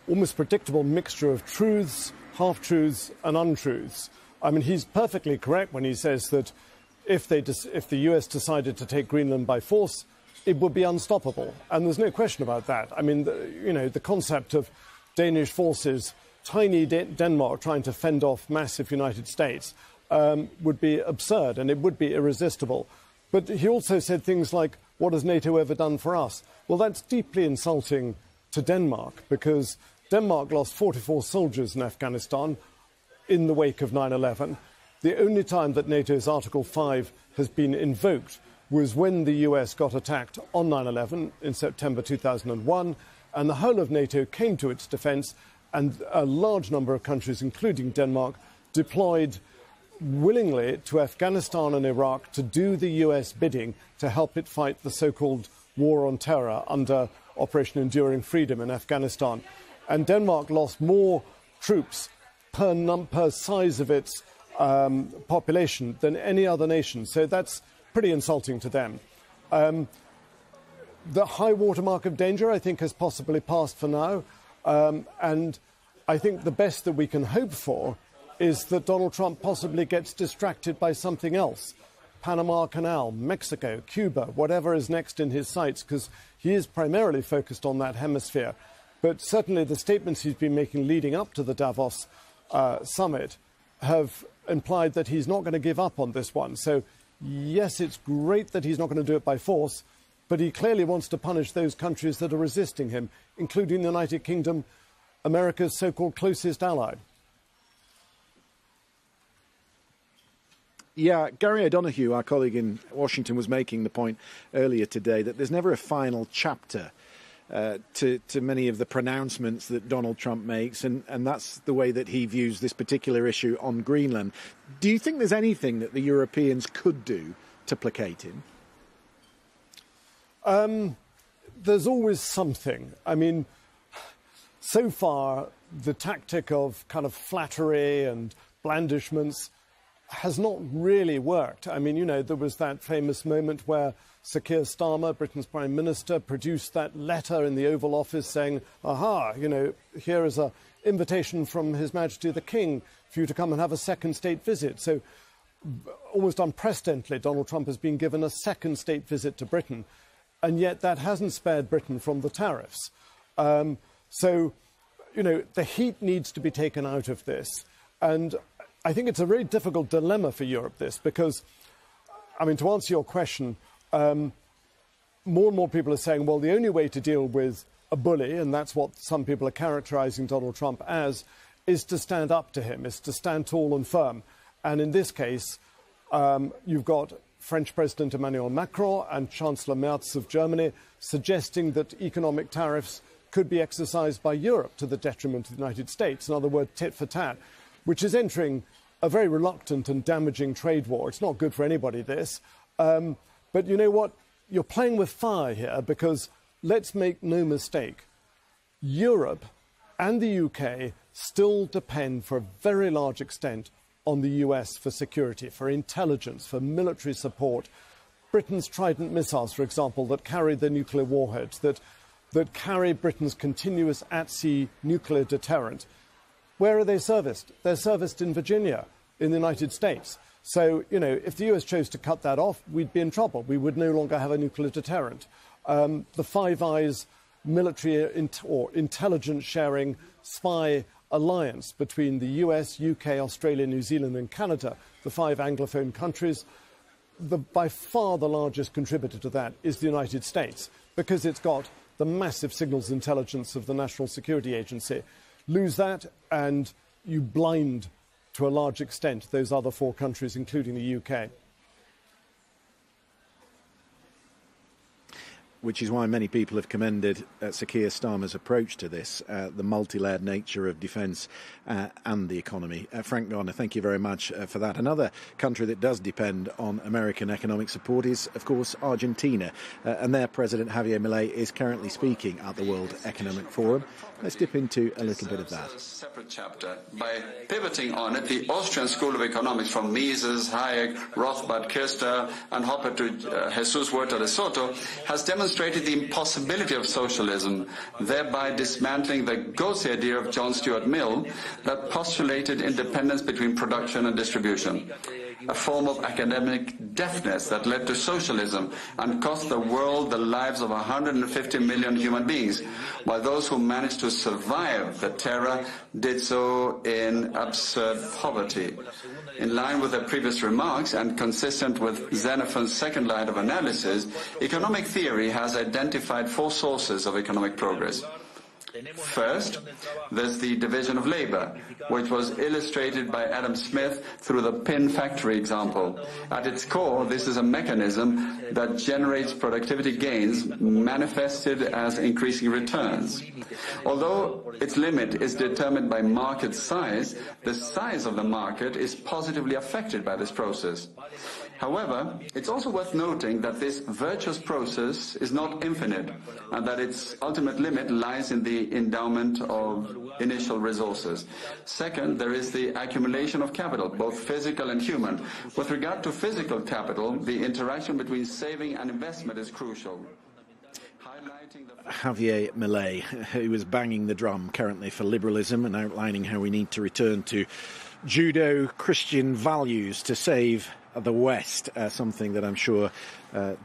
almost predictable mixture of truths, half-truths and untruths. He's perfectly correct when he says that if the US decided to take Greenland by force, it would be unstoppable. And there's no question about that. The concept of Danish forces, tiny Denmark trying to fend off massive United States would be absurd, and it would be irresistible. But he also said things like, what has NATO ever done for us? Well, that's deeply insulting to Denmark, because Denmark lost 44 soldiers in Afghanistan in the wake of 9/11. The only time that NATO's Article 5 has been invoked was when the US got attacked on 9/11 in September 2001, and the whole of NATO came to its defence, and a large number of countries, including Denmark, deployed willingly to Afghanistan and Iraq to do the US bidding to help it fight the so-called war on terror under Operation Enduring Freedom in Afghanistan. And Denmark lost more troops per size of its population than any other nation. So that's pretty insulting to them. The high watermark of danger, I think, has possibly passed for now. And I think the best that we can hope for is that Donald Trump possibly gets distracted by something else. Panama Canal, Mexico, Cuba, whatever is next in his sights, because he is primarily focused on that hemisphere. But certainly the statements he's been making leading up to the Davos summit have implied that he's not going to give up on this one. So, yes, it's great that he's not going to do it by force, but he clearly wants to punish those countries that are resisting him, including the United Kingdom, America's so-called closest ally. Yeah, Gary O'Donoghue, our colleague in Washington, was making the point earlier today that there's never a final chapter to many of the pronouncements that Donald Trump makes, and that's the way that he views this particular issue on Greenland. Do you think there's anything that the Europeans could do to placate him? There's always something. I mean, so far, the tactic of kind of flattery and blandishments has not really worked. I mean, you know, there was that famous moment where Sir Keir Starmer, Britain's Prime Minister, produced that letter in the Oval Office saying, aha, you know, here is an invitation from His Majesty the King for you to come and have a second state visit. So almost unprecedentedly, Donald Trump has been given a second state visit to Britain, and yet that hasn't spared Britain from the tariffs. So, you know, the heat needs to be taken out of this. And I think it's a very difficult dilemma for Europe, this, because, I mean, to answer your question, more and more people are saying, well, the only way to deal with a bully, and that's what some people are characterizing Donald Trump as, is to stand up to him, is to stand tall and firm. And in this case, you've got French President Emmanuel Macron and Chancellor Merz of Germany suggesting that economic tariffs could be exercised by Europe to the detriment of the United States. In other words, tit for tat, which is entering a very reluctant and damaging trade war. It's not good for anybody, this. But you know what? You're playing with fire here, because let's make no mistake, Europe and the UK still depend for a very large extent on the US for security, for intelligence, for military support. Britain's Trident missiles, for example, that carry the nuclear warheads, that carry Britain's continuous at-sea nuclear deterrent. Where are they serviced? They're serviced in Virginia, in the United States. So, you know, if the US chose to cut that off, we'd be in trouble. We would no longer have a nuclear deterrent. The Five Eyes military or intelligence sharing spy alliance between the US, UK, Australia, New Zealand and Canada, the 5 Anglophone countries, by far the largest contributor to that is the United States, because it's got the massive signals intelligence of the National Security Agency. Lose that and you blind, to a large extent, those other 4 countries, including the UK. Which is why many people have commended Sir Keir Starmer's approach to this, the multi-layered nature of defence and the economy. Frank Garner, thank you very much for that. Another country that does depend on American economic support is, of course, Argentina. And their President Javier Milei is currently speaking at the World Economic Forum. Let's dip into a little bit of that. A separate chapter. By pivoting on it, the Austrian School of Economics, from Mises, Hayek, Rothbard, Kirster, and Hopper to Jesus Huerta de Soto, has demonstrated the impossibility of socialism, thereby dismantling the ghostly idea of John Stuart Mill that postulated independence between production and distribution. A form of academic deafness that led to socialism and cost the world the lives of 150 million human beings, while those who managed to survive the terror did so in absurd poverty. In line with their previous remarks and consistent with Xenophon's second line of analysis, economic theory has identified 4 sources of economic progress: First, there's the division of labor, which was illustrated by Adam Smith through the pin factory example. At its core, this is a mechanism that generates productivity gains manifested as increasing returns. Although its limit is determined by market size, the size of the market is positively affected by this process. However, it's also worth noting that this virtuous process is not infinite and that its ultimate limit lies in the endowment of initial resources. Second, there is the accumulation of capital, both physical and human. With regard to physical capital, the interaction between saving and investment is crucial. Javier Milei, who is banging the drum currently for liberalism and outlining how we need to return to Judeo-Christian values to save the West, something that I'm sure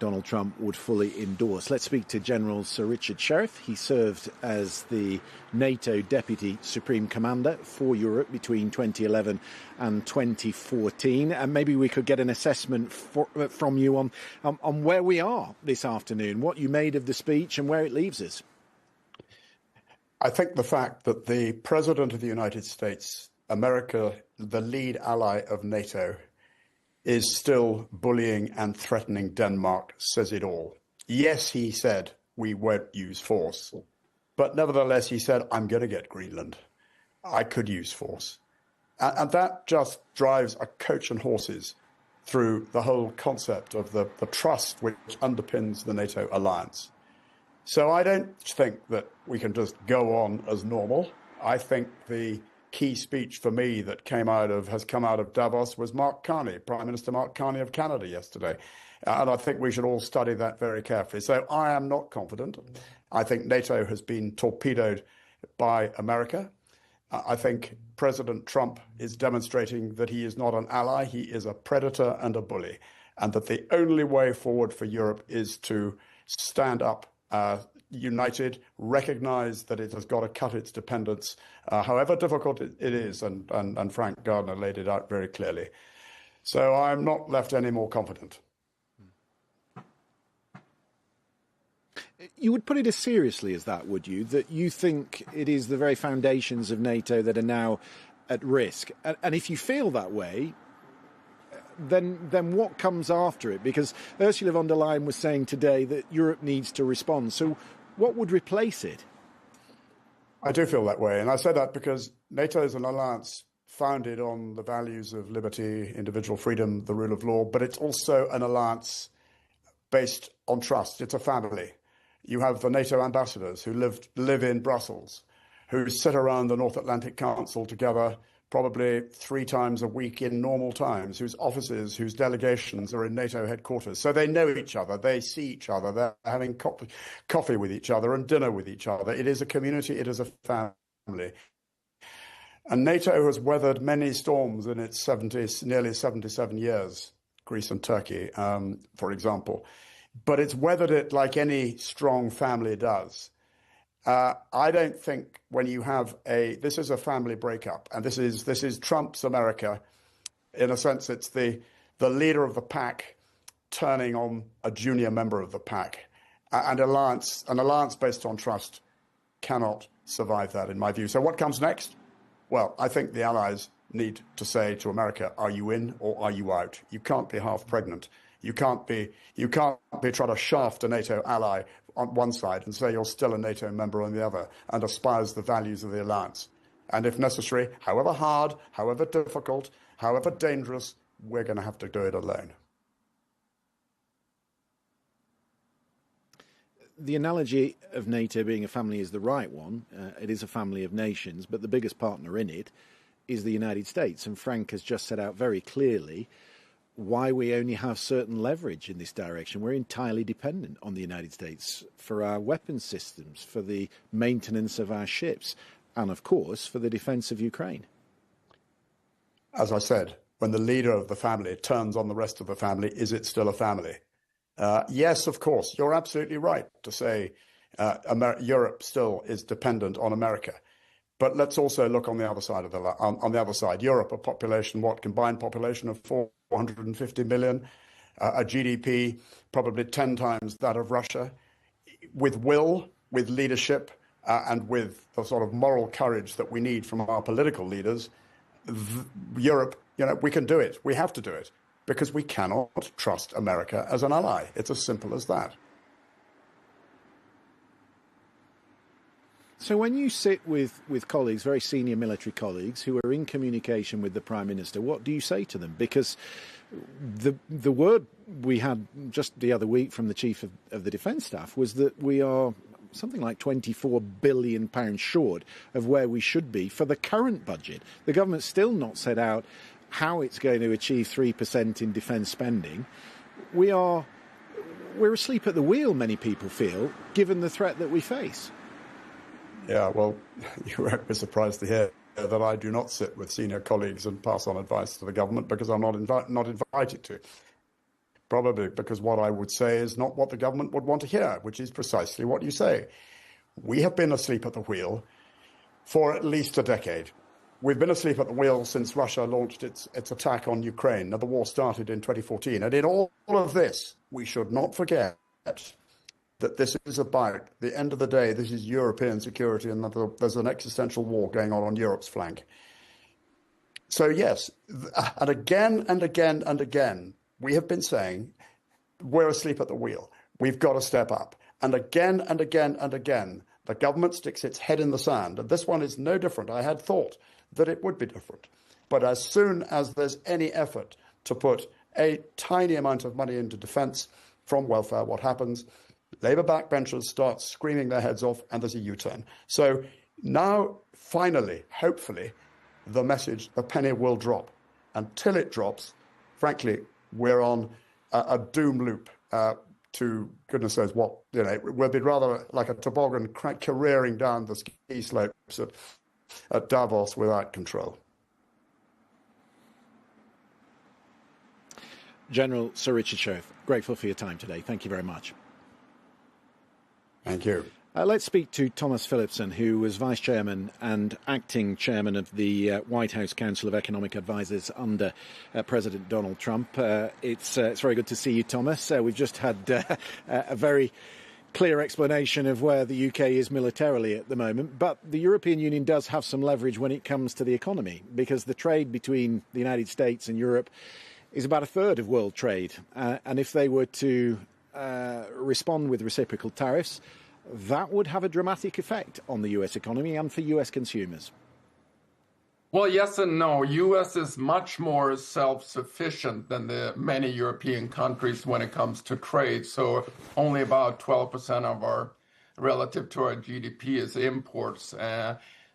Donald Trump would fully endorse. Let's speak to General Sir Richard Sheriff. He served as the NATO Deputy Supreme Commander for Europe between 2011 and 2014. And maybe we could get an assessment from you on where we are this afternoon, what you made of the speech and where it leaves us. I think the fact that the President of the United States, America, the lead ally of NATO, is still bullying and threatening Denmark says it all. Yes, he said we won't use force, but nevertheless he said, I'm going to get Greenland. I could use force. And that just drives a coach and horses through the whole concept of the trust which underpins the NATO alliance. So I don't think that we can just go on as normal. I think the key speech for me that has come out of Davos was Mark Carney, Prime Minister Mark Carney of Canada yesterday. And I think we should all study that very carefully. So I am not confident. I think NATO has been torpedoed by America. I think President Trump is demonstrating that he is not an ally. He is a predator and a bully. And that the only way forward for Europe is to stand up united, recognise that it has got to cut its dependence, however difficult it is, and Frank Gardner laid it out very clearly. So I'm not left any more confident. You would put it as seriously as that, would you? That you think it is the very foundations of NATO that are now at risk? And if you feel that way, then what comes after it? Because Ursula von der Leyen was saying today that Europe needs to respond. So what would replace it? I do feel that way. And I say that because NATO is an alliance founded on the values of liberty, individual freedom, the rule of law, but it's also an alliance based on trust. It's a family. You have the NATO ambassadors who live in Brussels, who sit around the North Atlantic Council together probably 3 times a week in normal times, whose offices, whose delegations are in NATO headquarters. So they know each other, they see each other, they're having coffee with each other and dinner with each other. It is a community, it is a family. And NATO has weathered many storms in its nearly 77 years, Greece and Turkey, for example. But it's weathered it like any strong family does. I don't think when you have this is a family breakup, and this is Trump's America. In a sense, it's the leader of the pack turning on a junior member of the pack. And an alliance based on trust cannot survive that, in my view. So what comes next? Well, I think the allies need to say to America, are you in or are you out? You can't be half pregnant. You can't be trying to shaft a NATO ally on one side and say you're still a NATO member on the other and espouse the values of the alliance. And if necessary, however hard, however difficult, however dangerous, we're going to have to do it alone. The analogy of NATO being a family is the right one. It is a family of nations, but the biggest partner in it is the United States. And Frank has just set out very clearly why we only have certain leverage in this direction. We're entirely dependent on the United States for our weapons systems, for the maintenance of our ships, and of course for the defence of Ukraine. As I said, when the leader of the family turns on the rest of the family, is it still a family? Yes, of course, you're absolutely right to say Europe still is dependent on America. But let's also look on the other side of on the other side. Europe, a population, combined population of 450 million, a GDP probably 10 times that of Russia, with will, with leadership, and with the sort of moral courage that we need from our political leaders, Europe, we can do it. We have to do it because we cannot trust America as an ally. It's as simple as that. So when you sit with colleagues, very senior military colleagues, who are in communication with the Prime Minister, what do you say to them? Because the word we had just the other week from the Chief of the Defence Staff was that we are something like £24 billion short of where we should be for the current budget. The government's still not set out how it's going to achieve 3% in defence spending. We're asleep at the wheel, many people feel, given the threat that we face. Yeah, well, you won't be surprised to hear that I do not sit with senior colleagues and pass on advice to the government because I'm not invited to. Probably because what I would say is not what the government would want to hear, which is precisely what you say. We have been asleep at the wheel for at least a decade. We've been asleep at the wheel since Russia launched its attack on Ukraine. Now, the war started in 2014. And in all of this, we should not forget that this is about, the end of the day, this is European security and that there's an existential war going on Europe's flank. So yes, and again and again and again, we have been saying we're asleep at the wheel. We've got to step up. And again and again and again, the government sticks its head in the sand. And this one is no different. I had thought that it would be different. But as soon as there's any effort to put a tiny amount of money into defence from welfare, what happens? Labour backbenchers start screaming their heads off and there's a U-turn. So now, finally, hopefully, the penny will drop. Until it drops, frankly, we're on a doom loop to goodness knows what. We'll be rather like a toboggan careering down the ski slopes at Davos without control. General Sir Richard Shove, grateful for your time today. Thank you very much. Thank you. Let's speak to Thomas Philipson, who was Vice Chairman and Acting Chairman of the White House Council of Economic Advisers under President Donald Trump. It's very good to see you, Thomas. We've just had a very clear explanation of where the UK is militarily at the moment, but the European Union does have some leverage when it comes to the economy, because the trade between the United States and Europe is about a third of world trade. And if they were to respond with reciprocal tariffs, that would have a dramatic effect on the US economy and for US consumers. Well, yes and no. US is much more self-sufficient than the many European countries when it comes to trade. So only about 12% of our, relative to our GDP, is imports.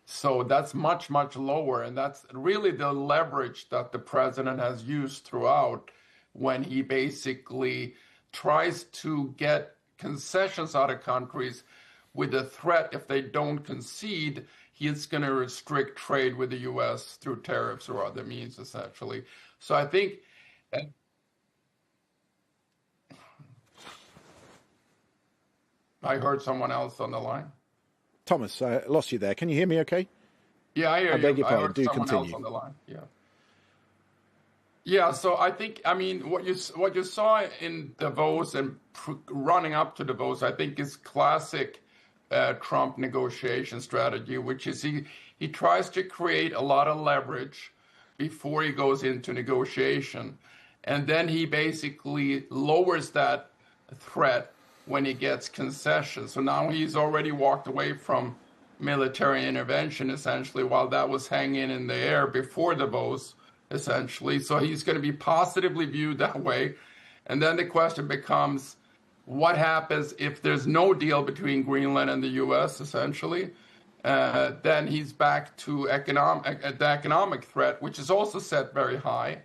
So that's much, much lower. And that's really the leverage that the president has used throughout when he basically tries to get concessions out of countries with the threat, if they don't concede, he's going to restrict trade with the U.S. through tariffs or other means, essentially. So I think I heard someone else on the line. Thomas, I lost you there. Can you hear me okay? Yeah, I hear you. I beg your pardon. Do continue. Else on the line. Yeah, so I think, what you saw in Davos and running up to Davos, I think is classic Trump negotiation strategy, which is he tries to create a lot of leverage before he goes into negotiation. And then he basically lowers that threat when he gets concessions. So now he's already walked away from military intervention, essentially, while that was hanging in the air before Davos, essentially. So he's going to be positively viewed that way. And then the question becomes, what happens if there's no deal between Greenland and the U.S., essentially? Then he's back to the economic threat, which is also set very high.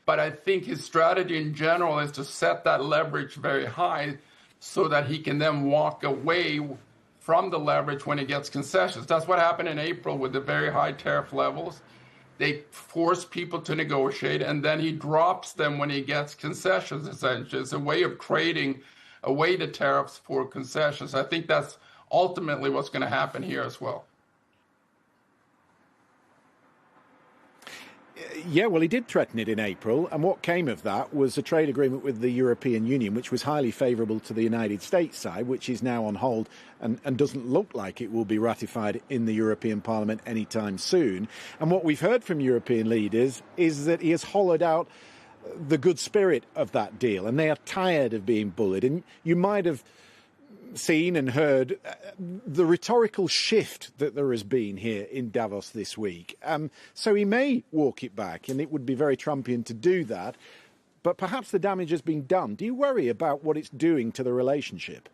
But I think his strategy in general is to set that leverage very high so that he can then walk away from the leverage when he gets concessions. That's what happened in April with the very high tariff levels. They force people to negotiate, and then he drops them when he gets concessions, essentially. It's a way of trading away the tariffs for concessions. I think that's ultimately what's going to happen here as well. Yeah, well, he did threaten it in April, and what came of that was a trade agreement with the European Union, which was highly favourable to the United States side, which is now on hold and doesn't look like it will be ratified in the European Parliament anytime soon. And what we've heard from European leaders is that he has hollowed out the good spirit of that deal, and they are tired of being bullied. And you might have seen and heard the rhetorical shift that there has been here in Davos this week. So he may walk it back, and it would be very Trumpian to do that. But perhaps the damage has been done. Do you worry about what it's doing to the relationship?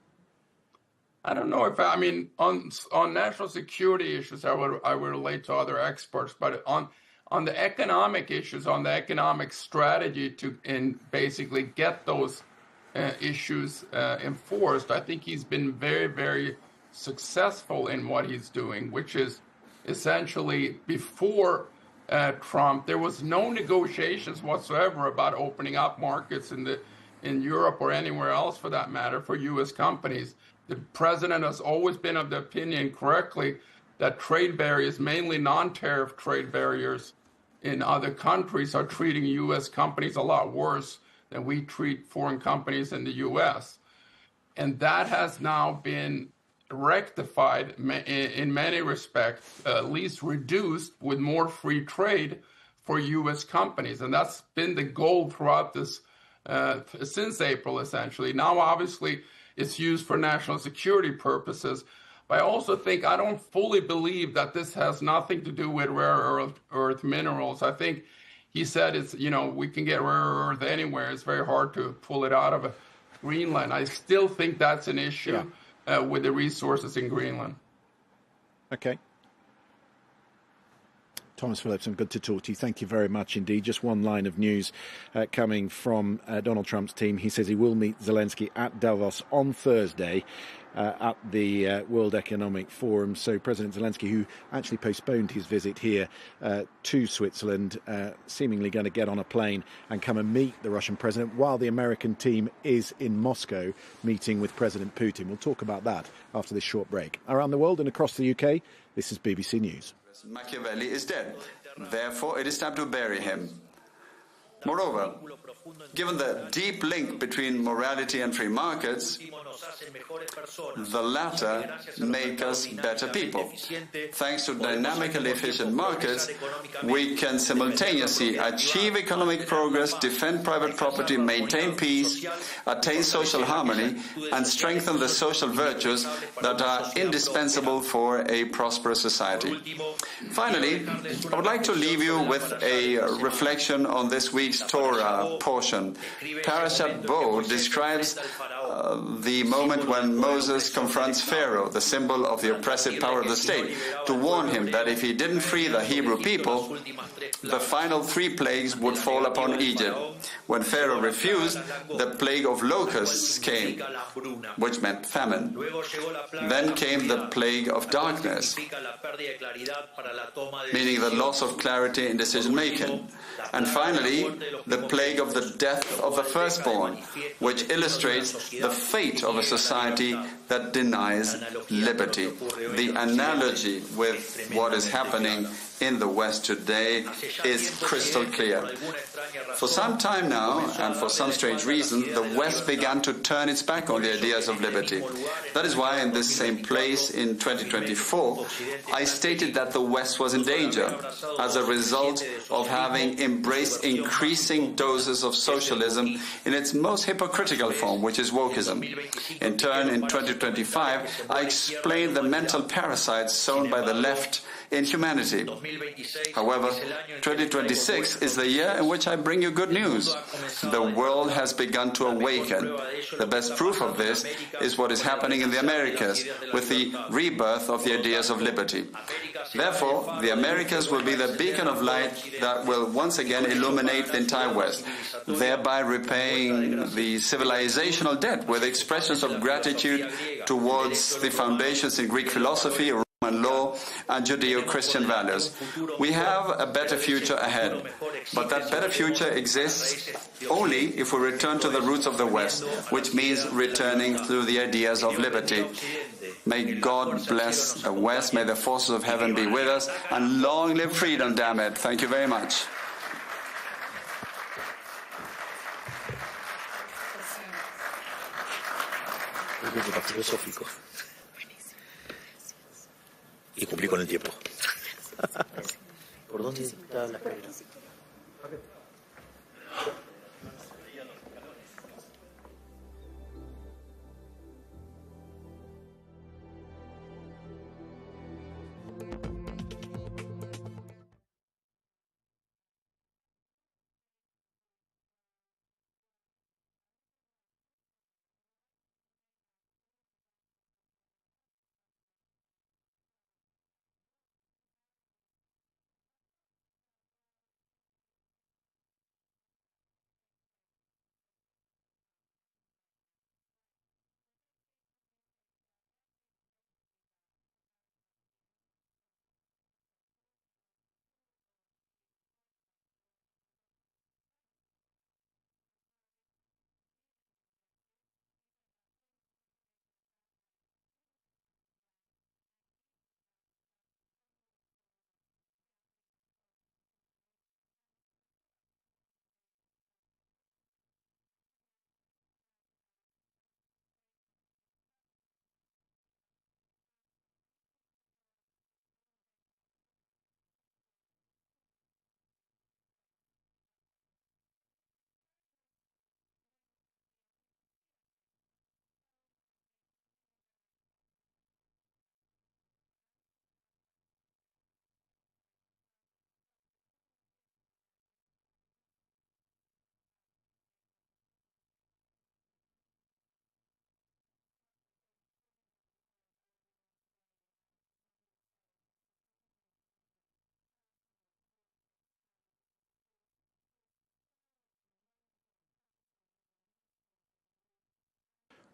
I don't know if, I mean, on national security issues, I would relate to other experts, but on the economic issues, on the economic strategy and basically get those issues enforced, I think he's been very, very successful in what he's doing, which is essentially before Trump, there was no negotiations whatsoever about opening up markets in Europe or anywhere else for that matter for U.S. companies. The president has always been of the opinion, correctly, that trade barriers, mainly non-tariff trade barriers in other countries, are treating U.S. companies a lot worse than we treat foreign companies in the U.S. And that has now been rectified in many respects, at least reduced with more free trade for U.S. companies. And that's been the goal throughout this, since April, essentially. Now, obviously, it's used for national security purposes. But I also think, I don't fully believe that this has nothing to do with rare earth minerals. I think he said it's, we can get rare earth anywhere. It's very hard to pull it out of Greenland. I still think that's an issue with the resources in Greenland. Okay. Thomas Phillipson, good to talk to you. Thank you very much indeed. Just one line of news coming from Donald Trump's team. He says he will meet Zelensky at Davos on Thursday at the World Economic Forum. So President Zelensky, who actually postponed his visit here to Switzerland, seemingly going to get on a plane and come and meet the Russian president while the American team is in Moscow meeting with President Putin. We'll talk about that after this short break. Around the world and across the UK, this is BBC News. Machiavelli is dead. Therefore, it is time to bury him. Moreover, given the deep link between morality and free markets, the latter make us better people. Thanks to dynamically efficient markets, we can simultaneously achieve economic progress, defend private property, maintain peace, attain social harmony, and strengthen the social virtues that are indispensable for a prosperous society. Finally, I would like to leave you with a reflection on this week's Torah portion. Parashat Bo describes the moment when Moses confronts Pharaoh, the symbol of the oppressive power of the state, to warn him that if he didn't free the Hebrew people, the final 3 plagues would fall upon Egypt. When Pharaoh refused, the plague of locusts came, which meant famine. Then came the plague of darkness, meaning the loss of clarity in decision-making. And finally, the plague of the death of the firstborn, which illustrates the fate of a society that denies liberty. The analogy with what is happening in the West today is crystal clear. For some time now, and for some strange reason, the West began to turn its back on the ideas of liberty. That is why in this same place in 2024, I stated that the West was in danger as a result of having embraced increasing doses of socialism in its most hypocritical form, which is wokeism. In turn, in 2025, I explained the mental parasites sown by the left in humanity. However, 2026 is the year in which I bring you good news. The world has begun to awaken. The best proof of this is what is happening in the Americas with the rebirth of the ideas of liberty. Therefore, the Americas will be the beacon of light that will once again illuminate the entire West, thereby repaying the civilizational debt with expressions of gratitude towards the foundations in Greek philosophy, Roman law, and Judeo-Christian values. We have a better future ahead, but that better future exists only if we return to the roots of the West, which means returning to the ideas of liberty. May God bless the West, may the forces of heaven be with us, and long live freedom, damn it. Thank you very much. Está filosófico. Y cumplí con el tiempo. ¿Por dónde está la escalera?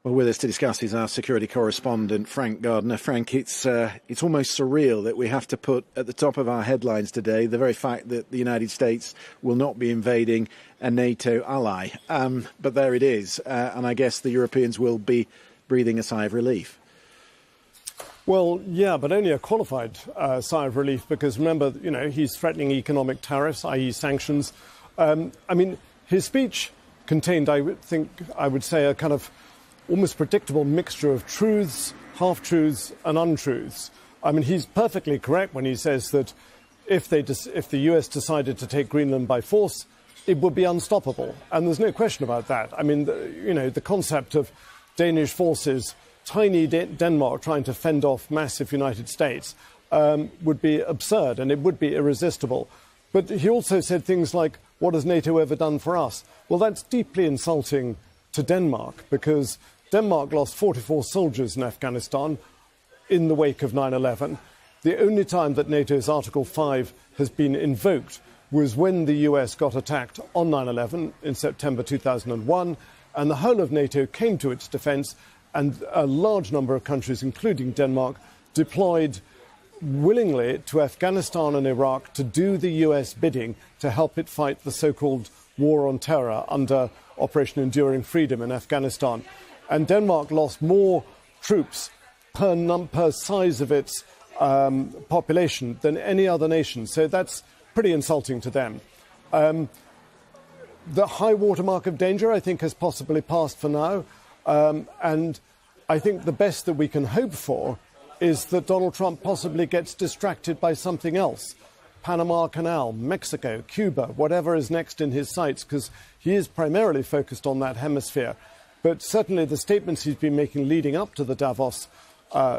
Well, with us to discuss is our security correspondent, Frank Gardner. Frank, it's almost surreal that we have to put at the top of our headlines today the very fact that the United States will not be invading a NATO ally. But there it is. And I guess the Europeans will be breathing a sigh of relief. Well, yeah, but only a qualified sigh of relief because, remember, he's threatening economic tariffs, i.e. sanctions. I mean, his speech contained, I would say, a kind of almost predictable mixture of truths, half-truths and untruths. I mean, he's perfectly correct when he says that if the US decided to take Greenland by force, it would be unstoppable. And there's no question about that. I mean, the concept of Danish forces, tiny Denmark trying to fend off massive United States would be absurd and it would be irresistible. But he also said things like, what has NATO ever done for us? Well, that's deeply insulting to Denmark because Denmark lost 44 soldiers in Afghanistan in the wake of 9/11. The only time that NATO's Article 5 has been invoked was when the US got attacked on 9/11 in September 2001, and the whole of NATO came to its defence, and a large number of countries, including Denmark, deployed willingly to Afghanistan and Iraq to do the US bidding to help it fight the so-called war on terror under Operation Enduring Freedom in Afghanistan. And Denmark lost more troops per size of its population than any other nation. So that's pretty insulting to them. The high watermark of danger, I think, has possibly passed for now. And I think the best that we can hope for is that Donald Trump possibly gets distracted by something else. Panama Canal, Mexico, Cuba, whatever is next in his sights, because he is primarily focused on that hemisphere. But certainly the statements he's been making leading up to the Davos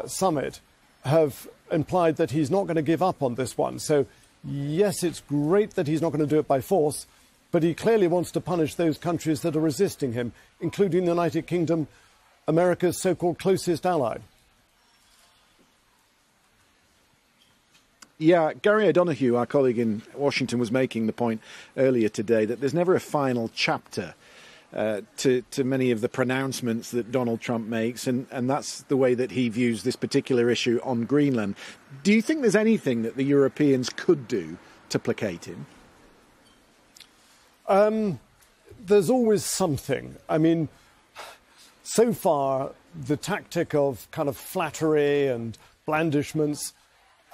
summit have implied that he's not going to give up on this one. So, yes, it's great that he's not going to do it by force, but he clearly wants to punish those countries that are resisting him, including the United Kingdom, America's so-called closest ally. Yeah, Gary O'Donoghue, our colleague in Washington, was making the point earlier today that there's never a final chapter to many of the pronouncements that Donald Trump makes, and that's the way that he views this particular issue on Greenland. Do you think there's anything that the Europeans could do to placate him? There's always something. I mean, so far, the tactic of kind of flattery and blandishments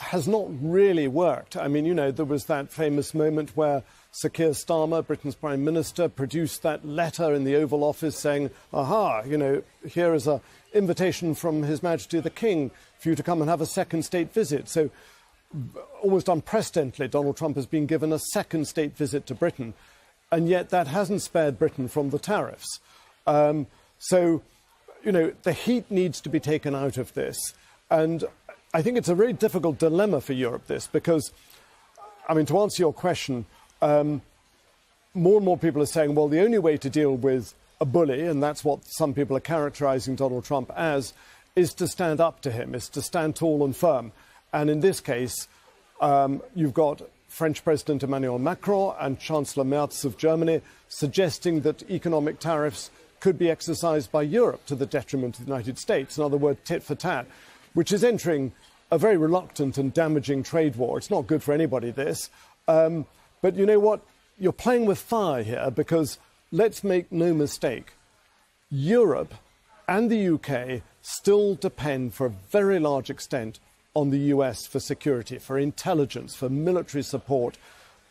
has not really worked. I mean, there was that famous moment where Sir Keir Starmer, Britain's Prime Minister, produced that letter in the Oval Office saying, aha, here is an invitation from His Majesty the King for you to come and have a second state visit. So almost unprecedentedly, Donald Trump has been given a second state visit to Britain, and yet that hasn't spared Britain from the tariffs. So, the heat needs to be taken out of this. And I think it's a very difficult dilemma for Europe, this, because, I mean, to answer your question, more and more people are saying, well, the only way to deal with a bully, and that's what some people are characterising Donald Trump as, is to stand up to him, is to stand tall and firm. And in this case, you've got French President Emmanuel Macron and Chancellor Merz of Germany suggesting that economic tariffs could be exercised by Europe to the detriment of the United States. In other words, tit for tat, which is entering a very reluctant and damaging trade war. It's not good for anybody, this. But you know what? You're playing with fire here, because let's make no mistake, Europe and the UK still depend for a very large extent on the US for security, for intelligence, for military support.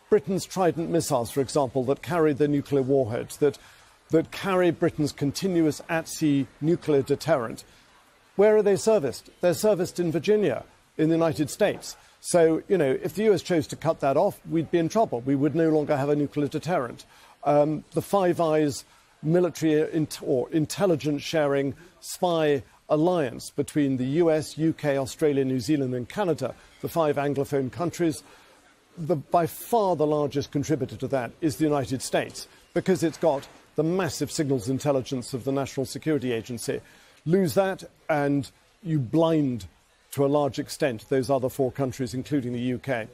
Britain's Trident missiles, for example, that carry the nuclear warheads, that carry Britain's continuous at-sea nuclear deterrent. Where are they serviced? They're serviced in Virginia, in the United States. So, if the US chose to cut that off, we'd be in trouble. We would no longer have a nuclear deterrent. The Five Eyes military or intelligence sharing spy alliance between the US, UK, Australia, New Zealand and Canada, the 5 Anglophone countries, by far the largest contributor to that is the United States, because it's got the massive signals intelligence of the National Security Agency. Lose that and you blind, to a large extent, those other 4 countries, including the UK.